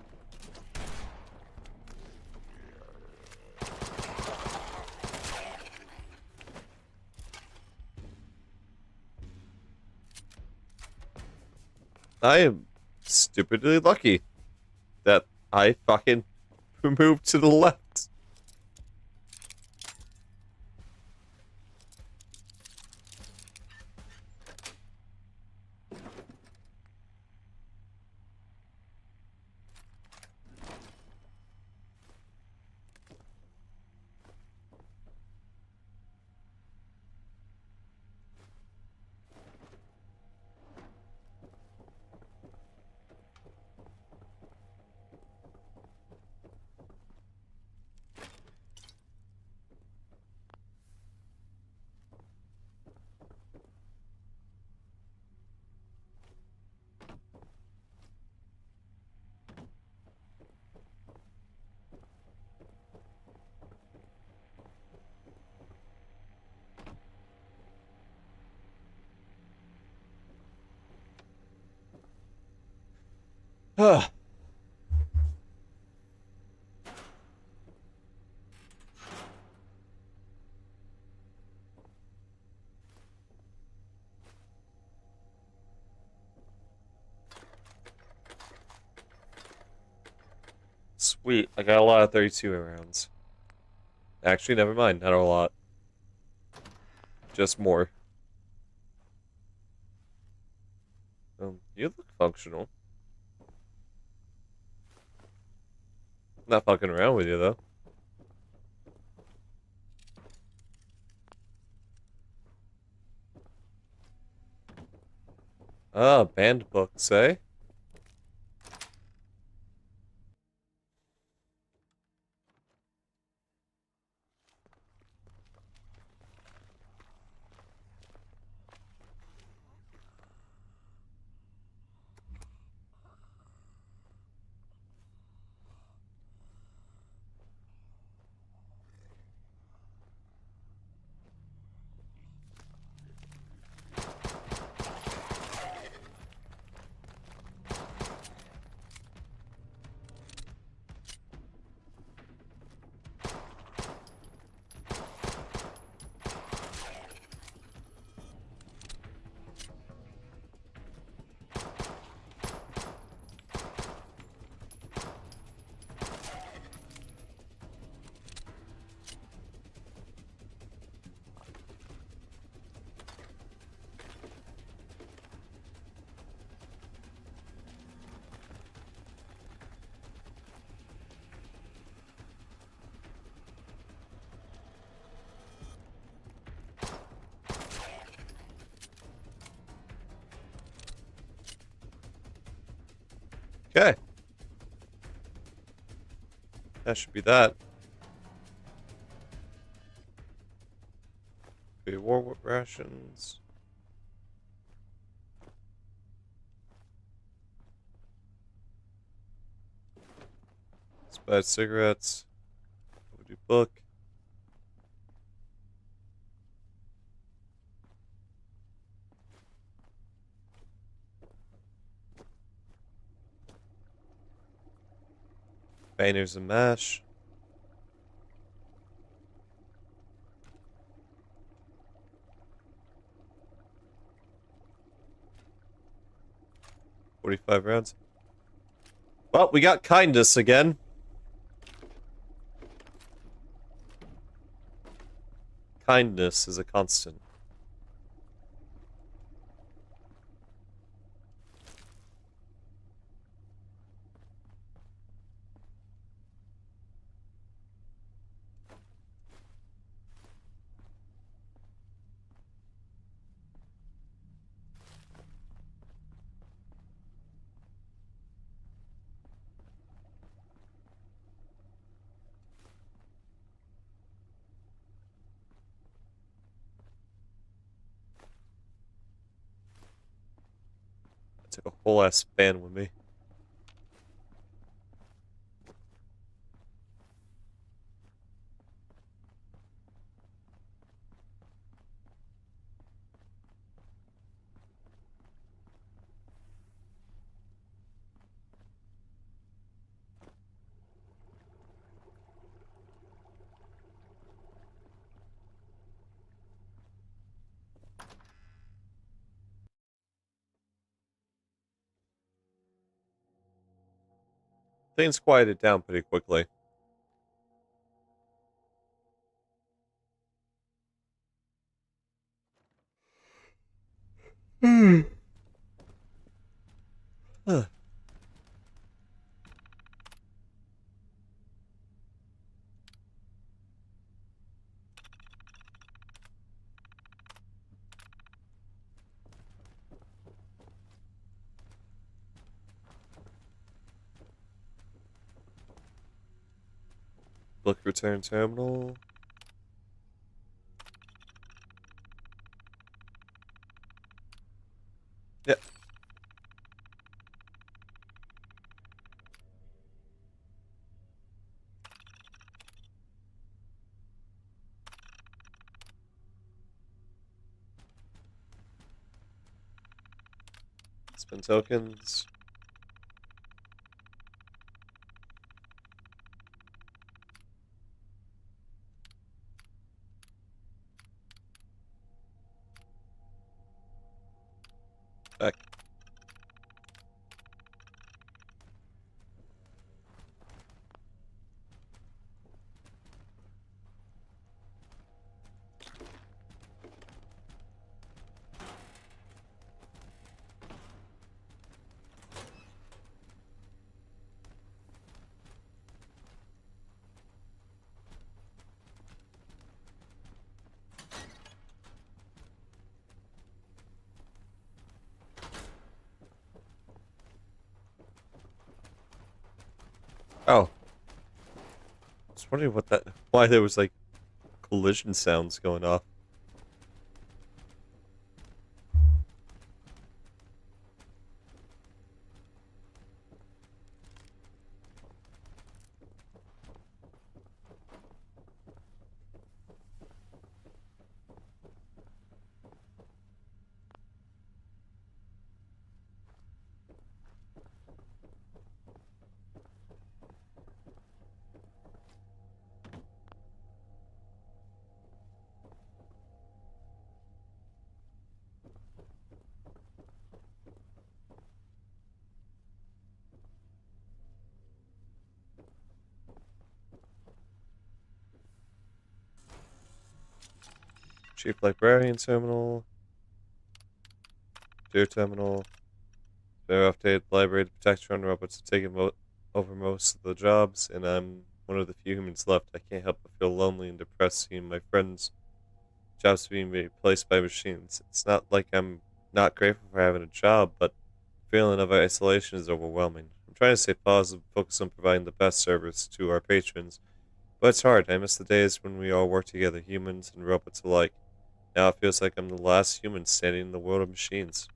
I am stupidly lucky that I fucking moved to the left. Huh. Sweet, I got a lot of 32 rounds. Actually, never mind, not a lot. Just more. You look functional. Not fucking around with you, though. Ah, banned books, eh? Okay. That should be that. Okay, war rations. Buy cigarettes. Overdue book. Banners and mash. $45 rounds. Well, we got kindness again. Kindness is a constant. I took a whole ass fan with me. Things quieted down pretty quickly. Huh. Book return terminal. Yep. Spend tokens. Back. Oh. I was wondering why there was like collision sounds going off. Chief Librarian Terminal. Deer Terminal. They're updated library to protect drone robots have taken over most of the jobs, and I'm one of the few humans left. I can't help but feel lonely and depressed seeing my friends' jobs being replaced by machines. It's not like I'm not grateful for having a job, but the feeling of isolation is overwhelming. I'm trying to stay positive and focus on providing the best service to our patrons, but it's hard. I miss the days when we all worked together, humans and robots alike. Now it feels like I'm the last human standing in the world of machines.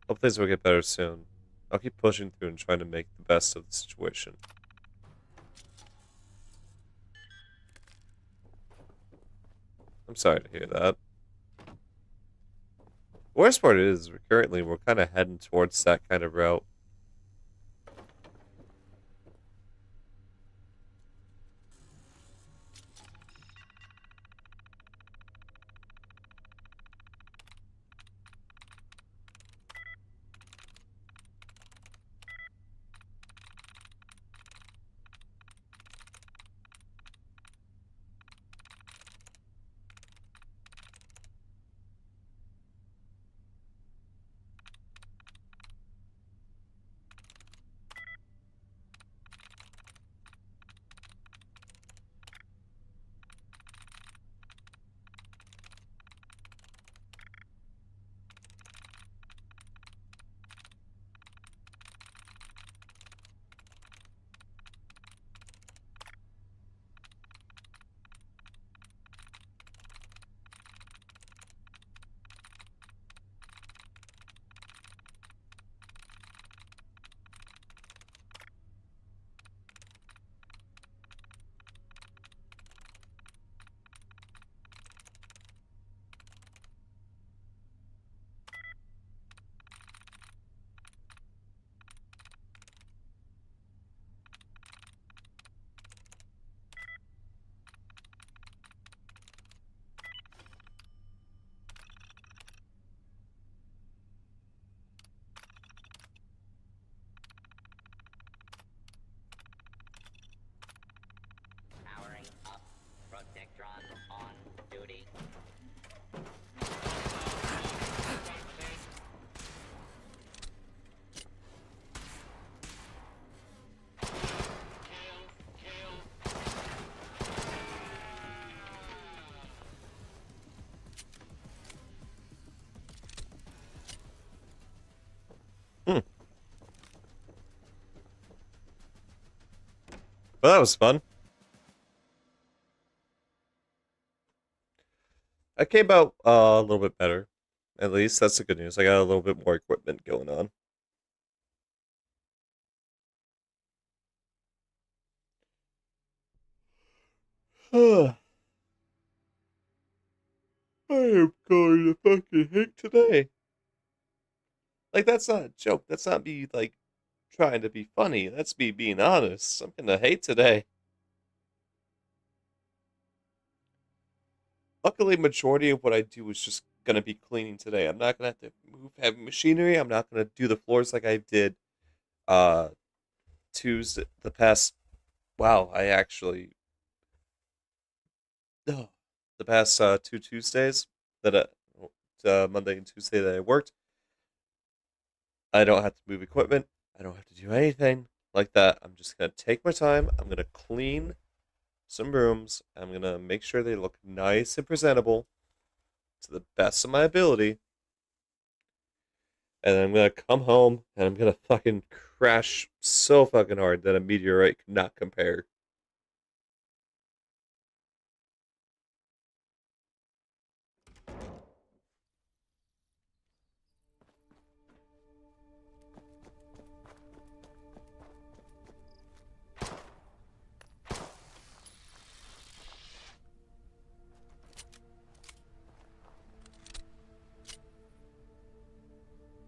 Hope things will get better soon. I'll keep pushing through and trying to make the best of the situation. I'm sorry to hear that. The worst part is, we're kind of heading towards that kind of route. Powering up. Protectron on duty. Well, that was fun. I came out a little bit better. At least, that's the good news. I got a little bit more equipment going on. I am going to fucking hate today. Like, that's not a joke. That's not me, like, trying to be funny. That's me being honest. I'm gonna hate today. Luckily, majority of what I do is just gonna be cleaning today. I'm not gonna have to move heavy machinery. I'm not gonna do the floors like I did Tuesday, the past. Wow, I actually. Oh, the past 2 Tuesdays that Monday and Tuesday that I worked. I don't have to move equipment. I don't have to do anything like that. I'm just gonna take my time. I'm gonna clean some rooms. I'm gonna make sure they look nice and presentable to the best of my ability. And then I'm gonna come home and I'm gonna fucking crash so fucking hard that a meteorite could not compare.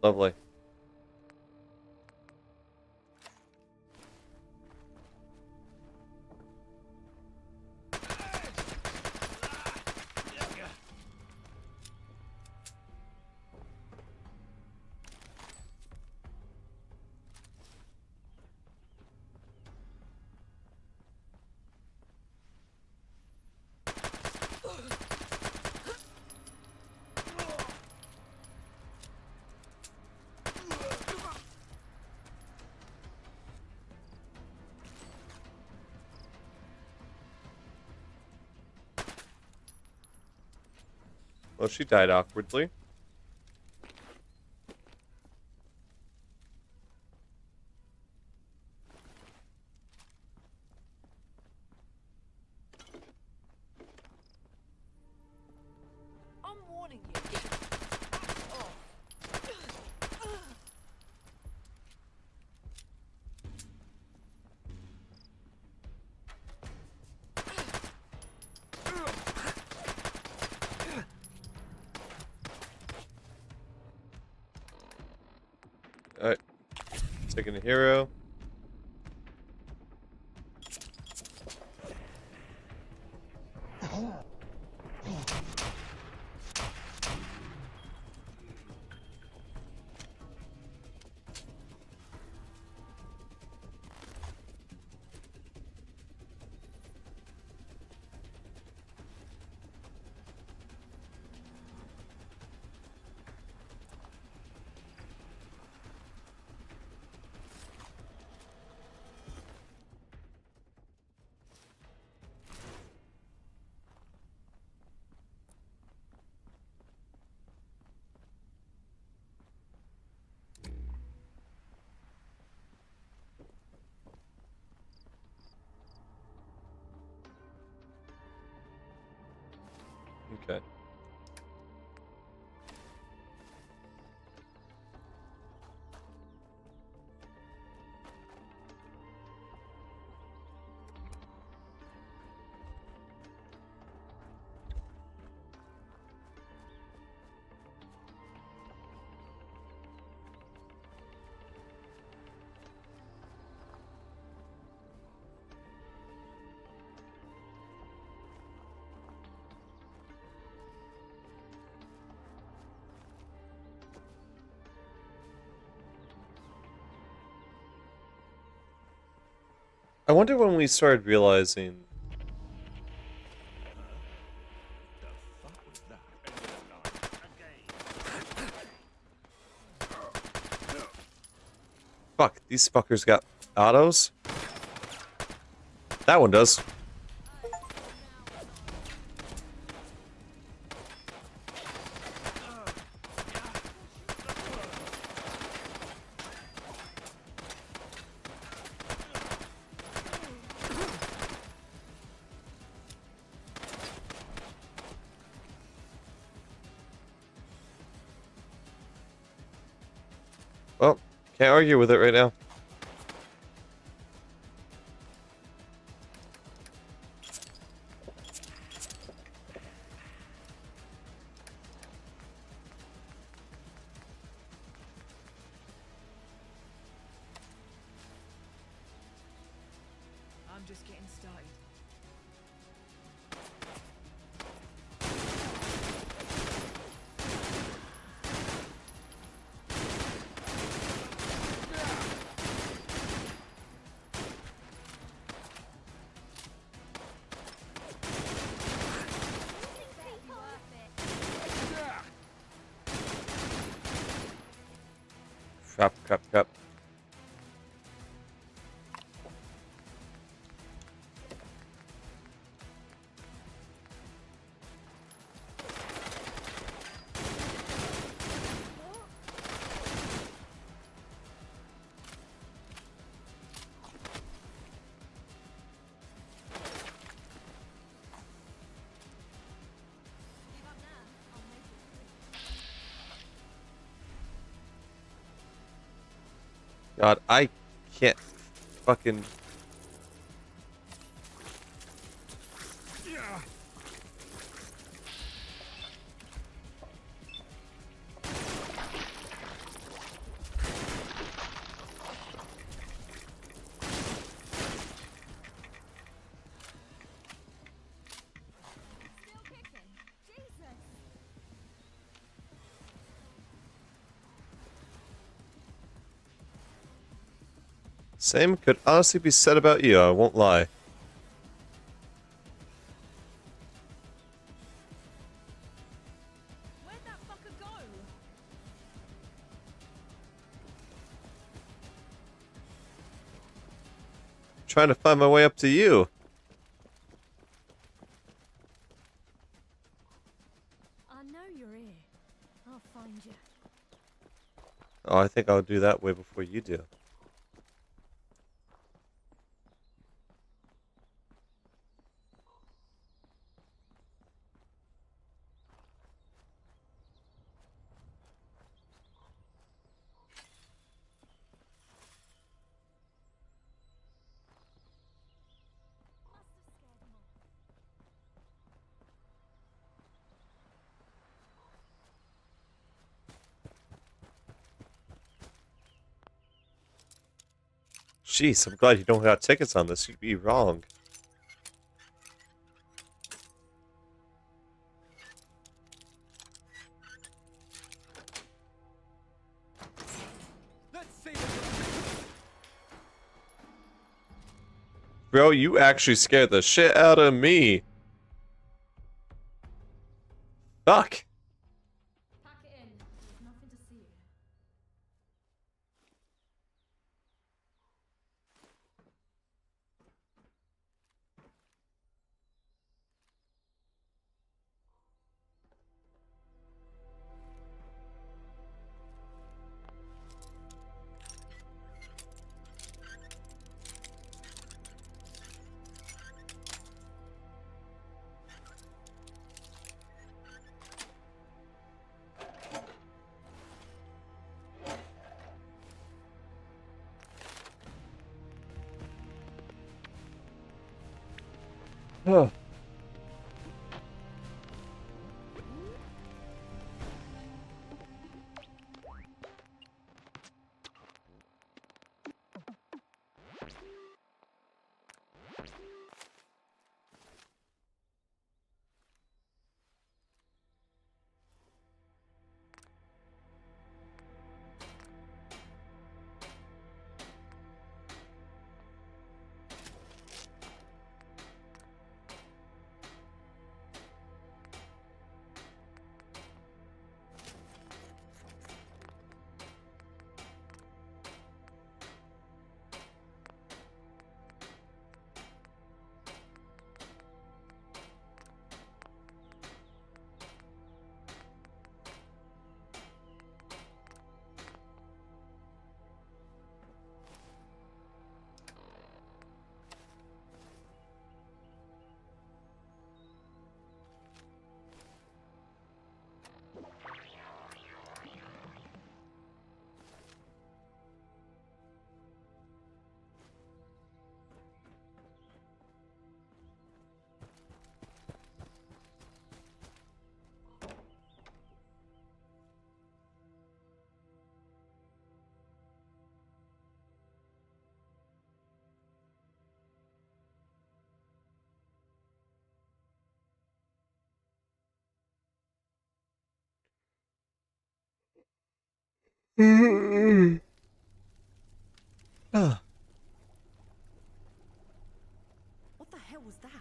Lovely. Well, she died awkwardly. I'm warning you. Oh. Taking a hero. Okay. I wonder when we started realizing. Fuck, these fuckers got autos? That one does. Well, can't argue with it right now. I'm just getting started. Crap, crap, crap. God, I can't fucking... Same could honestly be said about you, I won't lie. Where'd that fucker go? Trying to find my way up to you. I know you're here. I'll find you. Oh, I think I'll do that way before you do. Jeez, I'm glad you don't got tickets on this. You'd be wrong. Bro, you actually scared the shit out of me. Fuck. Pack it in. There's nothing to see. Huh. Ah. What the hell was that?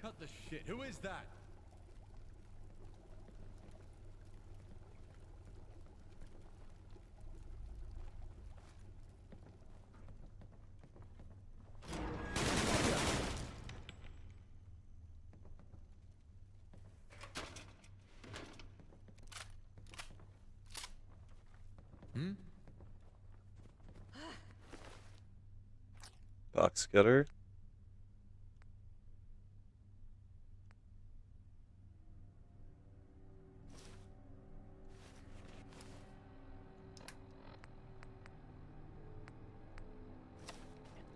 Cut the shit. Who is that? Box cutter.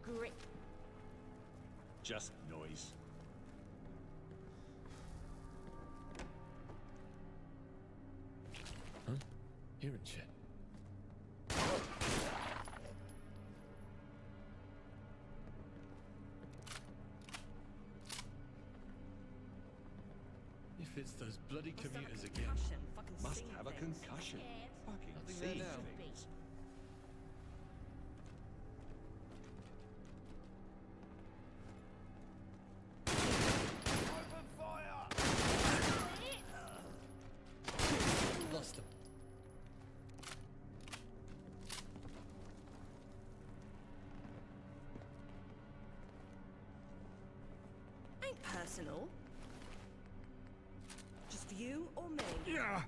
Great. Just noise. Huh? Hearing shit. If it's those bloody commuters again. Must have a concussion. Fucking Nothing seeing there now. things. Lost them. Ain't personal. Just for you or me? Yeah.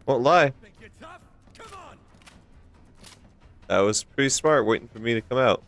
Won't lie. Think you're tough? That was pretty smart, waiting for me to come out.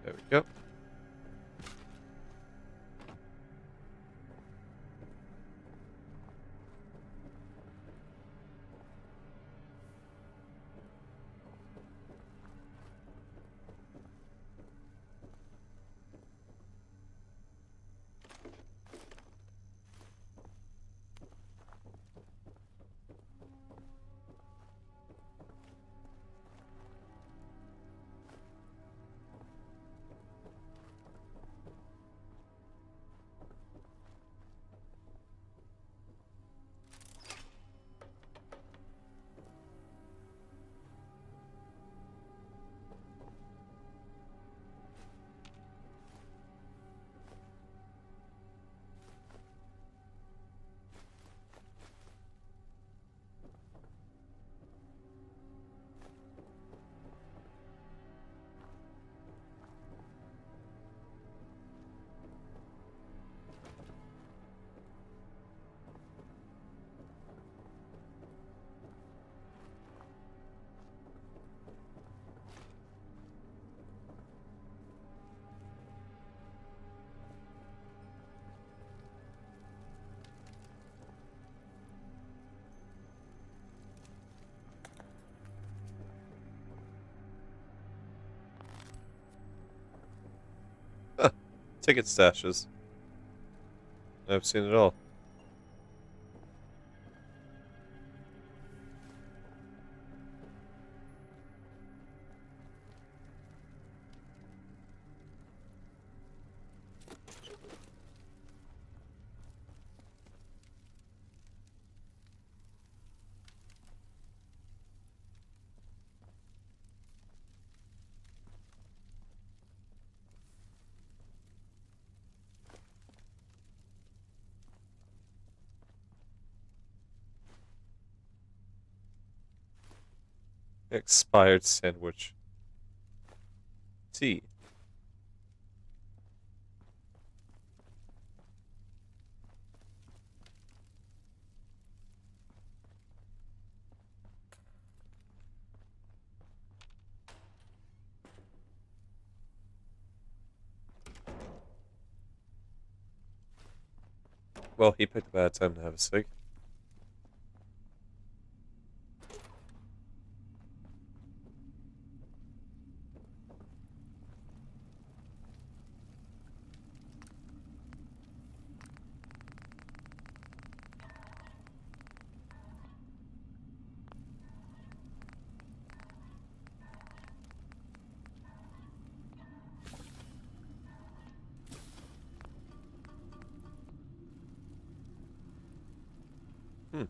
There we go. Huh. Ticket stashes. I've seen it all. Expired sandwich. Tea. Well, he picked a bad time to have a cig. Hmm.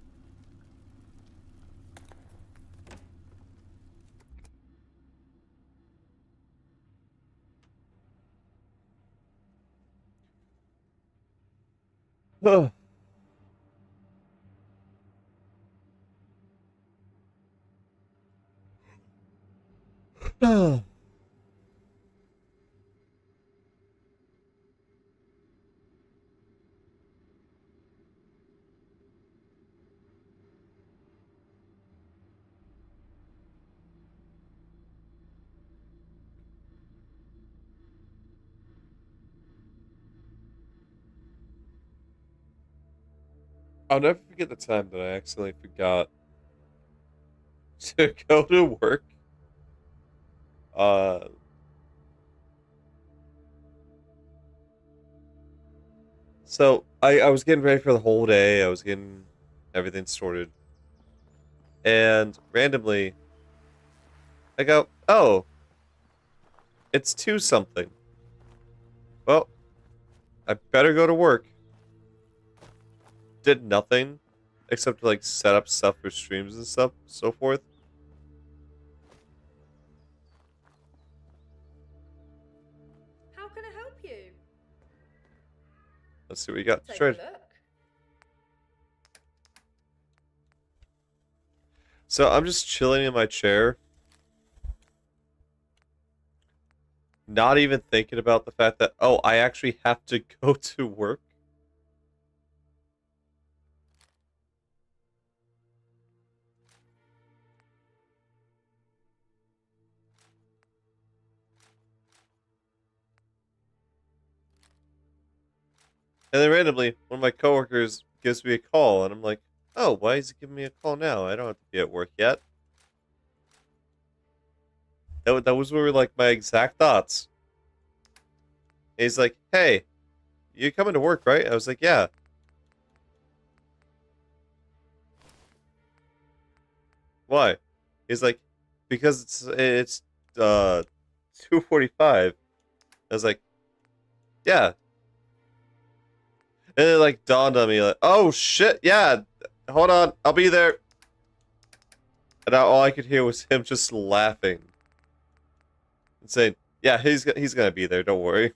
Oh. Oh. I'll never forget the time that I accidentally forgot to go to work. So I was getting ready for the whole day. I was getting everything sorted. And randomly, I go, oh, it's 2 something. Well, I better go to work. Did nothing except to like set up stuff for streams and stuff, so forth. How can I help you? Let's see what you got. Take Sure. a look. So I'm just chilling in my chair, not even thinking about the fact that, oh, I actually have to go to work. And then randomly, one of my coworkers gives me a call, and I'm like, oh, why is he giving me a call now? I don't have to be at work yet. That was where like my exact thoughts. And he's like, hey, you coming to work, right? I was like, yeah. Why? He's like, because it's 2:45. I was like, yeah. And it like dawned on me like, oh shit, yeah. Hold on, I'll be there. And all I could hear was him just laughing and saying, yeah, he's gonna be there, don't worry.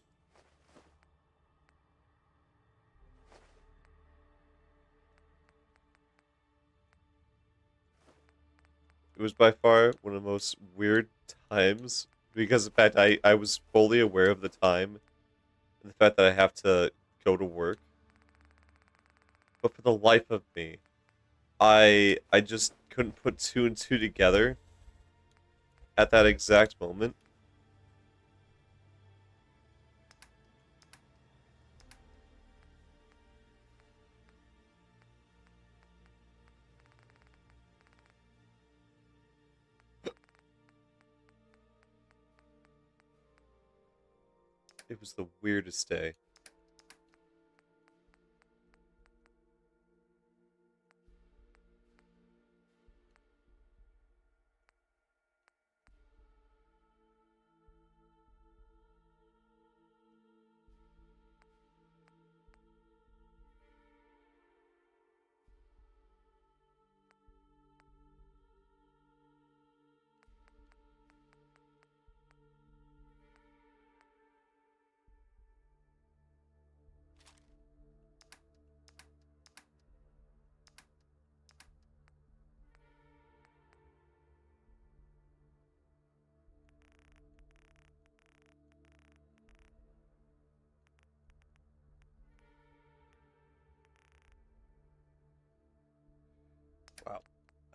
It was by far one of the most weird times because in fact I was fully aware of the time and the fact that I have to go to work. But for the life of me, I just couldn't put 2 and 2 together at that exact moment. It was the weirdest day.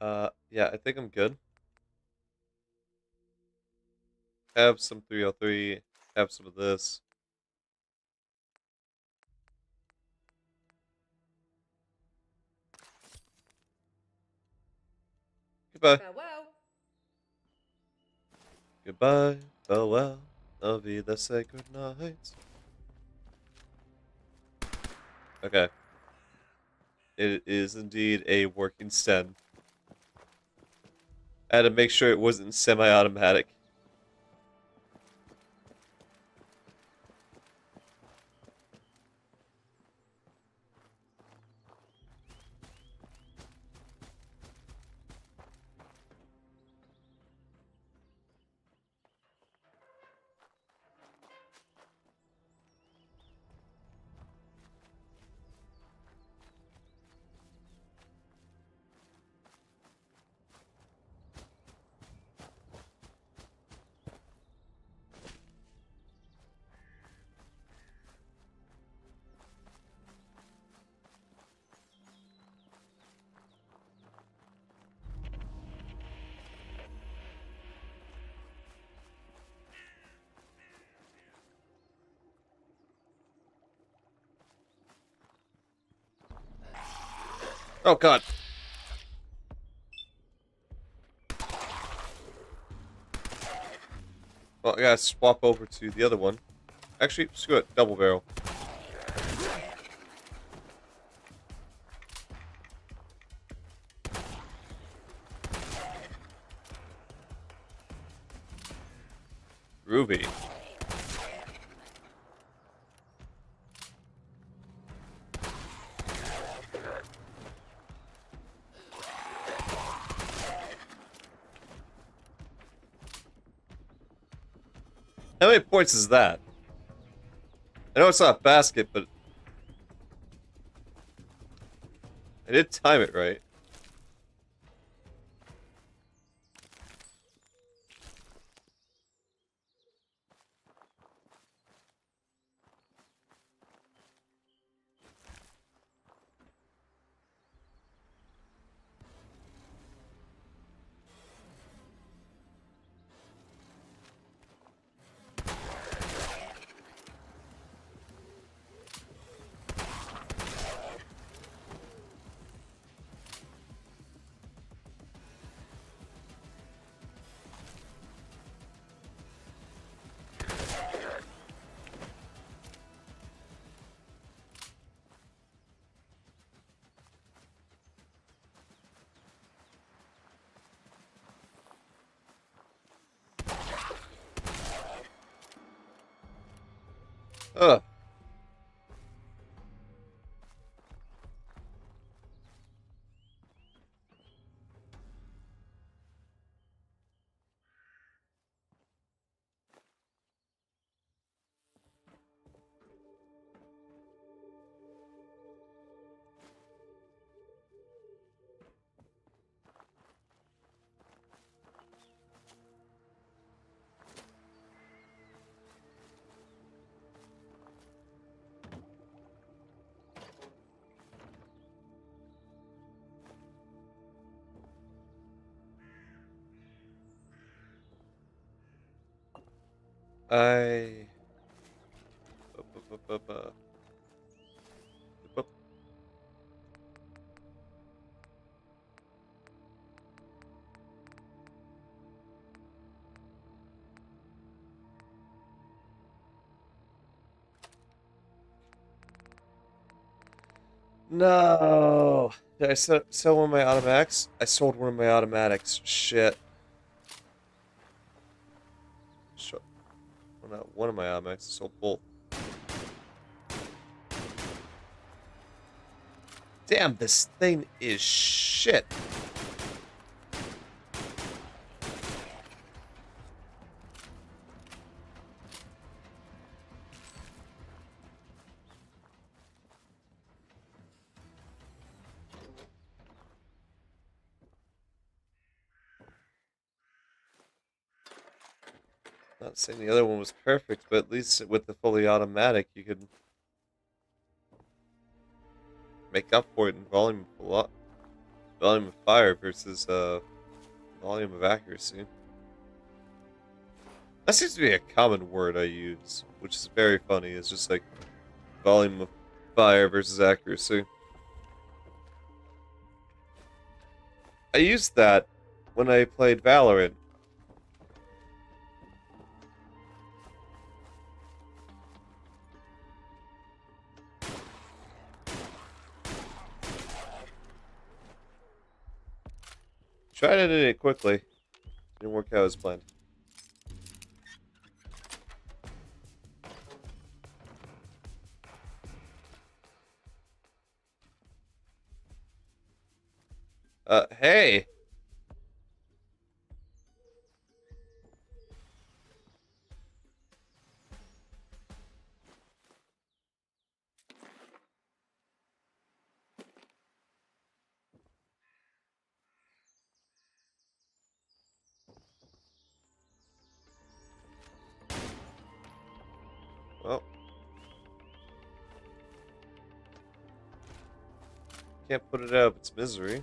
Wow. Yeah, I think I'm good. Have some 303, have some of this. Goodbye. Farewell. Goodbye, farewell, I'll be the say goodnight. Okay. It is indeed a working sten. I had to make sure it wasn't semi-automatic. Oh god. Well, I gotta swap over to the other one. Actually, screw it. Double barrel. Ruby. How many points is that? I know it's not a basket, but I did time it right. Ugh. I... No. Did I sell one of my automatics? I sold one of my automatics. Shit. Well, not one of my automatics. I sold both. Damn, this thing is shit. Not saying the other one was perfect, but at least with the fully automatic, you could make up for it in volume of a lot, volume of fire versus volume of accuracy. That seems to be a common word I use, which is very funny. It's just like volume of fire versus accuracy. I used that when I played Valorant. Tried to edit it quickly. Didn't work out as planned. Hey! Well. Can't put it out of its misery.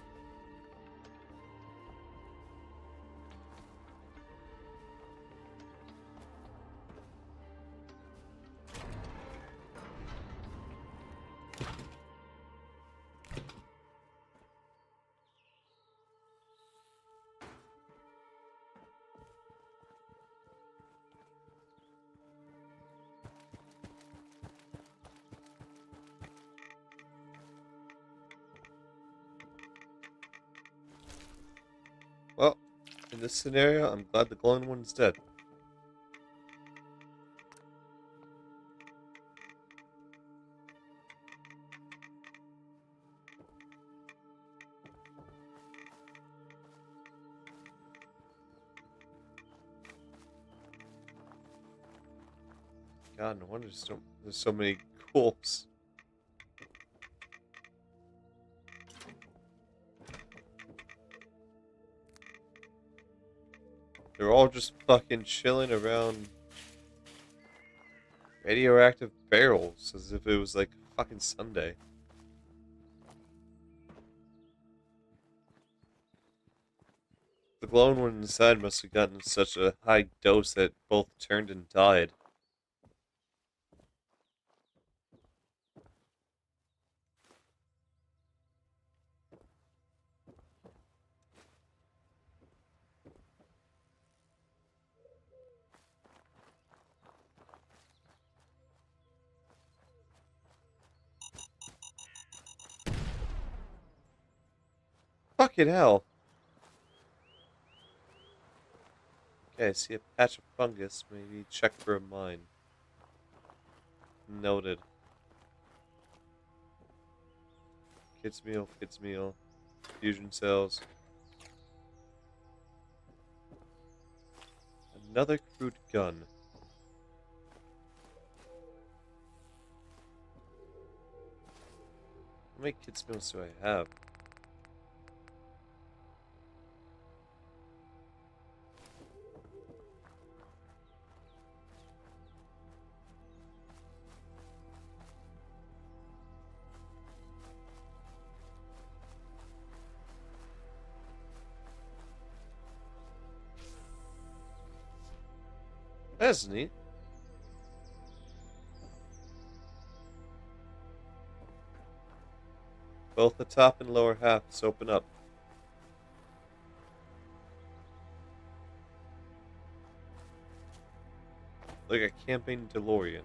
In this scenario, I'm glad the glowing one's dead. God, no wonder there's so many ghouls. They're all just fucking chilling around radioactive barrels as if it was like fucking Sunday. The glowing one inside must have gotten such a high dose that both turned and died. Fucking hell. Okay, I see a patch of fungus. Maybe check for a mine. Noted. Kids meal, kids meal. Fusion cells. Another crude gun. How many kids meals do I have? That's neat. Both the top and lower halves open up. Like a camping DeLorean.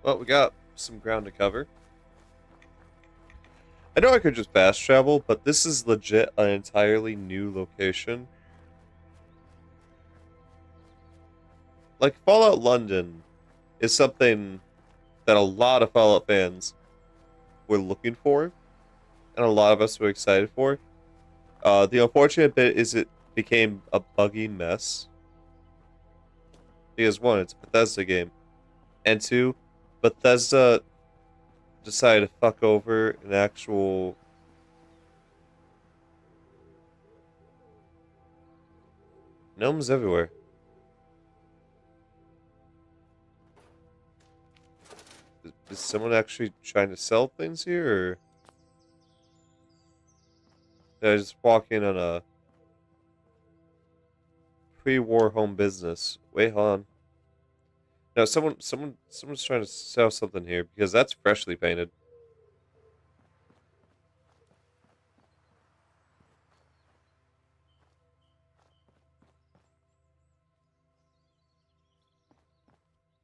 Well, we got some ground to cover. I know I could just fast travel, but this is legit an entirely new location. Like, Fallout London is something that a lot of Fallout fans were looking for, and a lot of us were excited for. The unfortunate bit is it became a buggy mess. Because one, it's a Bethesda game, and two, Bethesda decided to fuck over an actual gnomes everywhere. Is someone actually trying to sell things here, or did I just walk in on a pre-war home business? Wait, hold on. No, someone's trying to sell something here because that's freshly painted.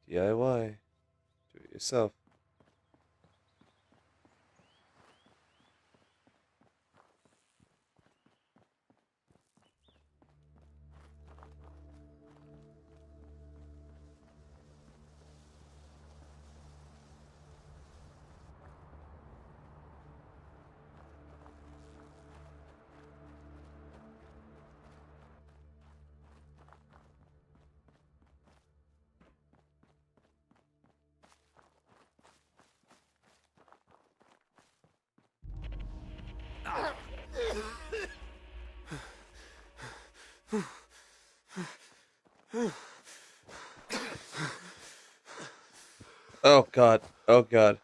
DIY. Do it yourself. Oh god. Oh god.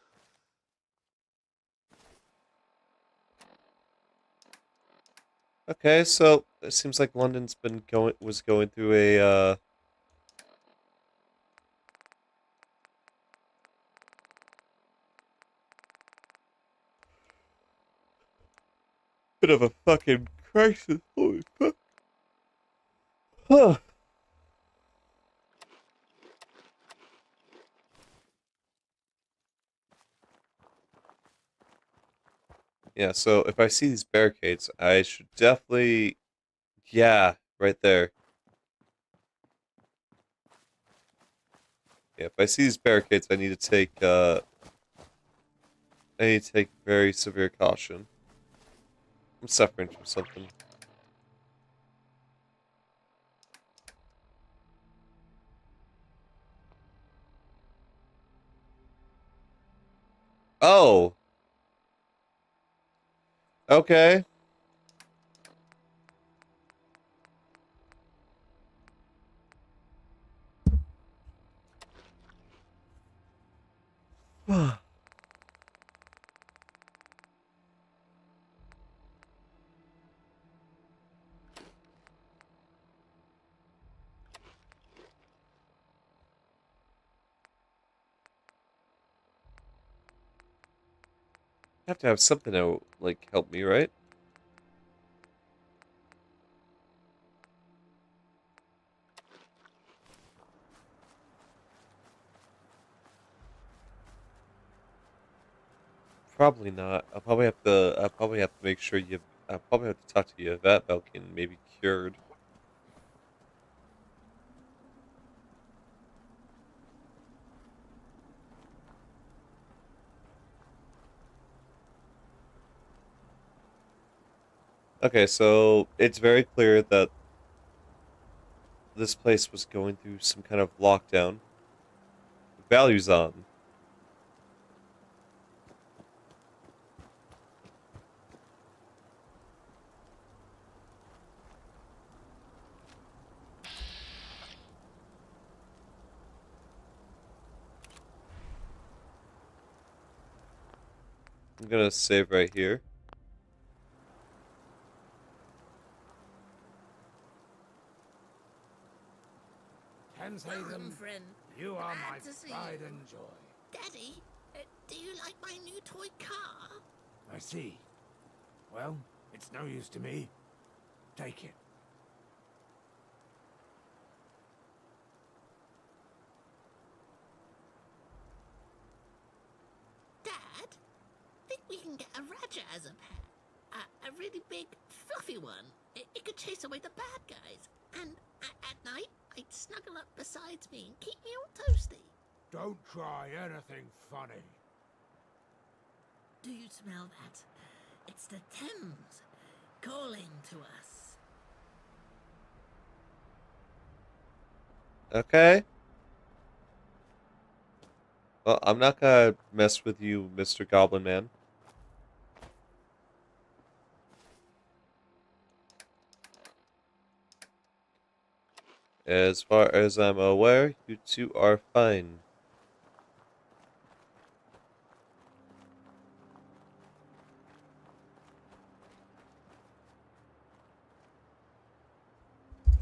Okay, so it seems like London's was going through a bit of a fucking crisis. Holy fuck. Huh. Yeah, so if I see these barricades, I should definitely... Yeah, right there. Yeah, if I see these barricades, I need to take, very severe caution. I'm suffering from something. Oh! Okay. Have to have something that will, like, help me, right? Probably not. I'll probably have to. I'll probably have to make sure you. I'll probably have to talk to you about Belkin, maybe cured. Okay, so it's very clear that this place was going through some kind of lockdown. Values on. I'm gonna save right here. Welcome, friend. You are my pride and joy. Daddy, do you like my new toy car? I see. Well, it's no use to me. Take it. Dad, think we can get a Raja as a pet? A really big, fluffy one. It could chase away the bad guys. And at night, I'd snuggle up beside me and keep me all toasty. Don't try anything funny. Do you smell that? It's the Thames calling to us. Okay. Well, I'm not gonna mess with you, Mr. Goblin Man. As far as I'm aware, you two are fine.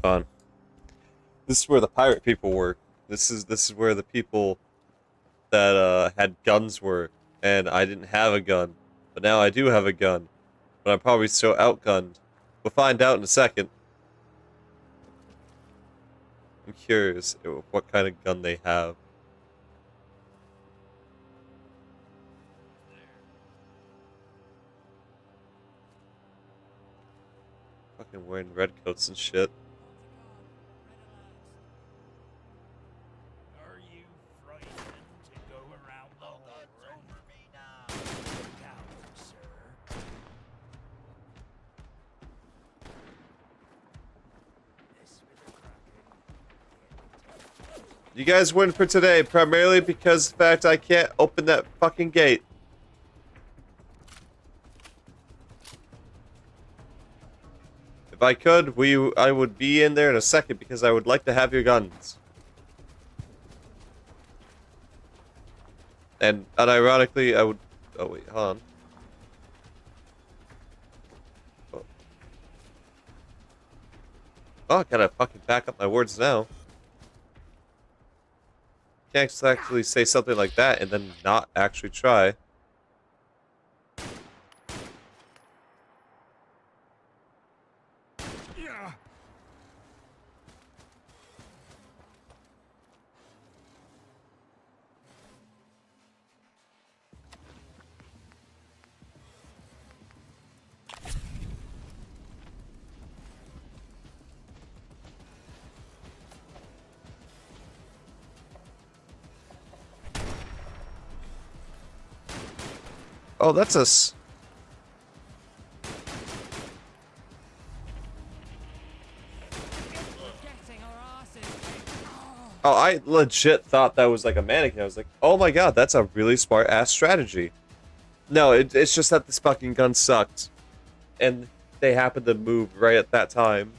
On. This is where the pirate people were. This is where the people that had guns were, and I didn't have a gun, but now I do have a gun, but I'm probably still outgunned. We'll find out in a second. I'm curious what kind of gun they have. Fucking wearing red coats and shit. Are you frightened to go around the horn? Over me now. Look out, sir. You guys win for today, primarily because of the fact I can't open that fucking gate. If I could, I would be in there in a second because I would like to have your guns. And unironically, I would... Oh wait, hold on. Oh. Oh, I gotta fucking back up my words now. Can't actually say something like that and then not actually try. Oh, that's us. Oh, I legit thought that was like a mannequin. I was like, oh my god, that's a really smart ass strategy. No, it's just that this fucking gun sucked. And they happened to move right at that time.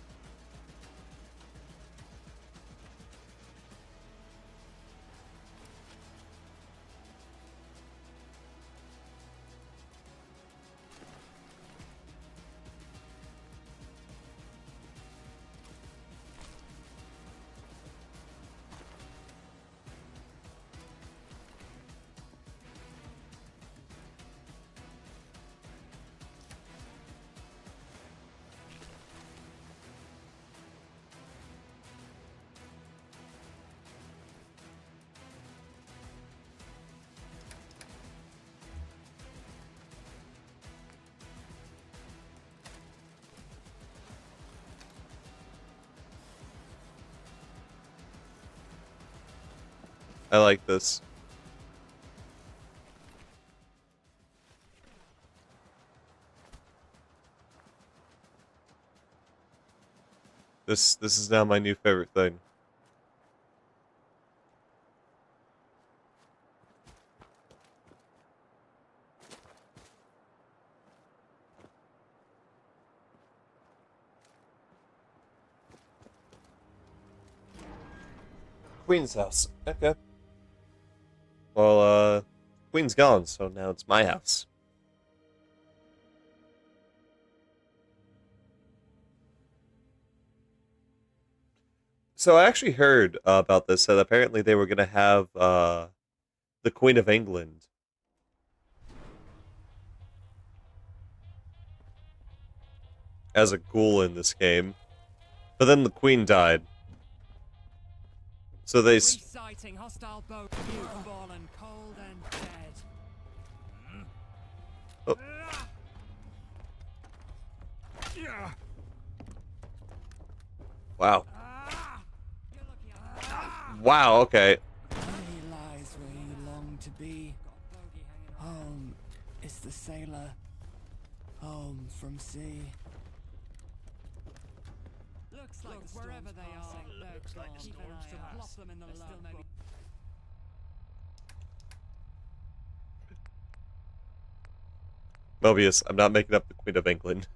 I like this. This is now my new favorite thing. Queen's house. Okay. Well, Queen's gone, so now it's my house. So I actually heard about this, that apparently they were going to have the Queen of England as a ghoul in this game. But then the Queen died. So they... Reciting hostile boat, you've fallen cold and dead. Oh. Wow. Wow, okay. He lies where you long to be. Home is the sailor. Home from sea. Looks like wherever they are, looks like keep an eye out. Plop them in the love. Mobius, I'm not making up the Queen of England.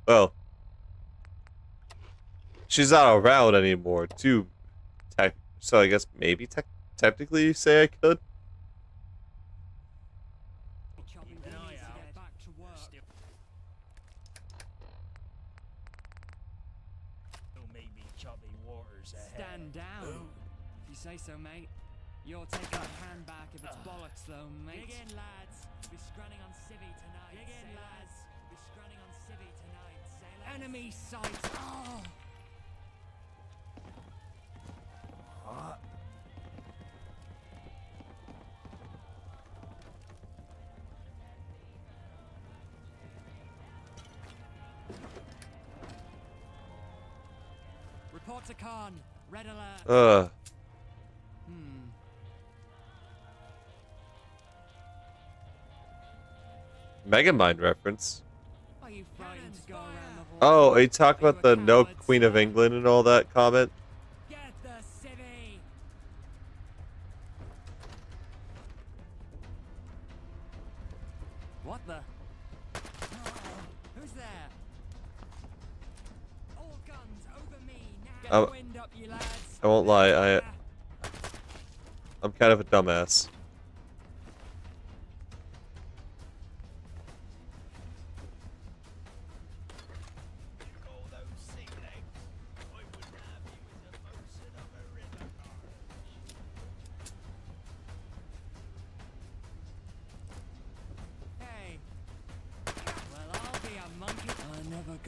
Well, she's not around anymore, too. So I guess maybe technically you say I could? Stand down. If you say so, mate. You'll take that hand back if it's bollocks, though, mate. Dig in, lads. Be scrunning on civvy tonight. Dig in, lads. Be scrunning on civvy tonight. Sailors. Enemy sight. Oh. Report to Khan. Red alert. Megamind reference. Are you frightened to go around the Oh, are you talking about the no Queen of England and all that comment? Get the civvy. What the? Who's there? All guns over me now. Get the wind up, you lads. I won't lie, I'm kind of a dumbass.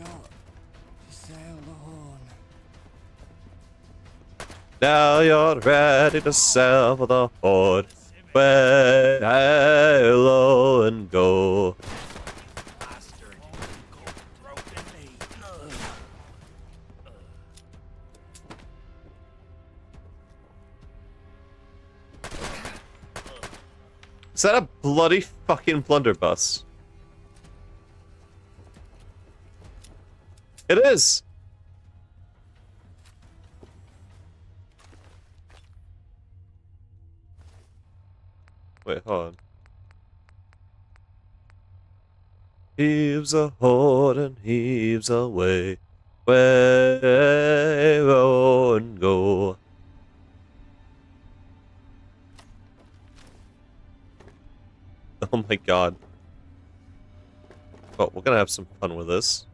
got to sail the horn. Now you're ready to sail for the horde. Way low and go. Is that a bloody fucking blunderbuss? It is! Wait, hold on. Heaves a horde and heaves away. Way row and go. Oh my god. Well, we're gonna have some fun with this.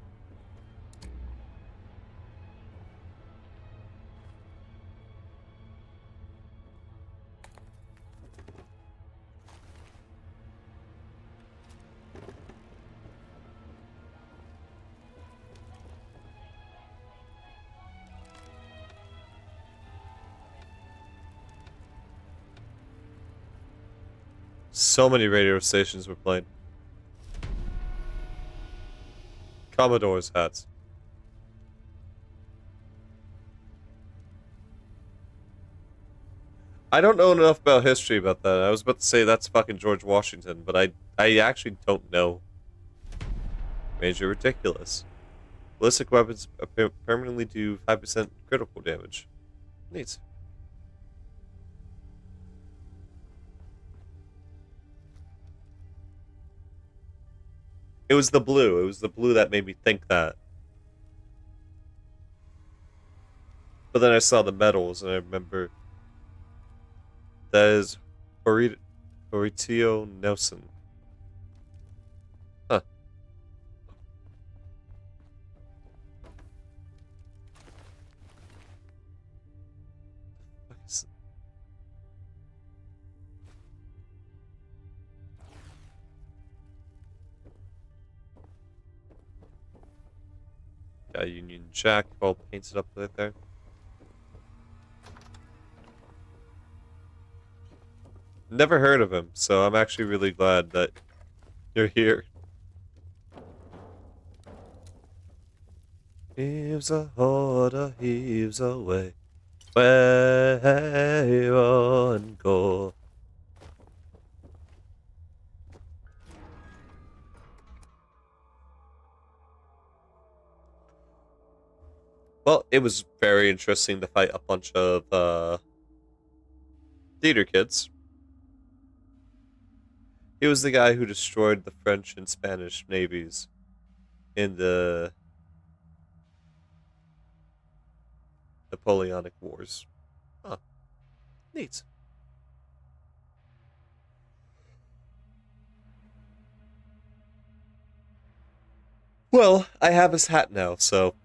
So many radio stations were playing. Commodore's hats. I don't know enough about history about that. I was about to say that's fucking George Washington, but I actually don't know. Major ridiculous. Ballistic weapons permanently do 5% critical damage. Neat. It was the blue. It was the blue that made me think that. But then I saw the medals and I remember that is Horatio Nelson. Huh. Got a Union Jack all painted up right there. Never heard of him, so I'm actually really glad that you're here. Heaves a horde, heaves away. Way on go. Well, it was very interesting to fight a bunch of theater kids. He was the guy who destroyed the French and Spanish navies in the Napoleonic Wars. Huh. Neat. Well, I have his hat now, so...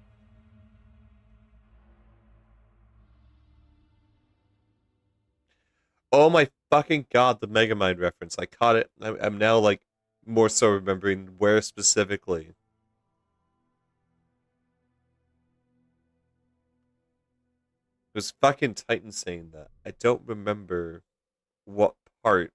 Oh my fucking god, the Megamind reference. I caught it. I'm now, like, more so remembering where specifically. It was fucking Titan saying that. I don't remember what part.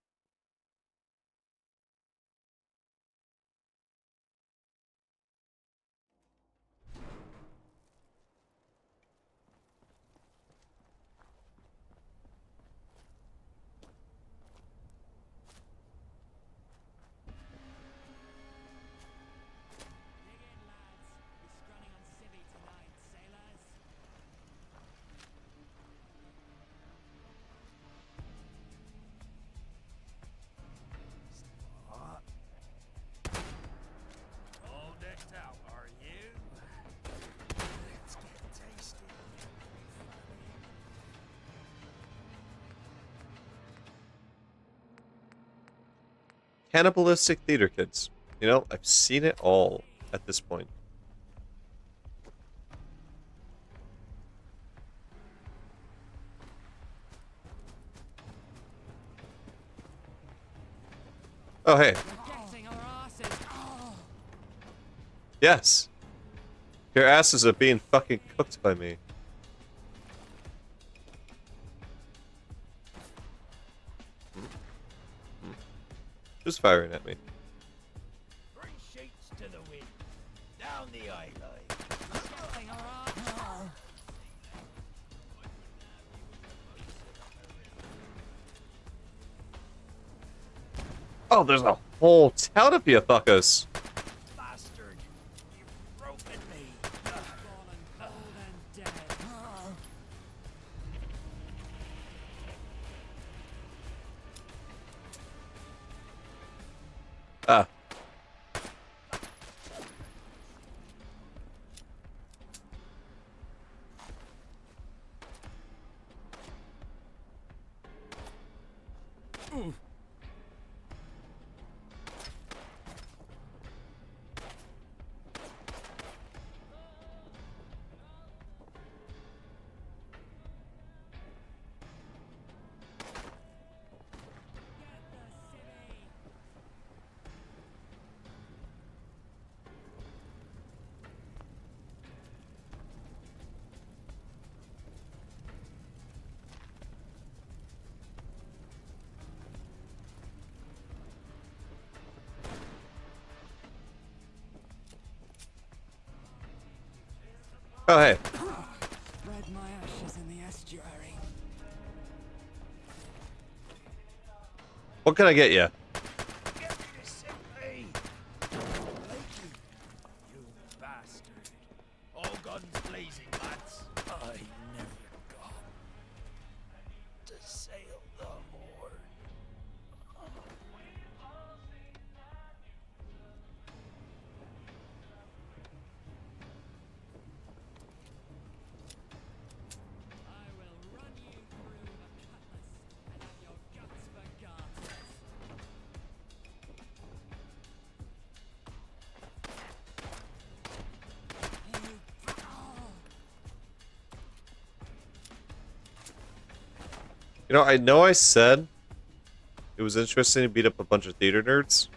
All decked out, are you? Let's get tasty. Cannibalistic theater kids. You know, I've seen it all at this point. Oh, hey. Yes. Your asses are being fucking cooked by me. Who's firing at me? Three sheets to the wind. Down the eye line. Oh, there's a whole town of you fuckers. Bastard. You've broken me. Ah. Oh, hey. Spread my ashes in the estuary. What can I get you? Get me to sick bay. You bastard. All guns blazing, lads. I never got to sail the Horn. You know I said it was interesting to beat up a bunch of theater nerds,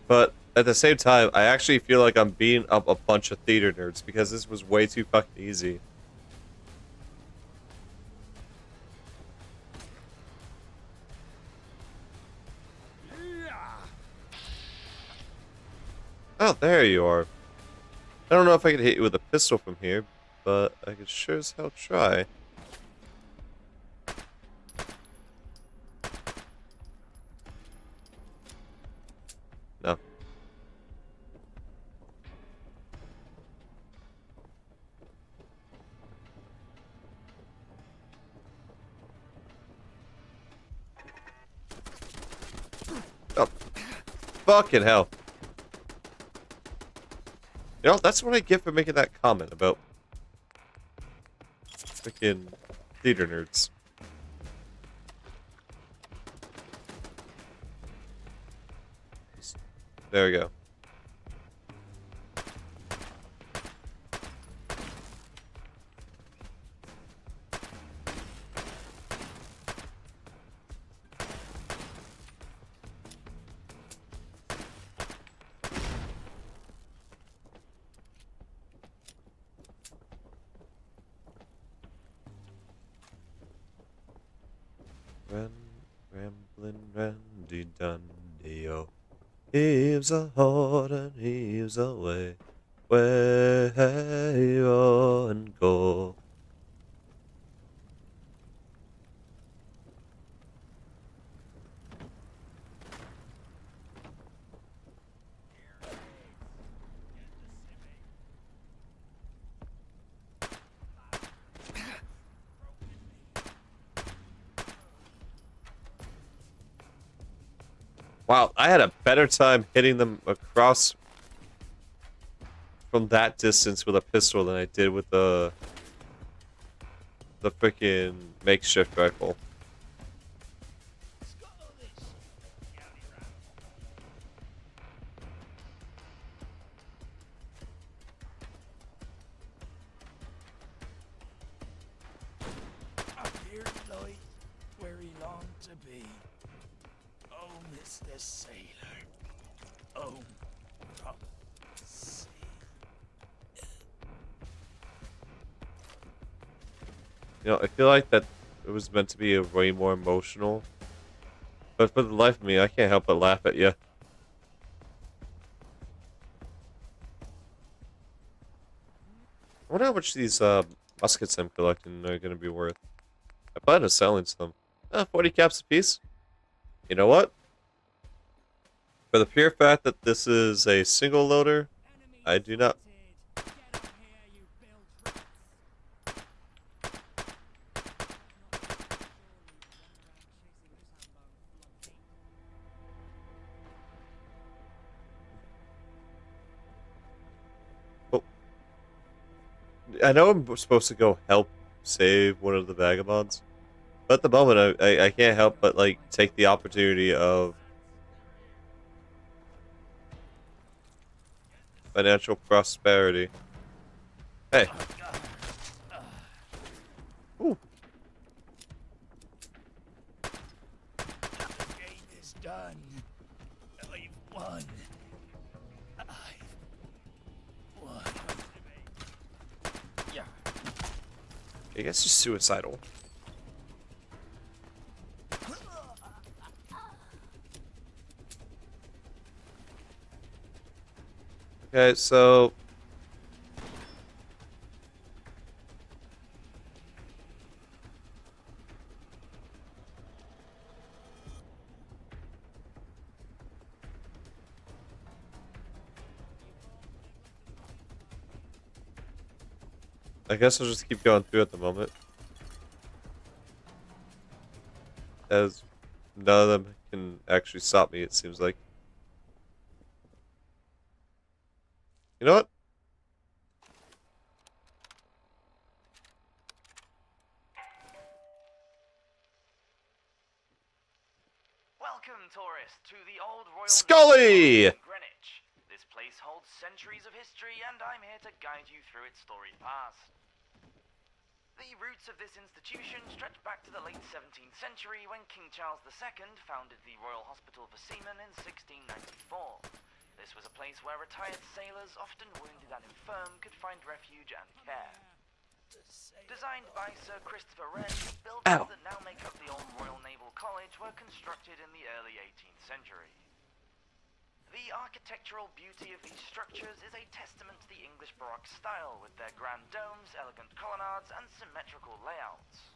but at the same time, I actually feel like I'm beating up a bunch of theater nerds because this was way too fucking easy. Oh, there you are. I don't know if I can hit you with a pistol from here, but I could sure as hell try. No. Oh. Fucking hell. You know, that's what I get for making that comment about freaking theater nerds. There we go. Ramblin' Randy Dundee, oh. Heaves a heart and heaves away, where you and go. Wow, I had a better time hitting them across from that distance with a pistol than I did with the freaking makeshift rifle. Up here, Lloyd, where he longed to be. Oh, Mr. Sailor. Oh, from sea. You know, I feel like that it was meant to be a way more emotional. But for the life of me, I can't help but laugh at you. I wonder how much these muskets I'm collecting are going to be worth. I plan on selling some. 40 caps apiece. You know what? For the pure fact that this is a single loader, I do not. Oh. I know I'm supposed to go help save one of the vagabonds. But at the moment, I can't help but, like, take the opportunity of financial prosperity. Hey. Ooh. The game is done. I've won. I've won. Yeah. I guess it's suicidal. Okay, so I guess I'll just keep going through at the moment. As none of them can actually stop me, it seems like. You know what? Welcome, tourists, to the old Royal Scully! Navy in Greenwich. This place holds centuries of history, and I'm here to guide you through its storied past. The roots of this institution stretch back to the late 17th century when King Charles II founded the Royal Hospital for Seamen in 1694. This was a place where retired sailors, often wounded and infirm, could find refuge and care. Designed by Sir Christopher Wren, buildings that now make up the old Royal Naval College were constructed in the early 18th century. The architectural beauty of these structures is a testament to the English Baroque style, with their grand domes, elegant colonnades, and symmetrical layouts.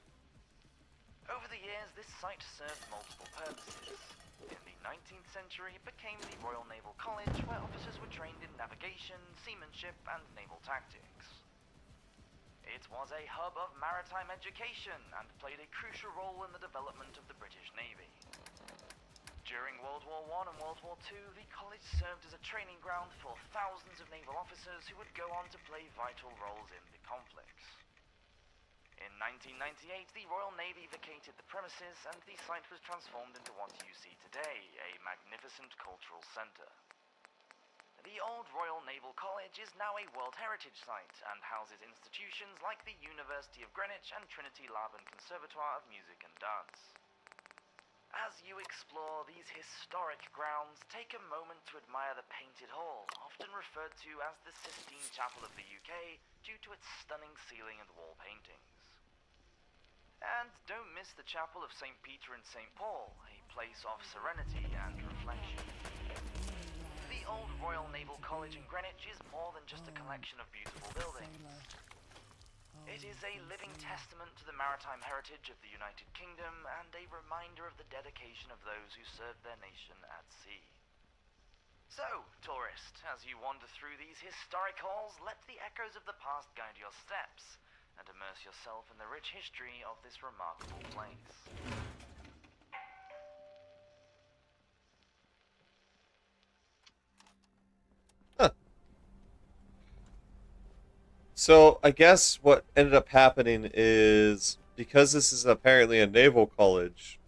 Over the years, this site served multiple purposes. In the 19th century, it became the Royal Naval College, where officers were trained in navigation, seamanship, and naval tactics. It was a hub of maritime education and played a crucial role in the development of the British Navy. During World War I and World War II, the college served as a training ground for thousands of naval officers who would go on to play vital roles in the conflicts. In 1998, the Royal Navy vacated the premises and the site was transformed into what you see today, a magnificent cultural centre. The old Royal Naval College is now a World Heritage Site and houses institutions like the University of Greenwich and Trinity Lab and Conservatoire of Music and Dance. As you explore these historic grounds, take a moment to admire the Painted Hall, often referred to as the Sistine Chapel of the UK due to its stunning ceiling and wall paintings. And don't miss the Chapel of St. Peter and St. Paul, a place of serenity and reflection. The old Royal Naval College in Greenwich is more than just a collection of beautiful buildings. It is a living testament to the maritime heritage of the United Kingdom and a reminder of the dedication of those who served their nation at sea. So, tourist, as you wander through these historic halls, let the echoes of the past guide your steps and immerse yourself in the rich history of this remarkable place. So, I guess what ended up happening is, because this is apparently a naval college,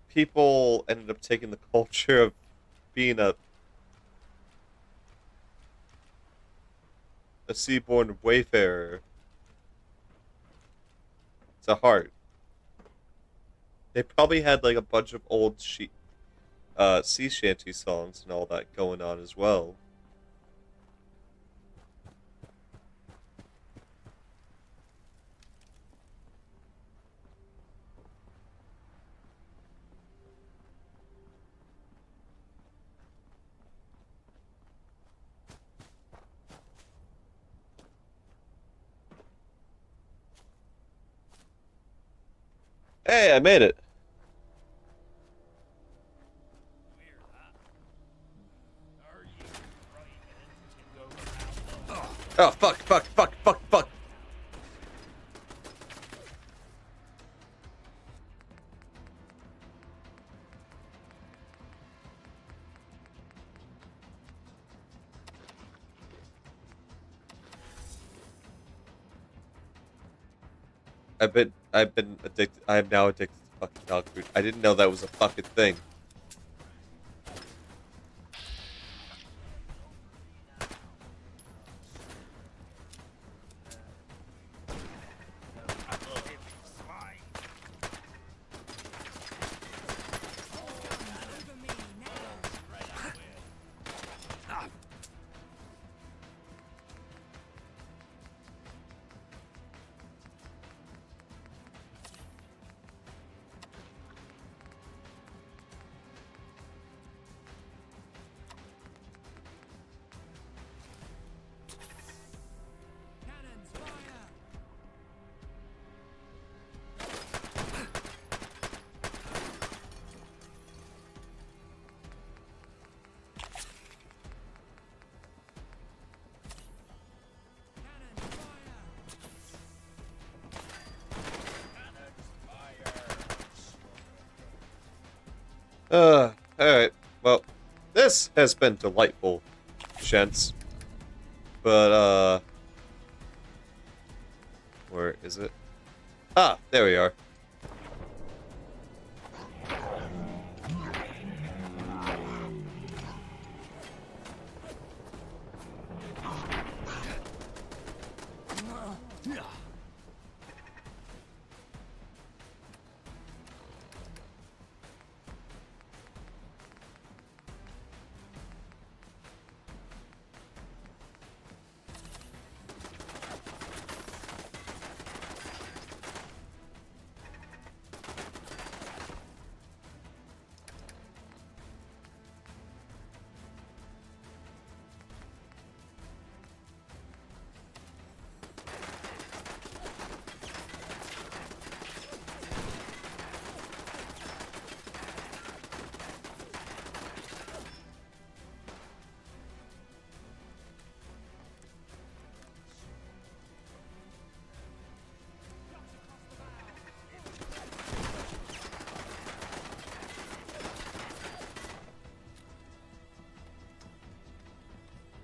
people ended up taking the culture of being a seaborne wayfarer to heart. They probably had like a bunch of old sea shanty songs and all that going on as well. Hey, I made it. Oh, fuck, fuck, fuck, fuck, fuck. I've been addicted. I am now addicted to fucking dog food. I didn't know that was a fucking thing. Alright. Well, this has been delightful, gents. But, where is it? Ah, there we are.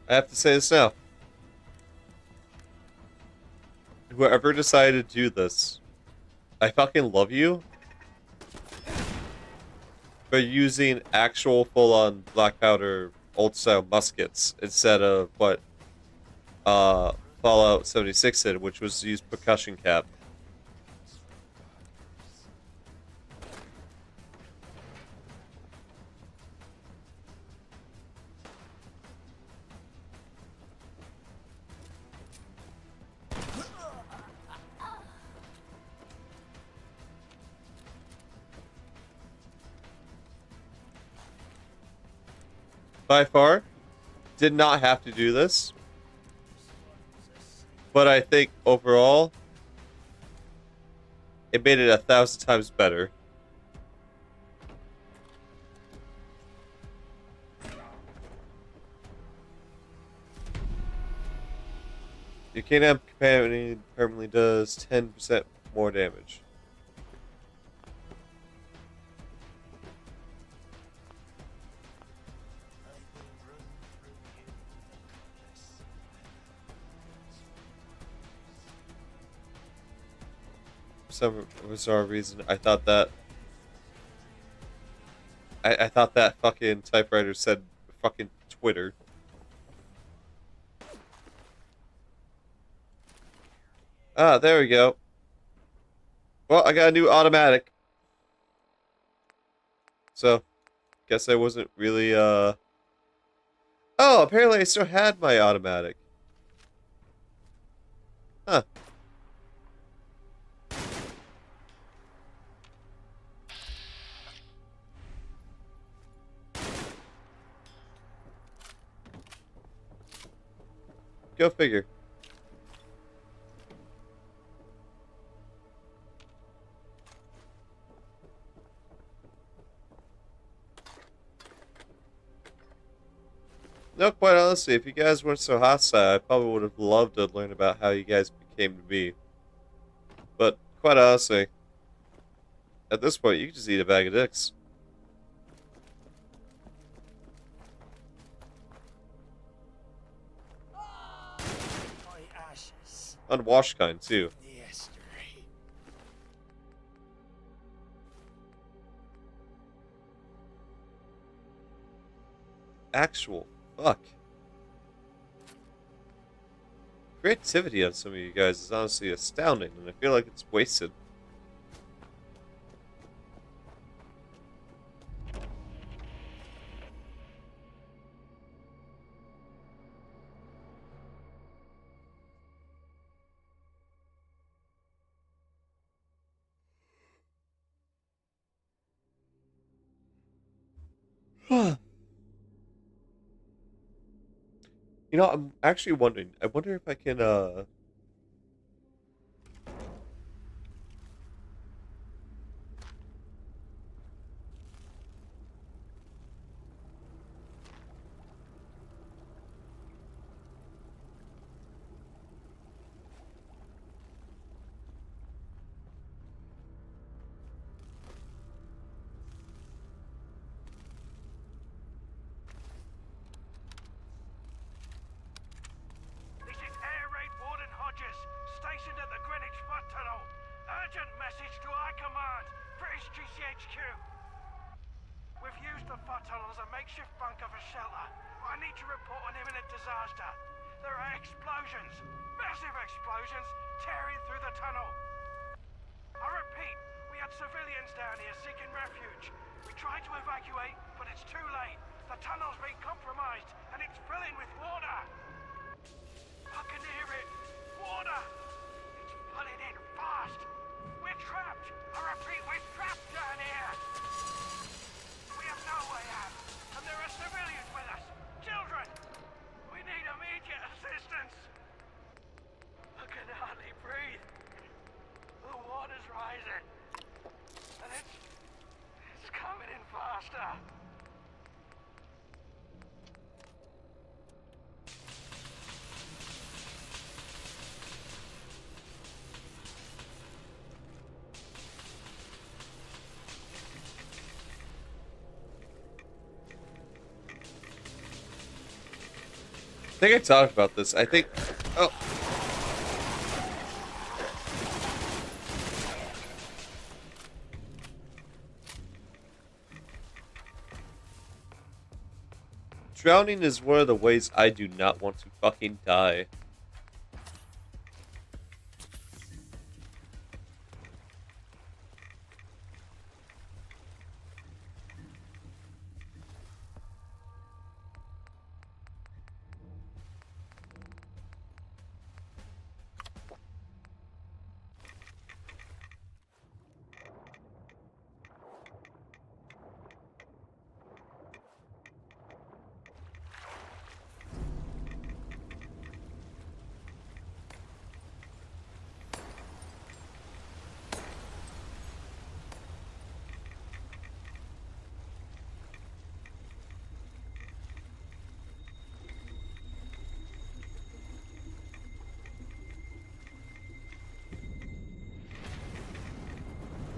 I have to say this now. Whoever decided to do this, I fucking love you. For using actual full-on black powder old-style muskets instead of what Fallout 76 did, which was use percussion cap. By far, did not have to do this. But I think overall, it made it 1,000 times better. Your K-Amp companion permanently does 10% more damage. For some bizarre reason, I thought that I thought that fucking typewriter said fucking Twitter. Ah, there we go. Well, I got a new automatic. So, guess I wasn't really, Oh, apparently I still had my automatic. Huh. Go figure. No, quite honestly, if you guys weren't so hostile, I probably would have loved to learn about how you guys became to be. But, quite honestly, at this point, you can just eat a bag of dicks. My ashes. Unwashed kind, too. The estuary. Actual fuck. Creativity on some of you guys is honestly astounding, and I feel like it's wasted. You know, I'm actually wondering. I wonder if I can, This is Air Raid Warden Hodges, stationed at the Greenwich Butt Tunnel. Urgent message to High Command, British GCHQ. We've used the Butt Tunnel as a makeshift bunker for shelter. I need to report an imminent disaster. There are explosions, massive explosions, tearing through the tunnel. I repeat, we had civilians down here seeking refuge. We tried to evacuate, but it's too late. The tunnel's been compromised, and it's filling with water. I can hear it. Water! It's flooding in fast. We're trapped. I repeat, we're trapped down here. We have no way out, and there are civilians with us. Children! We need immediate assistance. I can hardly breathe. The water's rising, and it's coming in faster. I think I talked about this. I think... Oh. Drowning is one of the ways I do not want to fucking die.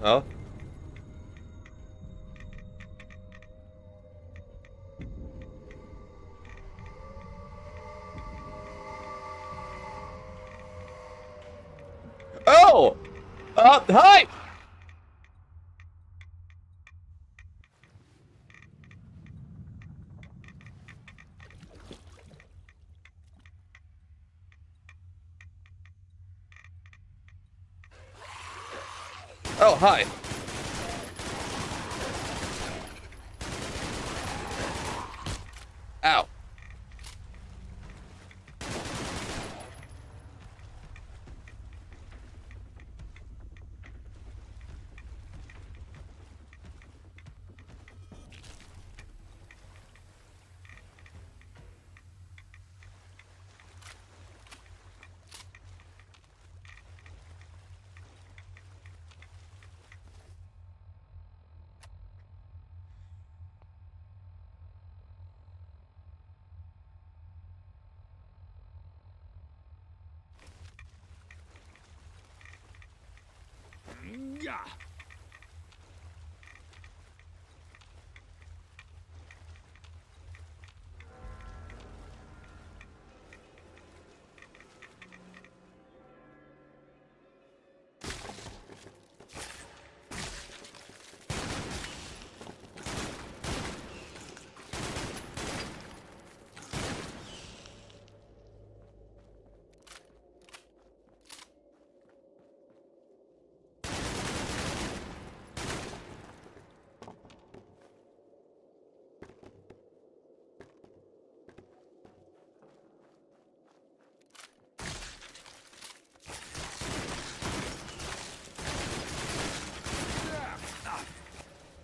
Oh? Oh! Hi! Oh, hi. Ow.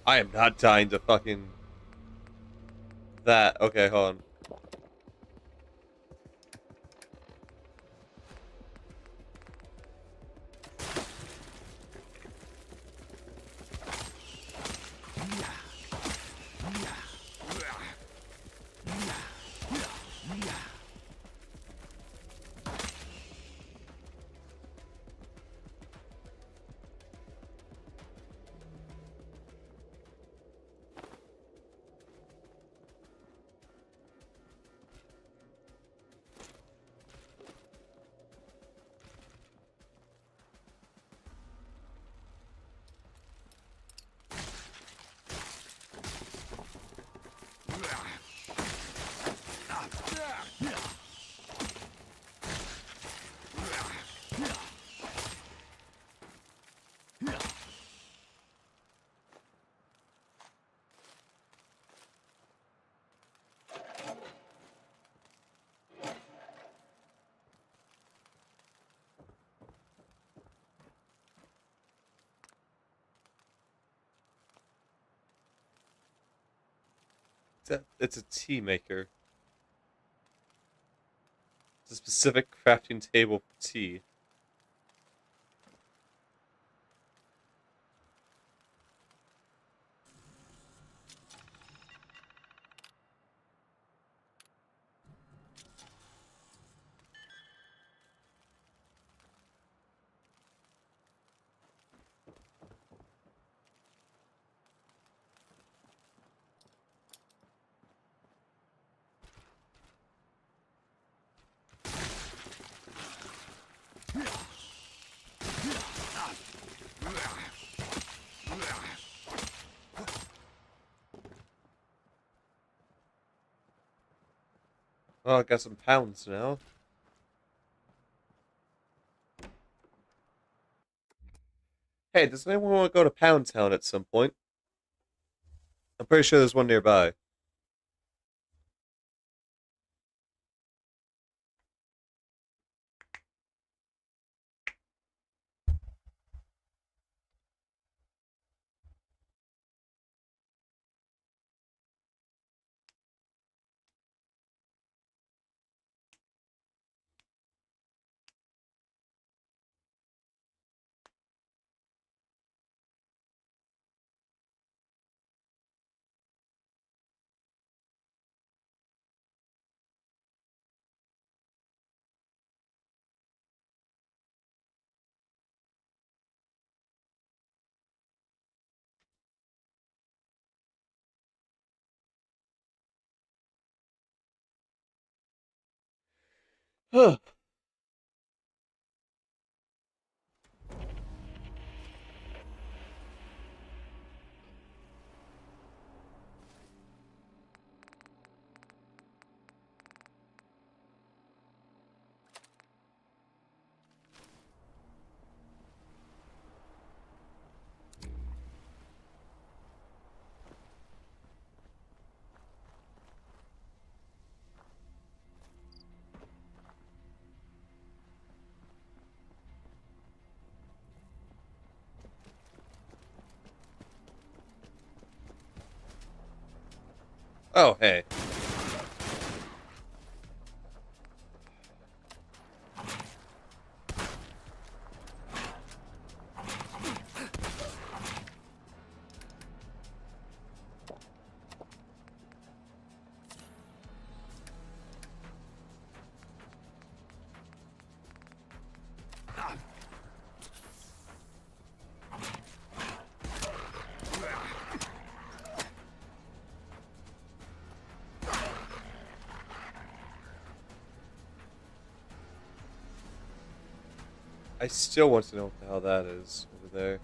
I am not dying to fucking that. Okay, hold on. It's a tea maker. It's a specific crafting table for tea. Oh, I got some pounds now. Hey, does anyone want to go to Pound Town at some point? I'm pretty sure there's one nearby. Huh. Oh, hey. I still want to know what the hell that is over there.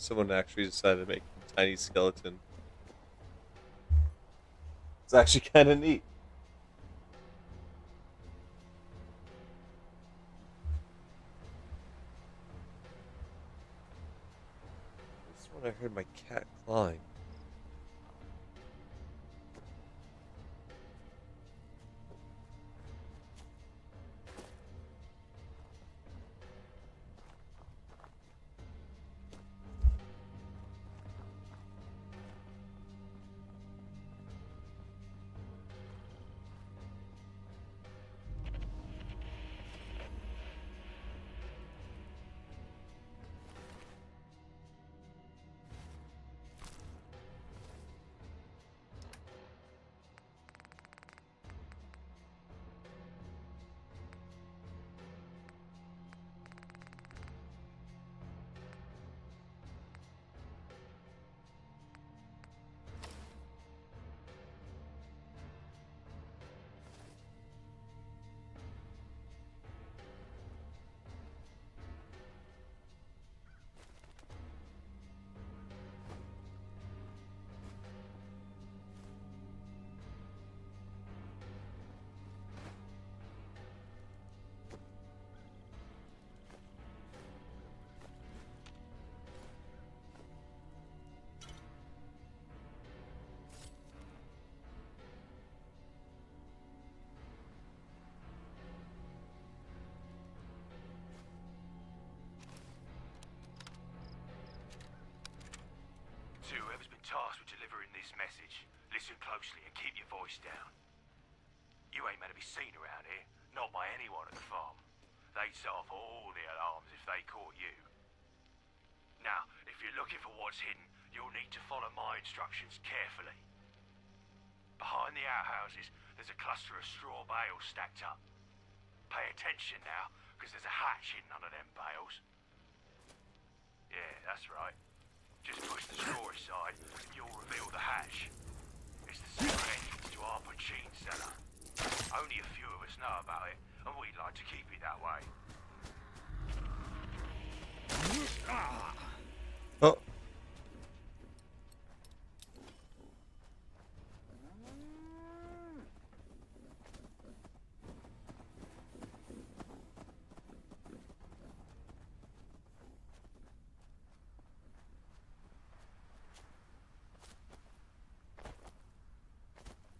Someone actually decided to make a tiny skeleton. It's actually kind of neat. This one I heard my cat clawing. To whoever's been tasked with delivering this message, listen closely and keep your voice down. You ain't meant to be seen around here, not by anyone at the farm. They'd set off all the alarms if they caught you. Now, if you're looking for what's hidden, you'll need to follow my instructions carefully. Behind the outhouses, there's a cluster of straw bales stacked up. Pay attention now, because there's a hatch hidden under them bales. Yeah, that's right. Just push the straw aside, and you'll reveal the hatch. It's the secret entrance to our machine cellar. Only a few of us know about it, and we'd like to keep it that way. Oh.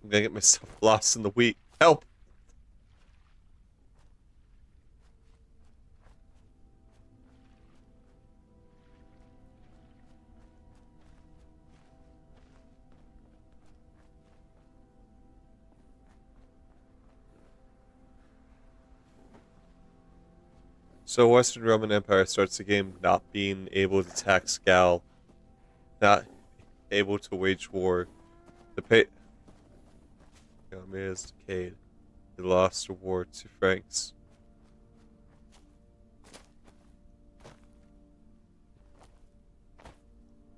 I'm gonna get myself lost in the wheat. Help! So Western Roman Empire starts the game not being able to tax Gal, not able to wage war. The pay is decayed. They lost the war to Franks.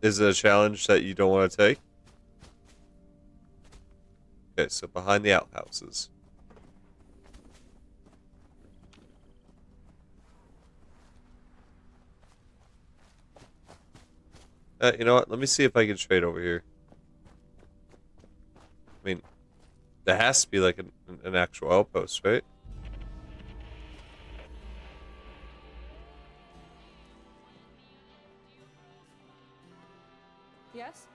Is it a challenge that you don't want to take? Okay, so behind the outhouses. You know what? Let me see if I can trade over here. I mean, there has to be like an actual outpost, right? Yes?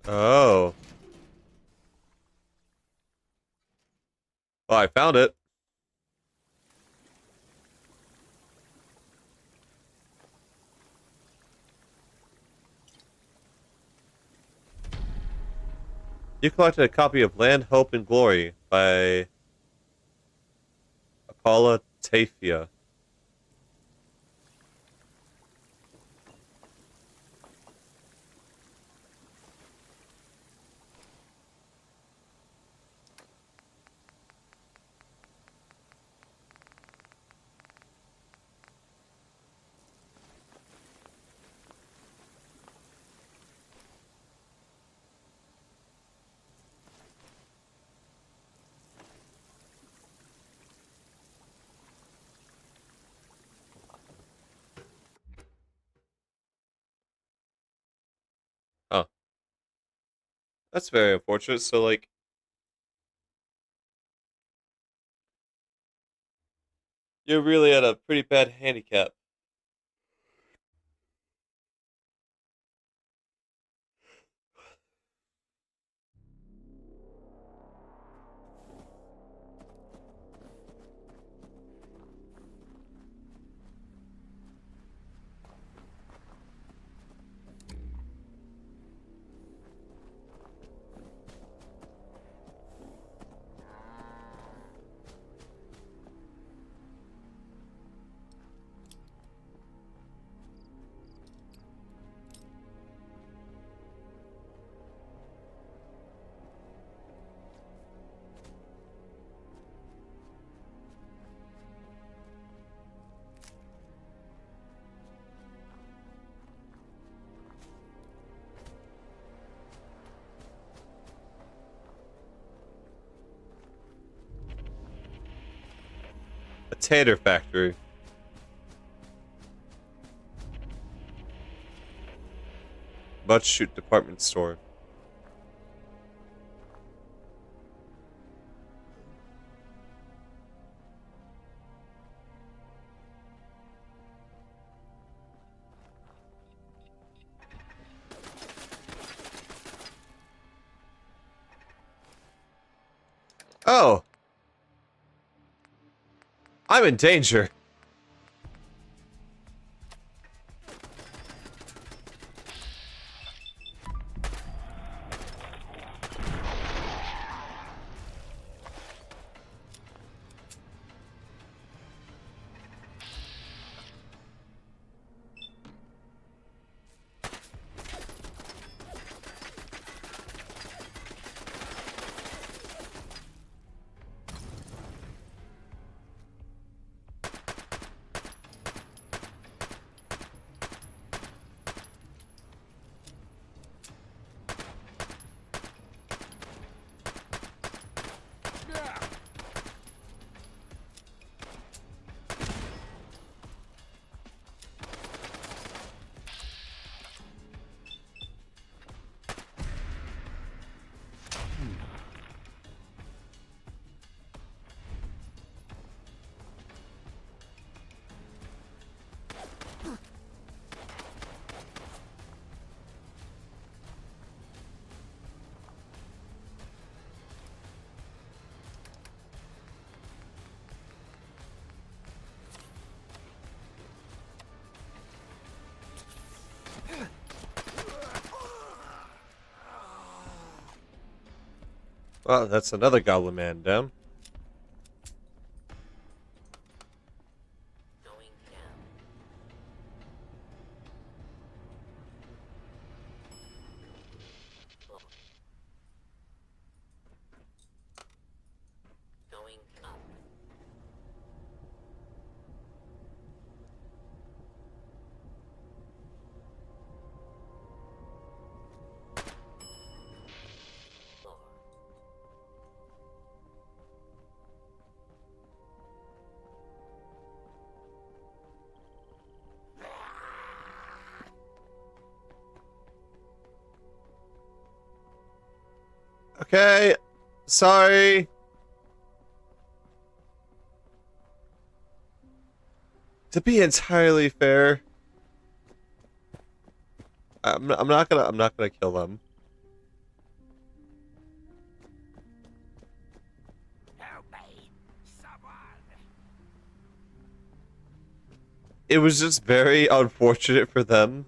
Oh. Well, I found it. You collected a copy of Land, Hope, and Glory by Paula Tafia. Oh. That's very unfortunate. So, like, you're really at a pretty bad handicap. A tater factory. Butch Shoot department store. Oh. I'm in danger. Well, that's another goblin man down. Okay, sorry. To be entirely fair, I'm not gonna kill them. it was just very unfortunate for them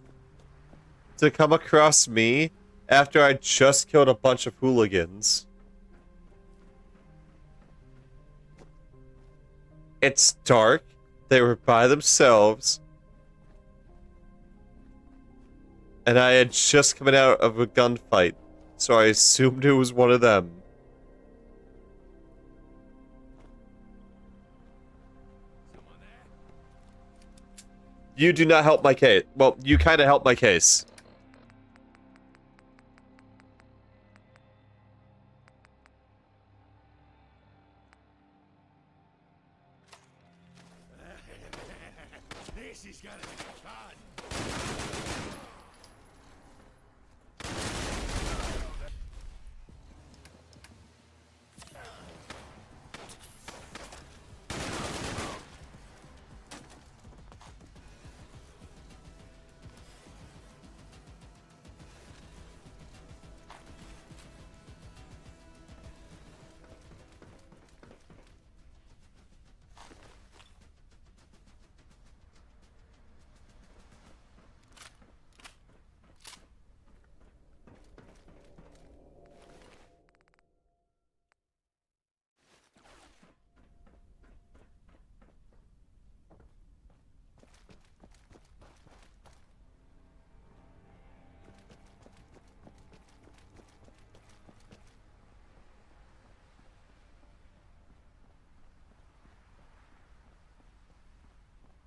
to come across me after I just killed a bunch of hooligans. It's dark. They were by themselves. And I had just come out of a gunfight, so I assumed it was one of them. You do not help my case. Well, you kind of help my case. This is gonna be fun.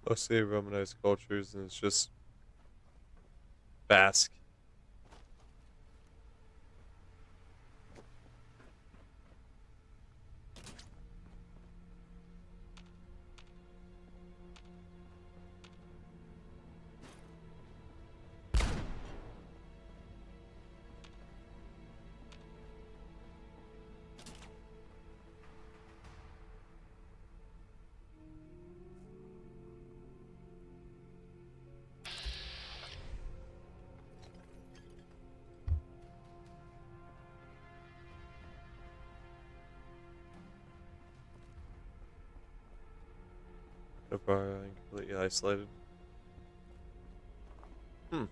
Mostly Romanized cultures, and it's just Basque. So far, I'm completely isolated. Hmm.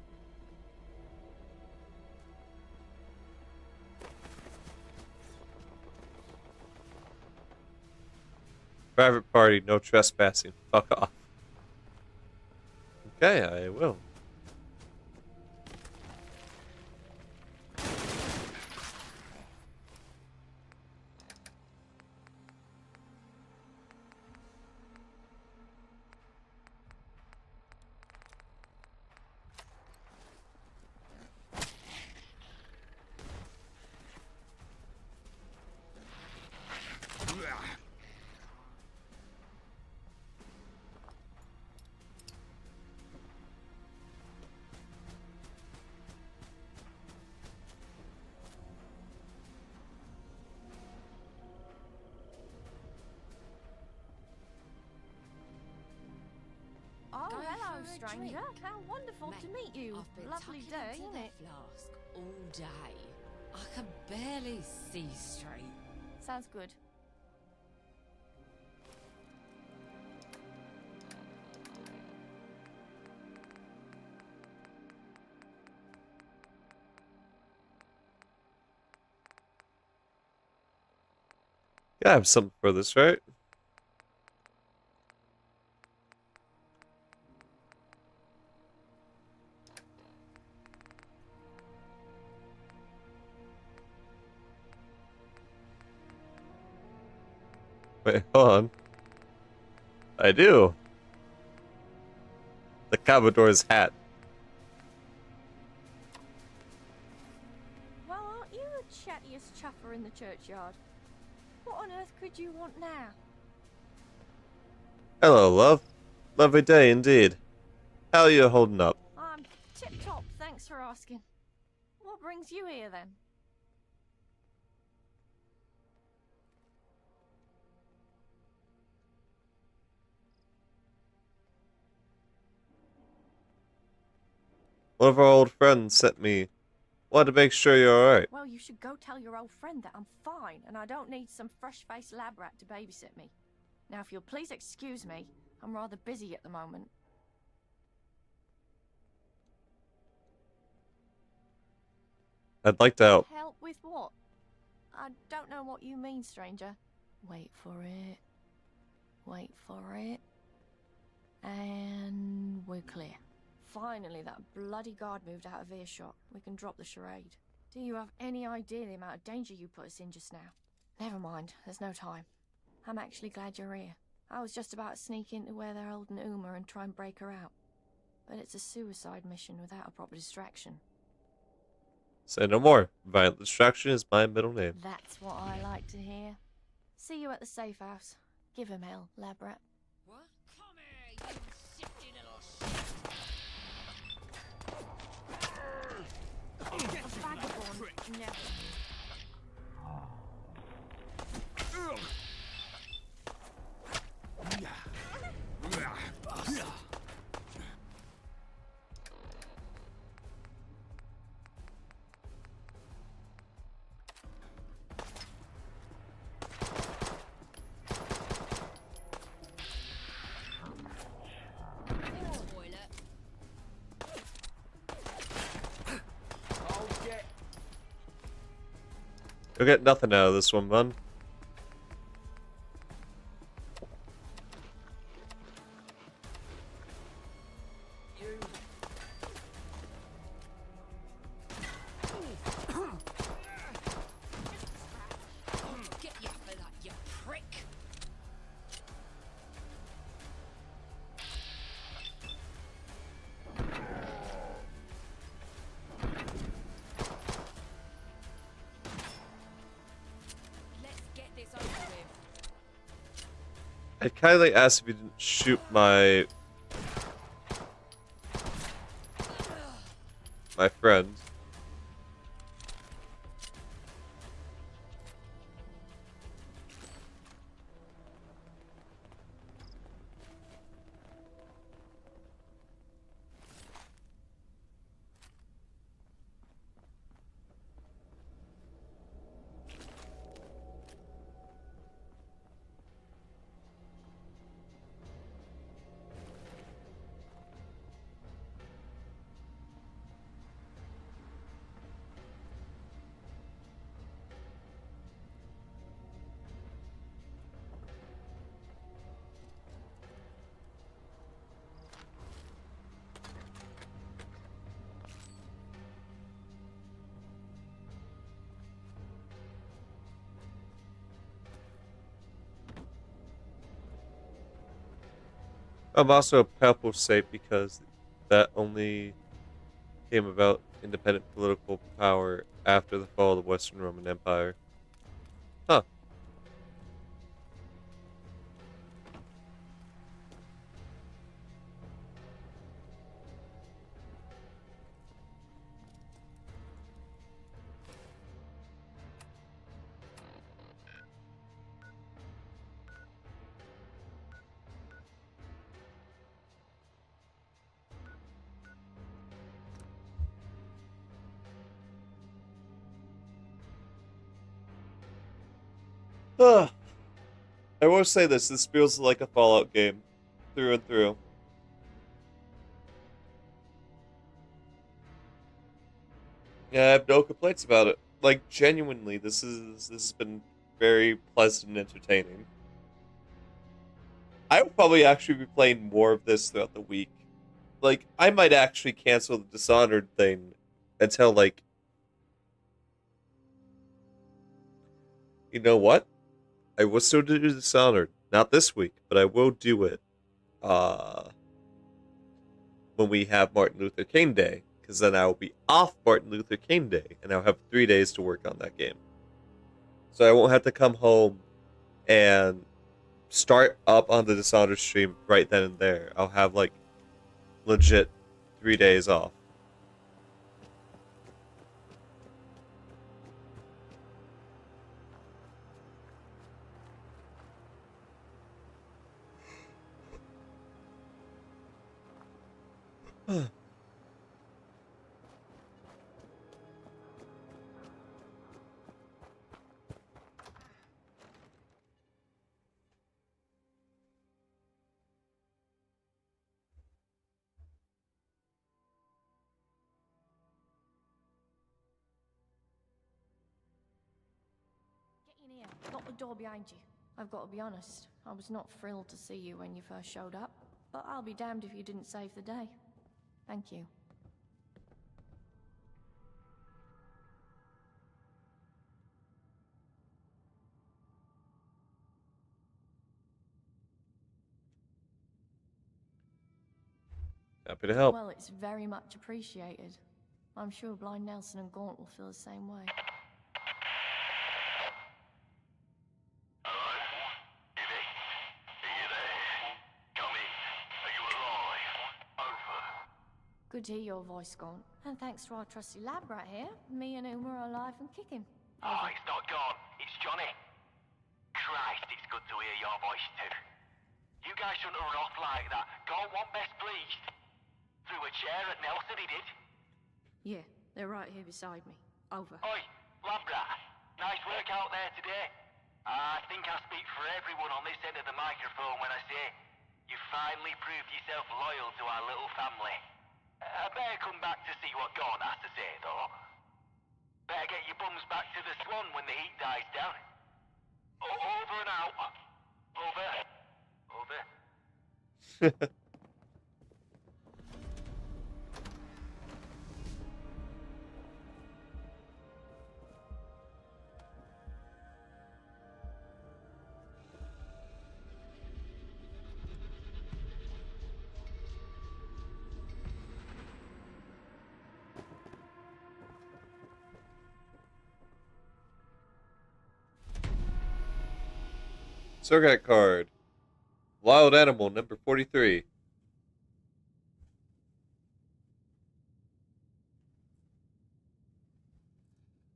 Private party, no trespassing. Fuck off. Okay, I will. Oh, Go hello, for a stranger. drink. How wonderful to meet you. I've been Lovely tucking day, into isn't that it? flask all day. I can barely see straight. Sounds good. Gotta have something for this, right? Wait, hold on. I do. The Commodore's hat. Well, aren't you the chattiest chuffer in the churchyard? What on earth could you want now? Hello, love. Lovely day indeed. How are you holding up? I'm tip-top, thanks for asking. What brings you here, then? One of our old friends sent me. Wanted to make sure you're alright. Well, you should go tell your old friend that I'm fine and I don't need some fresh-faced lab rat to babysit me. Now, if you'll please excuse me, I'm rather busy at the moment. I'd like to help. Help with what? I don't know what you mean, stranger. Wait for it. Wait for it. And we're clear. Finally, that bloody guard moved out of earshot. We can drop the charade. Do you have any idea the amount of danger you put us in just now? Never mind, there's no time. I'm actually glad you're here. I was just about to sneak into where they're holding Uma and try and break her out. But it's a suicide mission without a proper distraction. Say no more. Violent distraction is my middle name. That's what I like to hear. See you at the safe house. Give him hell, lab rat. What? Come here, you shifty little shit! A vagabond never. You'll get nothing out of this one, man. Get you for that, you prick! Let's get this over with. I'd kindly ask if you didn't shoot my friend. I'm also a powerful safe because that only came about independent political power after the fall of the Western Roman Empire. Huh. I will say this feels like a Fallout game, through and through. Yeah, I have no complaints about it. Like, genuinely, this has been very pleasant and entertaining. I will probably actually be playing more of this throughout the week. Like, I might actually cancel the Dishonored thing until, like... You know what? I will still do Dishonored. Not this week, but I will do it when we have Martin Luther King Day. Because then I will be off Martin Luther King Day, and I'll have 3 days to work on that game. So I won't have to come home and start up on the Dishonored stream right then and there. I'll have, like, legit 3 days off. In here, lock the door behind you. I've got to be honest, I was not thrilled to see you when you first showed up, but I'll be damned if you didn't save the day. Thank you. Happy to help. Well, it's very much appreciated. I'm sure Blind Nelson and Gaunt will feel the same way. Good to hear your voice, Gaunt. And thanks to our trusty lab rat here, me and Uma are alive and kicking. Oh, it's not Gaunt. It's Johnny. Christ, it's good to hear your voice too. You guys shouldn't have run off like that. Gaunt wasn't best pleased. Threw a chair at Nelson, he did. Yeah, they're right here beside me. Over. Oi, lab rat. Nice work out there today. I think I speak for everyone on this end of the microphone when I say you finally proved yourself loyal to our little family. I better come back to see what Gaunt has to say, though. Better get your bums back to the Swan when the heat dies down. Over and out. Over. Over. Surgat card. Wild animal number 43.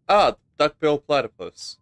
Ah, duckbill platypus.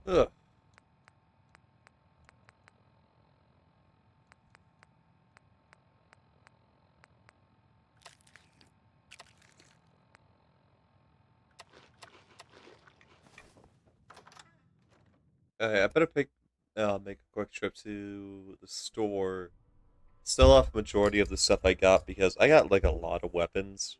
Ugh. Okay, I better make a quick trip to the store. Sell off majority of the stuff I got because I got like a lot of weapons.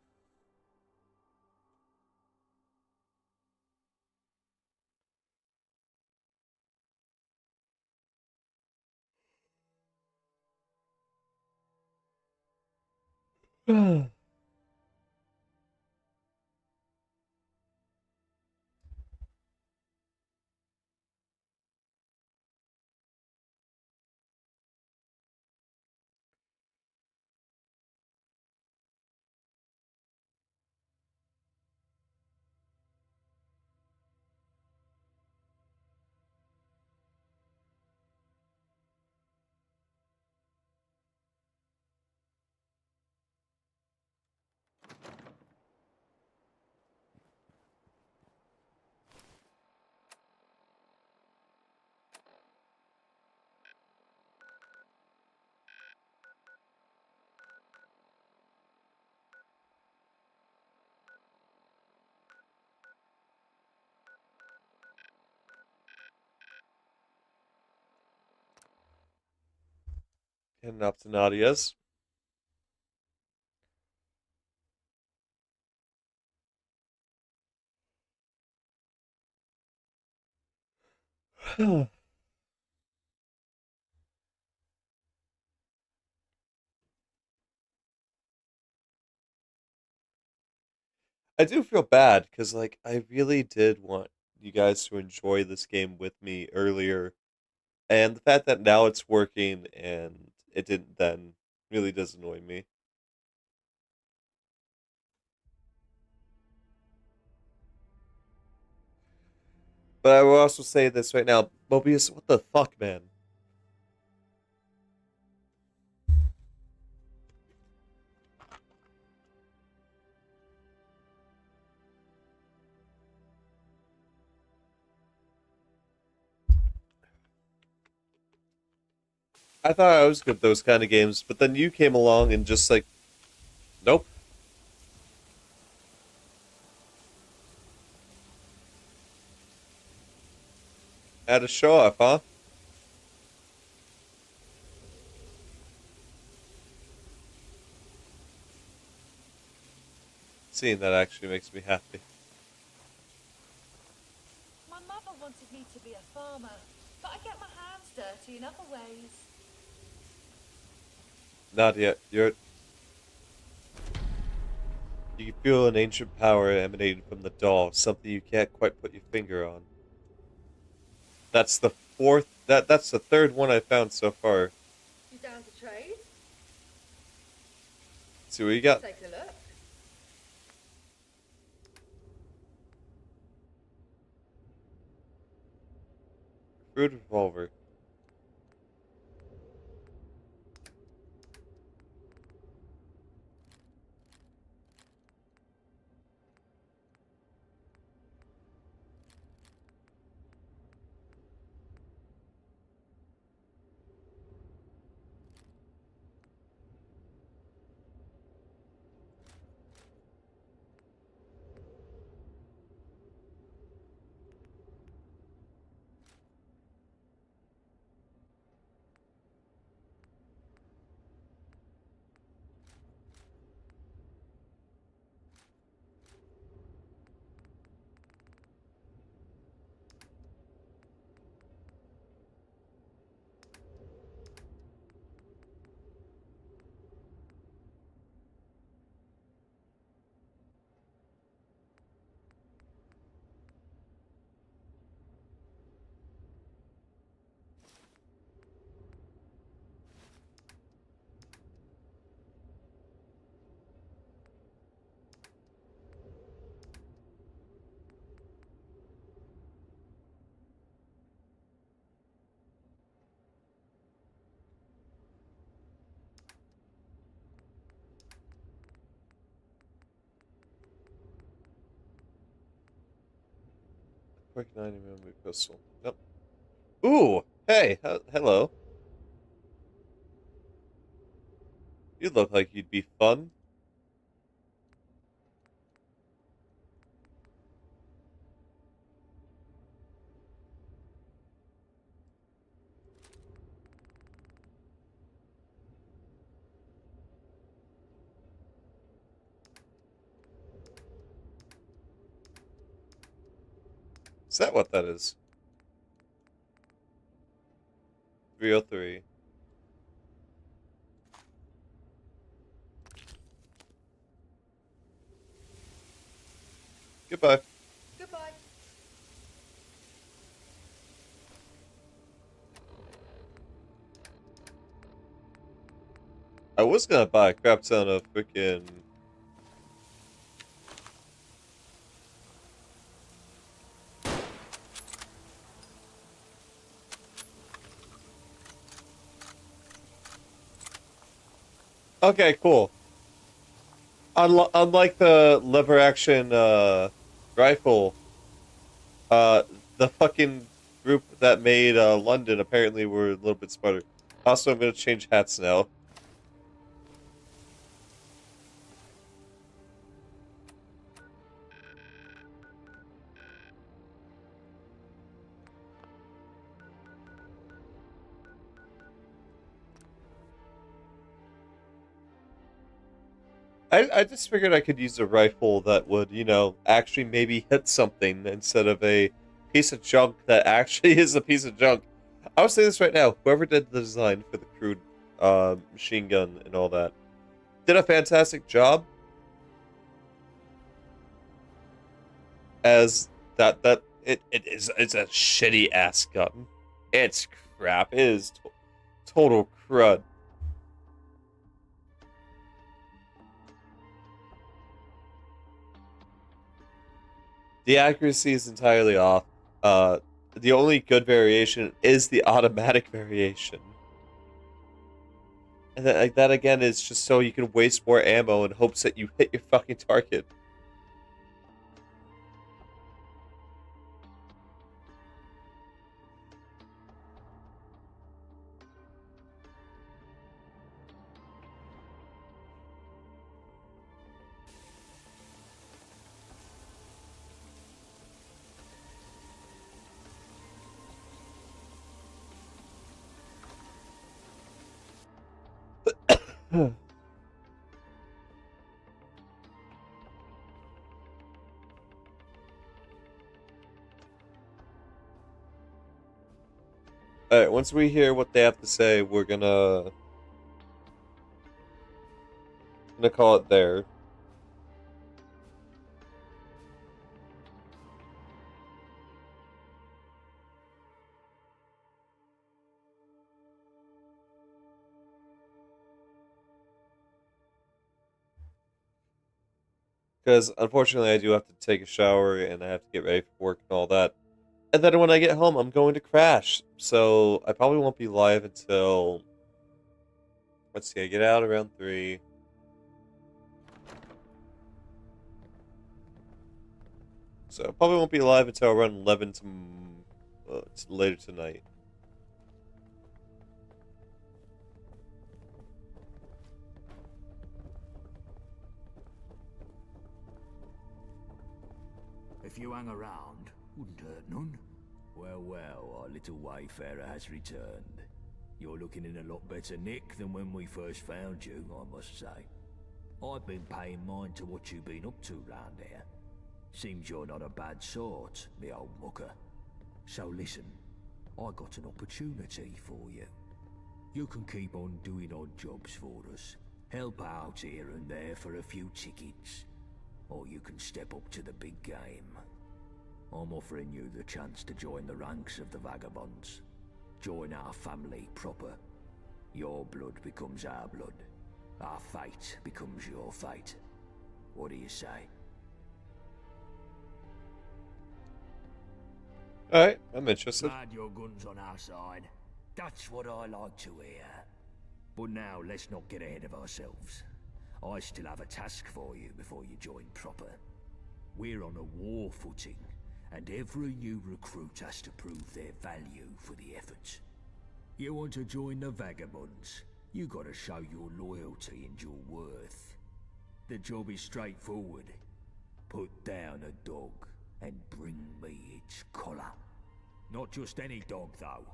Heading up to Nadia's. I do feel bad because like I really did want you guys to enjoy this game with me earlier And the fact that now it's working and it didn't then really does annoy me. But I will also say this right now, Mobius, what the fuck, man? I thought I was good at those kind of games, but then you came along and just like, nope. Had a show off, huh? Seeing that actually makes me happy. My mother wanted me to be a farmer, but I get my hands dirty in other ways. Not yet. You can feel an ancient power emanating from the doll, something you can't quite put your finger on. That's the fourth. That's the third one I found so far. You down to trade? See what you got. Take a look. Crude revolver. Quick 90mm pistol. Nope. Ooh! Hey! Hello. You look like you'd be fun. Is that what that is? 303. Goodbye. Goodbye. I was gonna buy a crap ton of freaking. Okay, cool. Unlike the lever action rifle, the fucking group that made London apparently were a little bit smarter. Also, I'm gonna change hats now. I just figured I could use a rifle that would, you know, actually maybe hit something instead of a piece of junk that actually is a piece of junk. I'll say this right now. Whoever did the design for the crude machine gun and all that did a fantastic job. As it's a shitty ass gun. It's crap. It is total crud. The accuracy is entirely off. The only good variation is the automatic variation. And then, like, that again is just so you can waste more ammo in hopes that you hit your fucking target. Alright, once we hear what they have to say, we're gonna call it there. Because unfortunately I do have to take a shower and I have to get ready for work and all that. And then when I get home, I'm going to crash. So I probably won't be live until... Let's see, I get out around 3. So I probably won't be live until around 11 later tonight. If you hang around, wouldn't hurt none. Well, our little wayfarer has returned. You're looking in a lot better nick than when we first found you, I must say. I've been paying mind to what you've been up to round here. Seems you're not a bad sort, me old mucker. So listen, I got an opportunity for you. You can keep on doing odd jobs for us, help out here and there for a few tickets, or you can step up to the big game. I'm offering you the chance to join the ranks of the Vagabonds. Join our family proper. Your blood becomes our blood. Our fate becomes your fate. What do you say? Alright, I'm interested. Glad your gun's on our side. That's what I like to hear. But now, let's not get ahead of ourselves. I still have a task for you before you join proper. We're on a war footing, and every new recruit has to prove their value for the effort. You want to join the Vagabonds, you gotta show your loyalty and your worth. The job is straightforward. Put down a dog and bring me its collar. Not just any dog, though.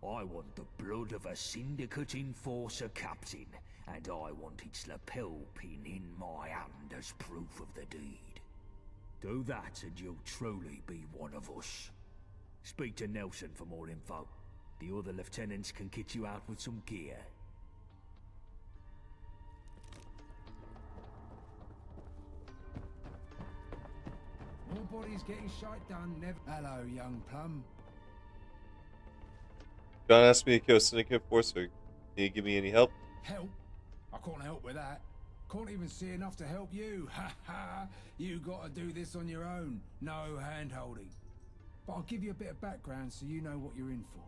I want the blood of a Syndicate Enforcer captain, and I want its lapel pin in my hand as proof of the deed. Do that and you'll truly be one of us. Speak to Nelson for more info. The other lieutenants can kit you out with some gear. More bodies getting shite done, never. Hello, young plum. John asked me to kill Syndicate Enforcer. Can you give me any help? Help? I can't help with that. Can't even see enough to help you. Ha ha! You gotta do this on your own. No hand-holding. But I'll give you a bit of background so you know what you're in for.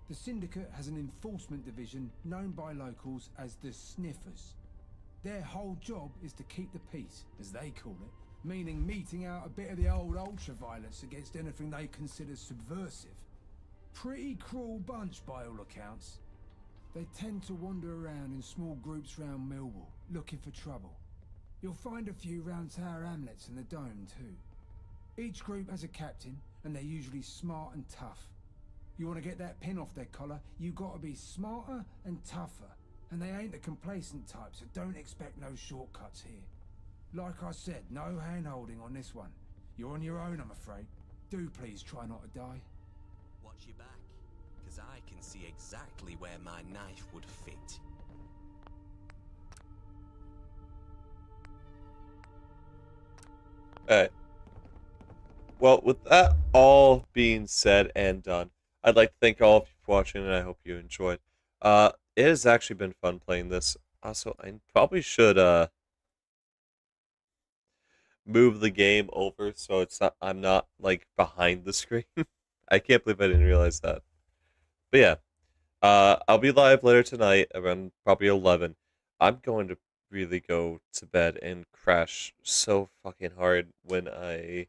The Syndicate has an enforcement division known by locals as the Sniffers. Their whole job is to keep the peace, as they call it, meaning meting out a bit of the old ultra-violence against anything they consider subversive. Pretty cruel bunch by all accounts. They tend to wander around in small groups round Millwall, looking for trouble. You'll find a few round Tower Hamlets and the Dome too. Each group has a captain, and they're usually smart and tough. You want to get that pin off their collar, you gotta be smarter and tougher. And they ain't the complacent type, so don't expect no shortcuts here. Like I said, no hand-holding on this one. You're on your own, I'm afraid. Do please try not to die. Watch your back, because I can see exactly where my knife would fit. Alright. Well, with that all being said and done, I'd like to thank all of you for watching, and I hope you enjoyed. It has actually been fun playing this. Also, I probably should move the game over so I'm not like behind the screen. I can't believe I didn't realize that. But yeah, I'll be live later tonight around probably 11. I'm going to really go to bed and crash so fucking hard when I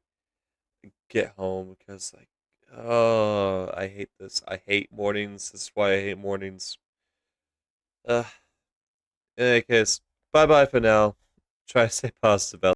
get home because like, oh, I hate this. I hate mornings. This is why I hate mornings. In any case, bye bye for now. Try to stay positive.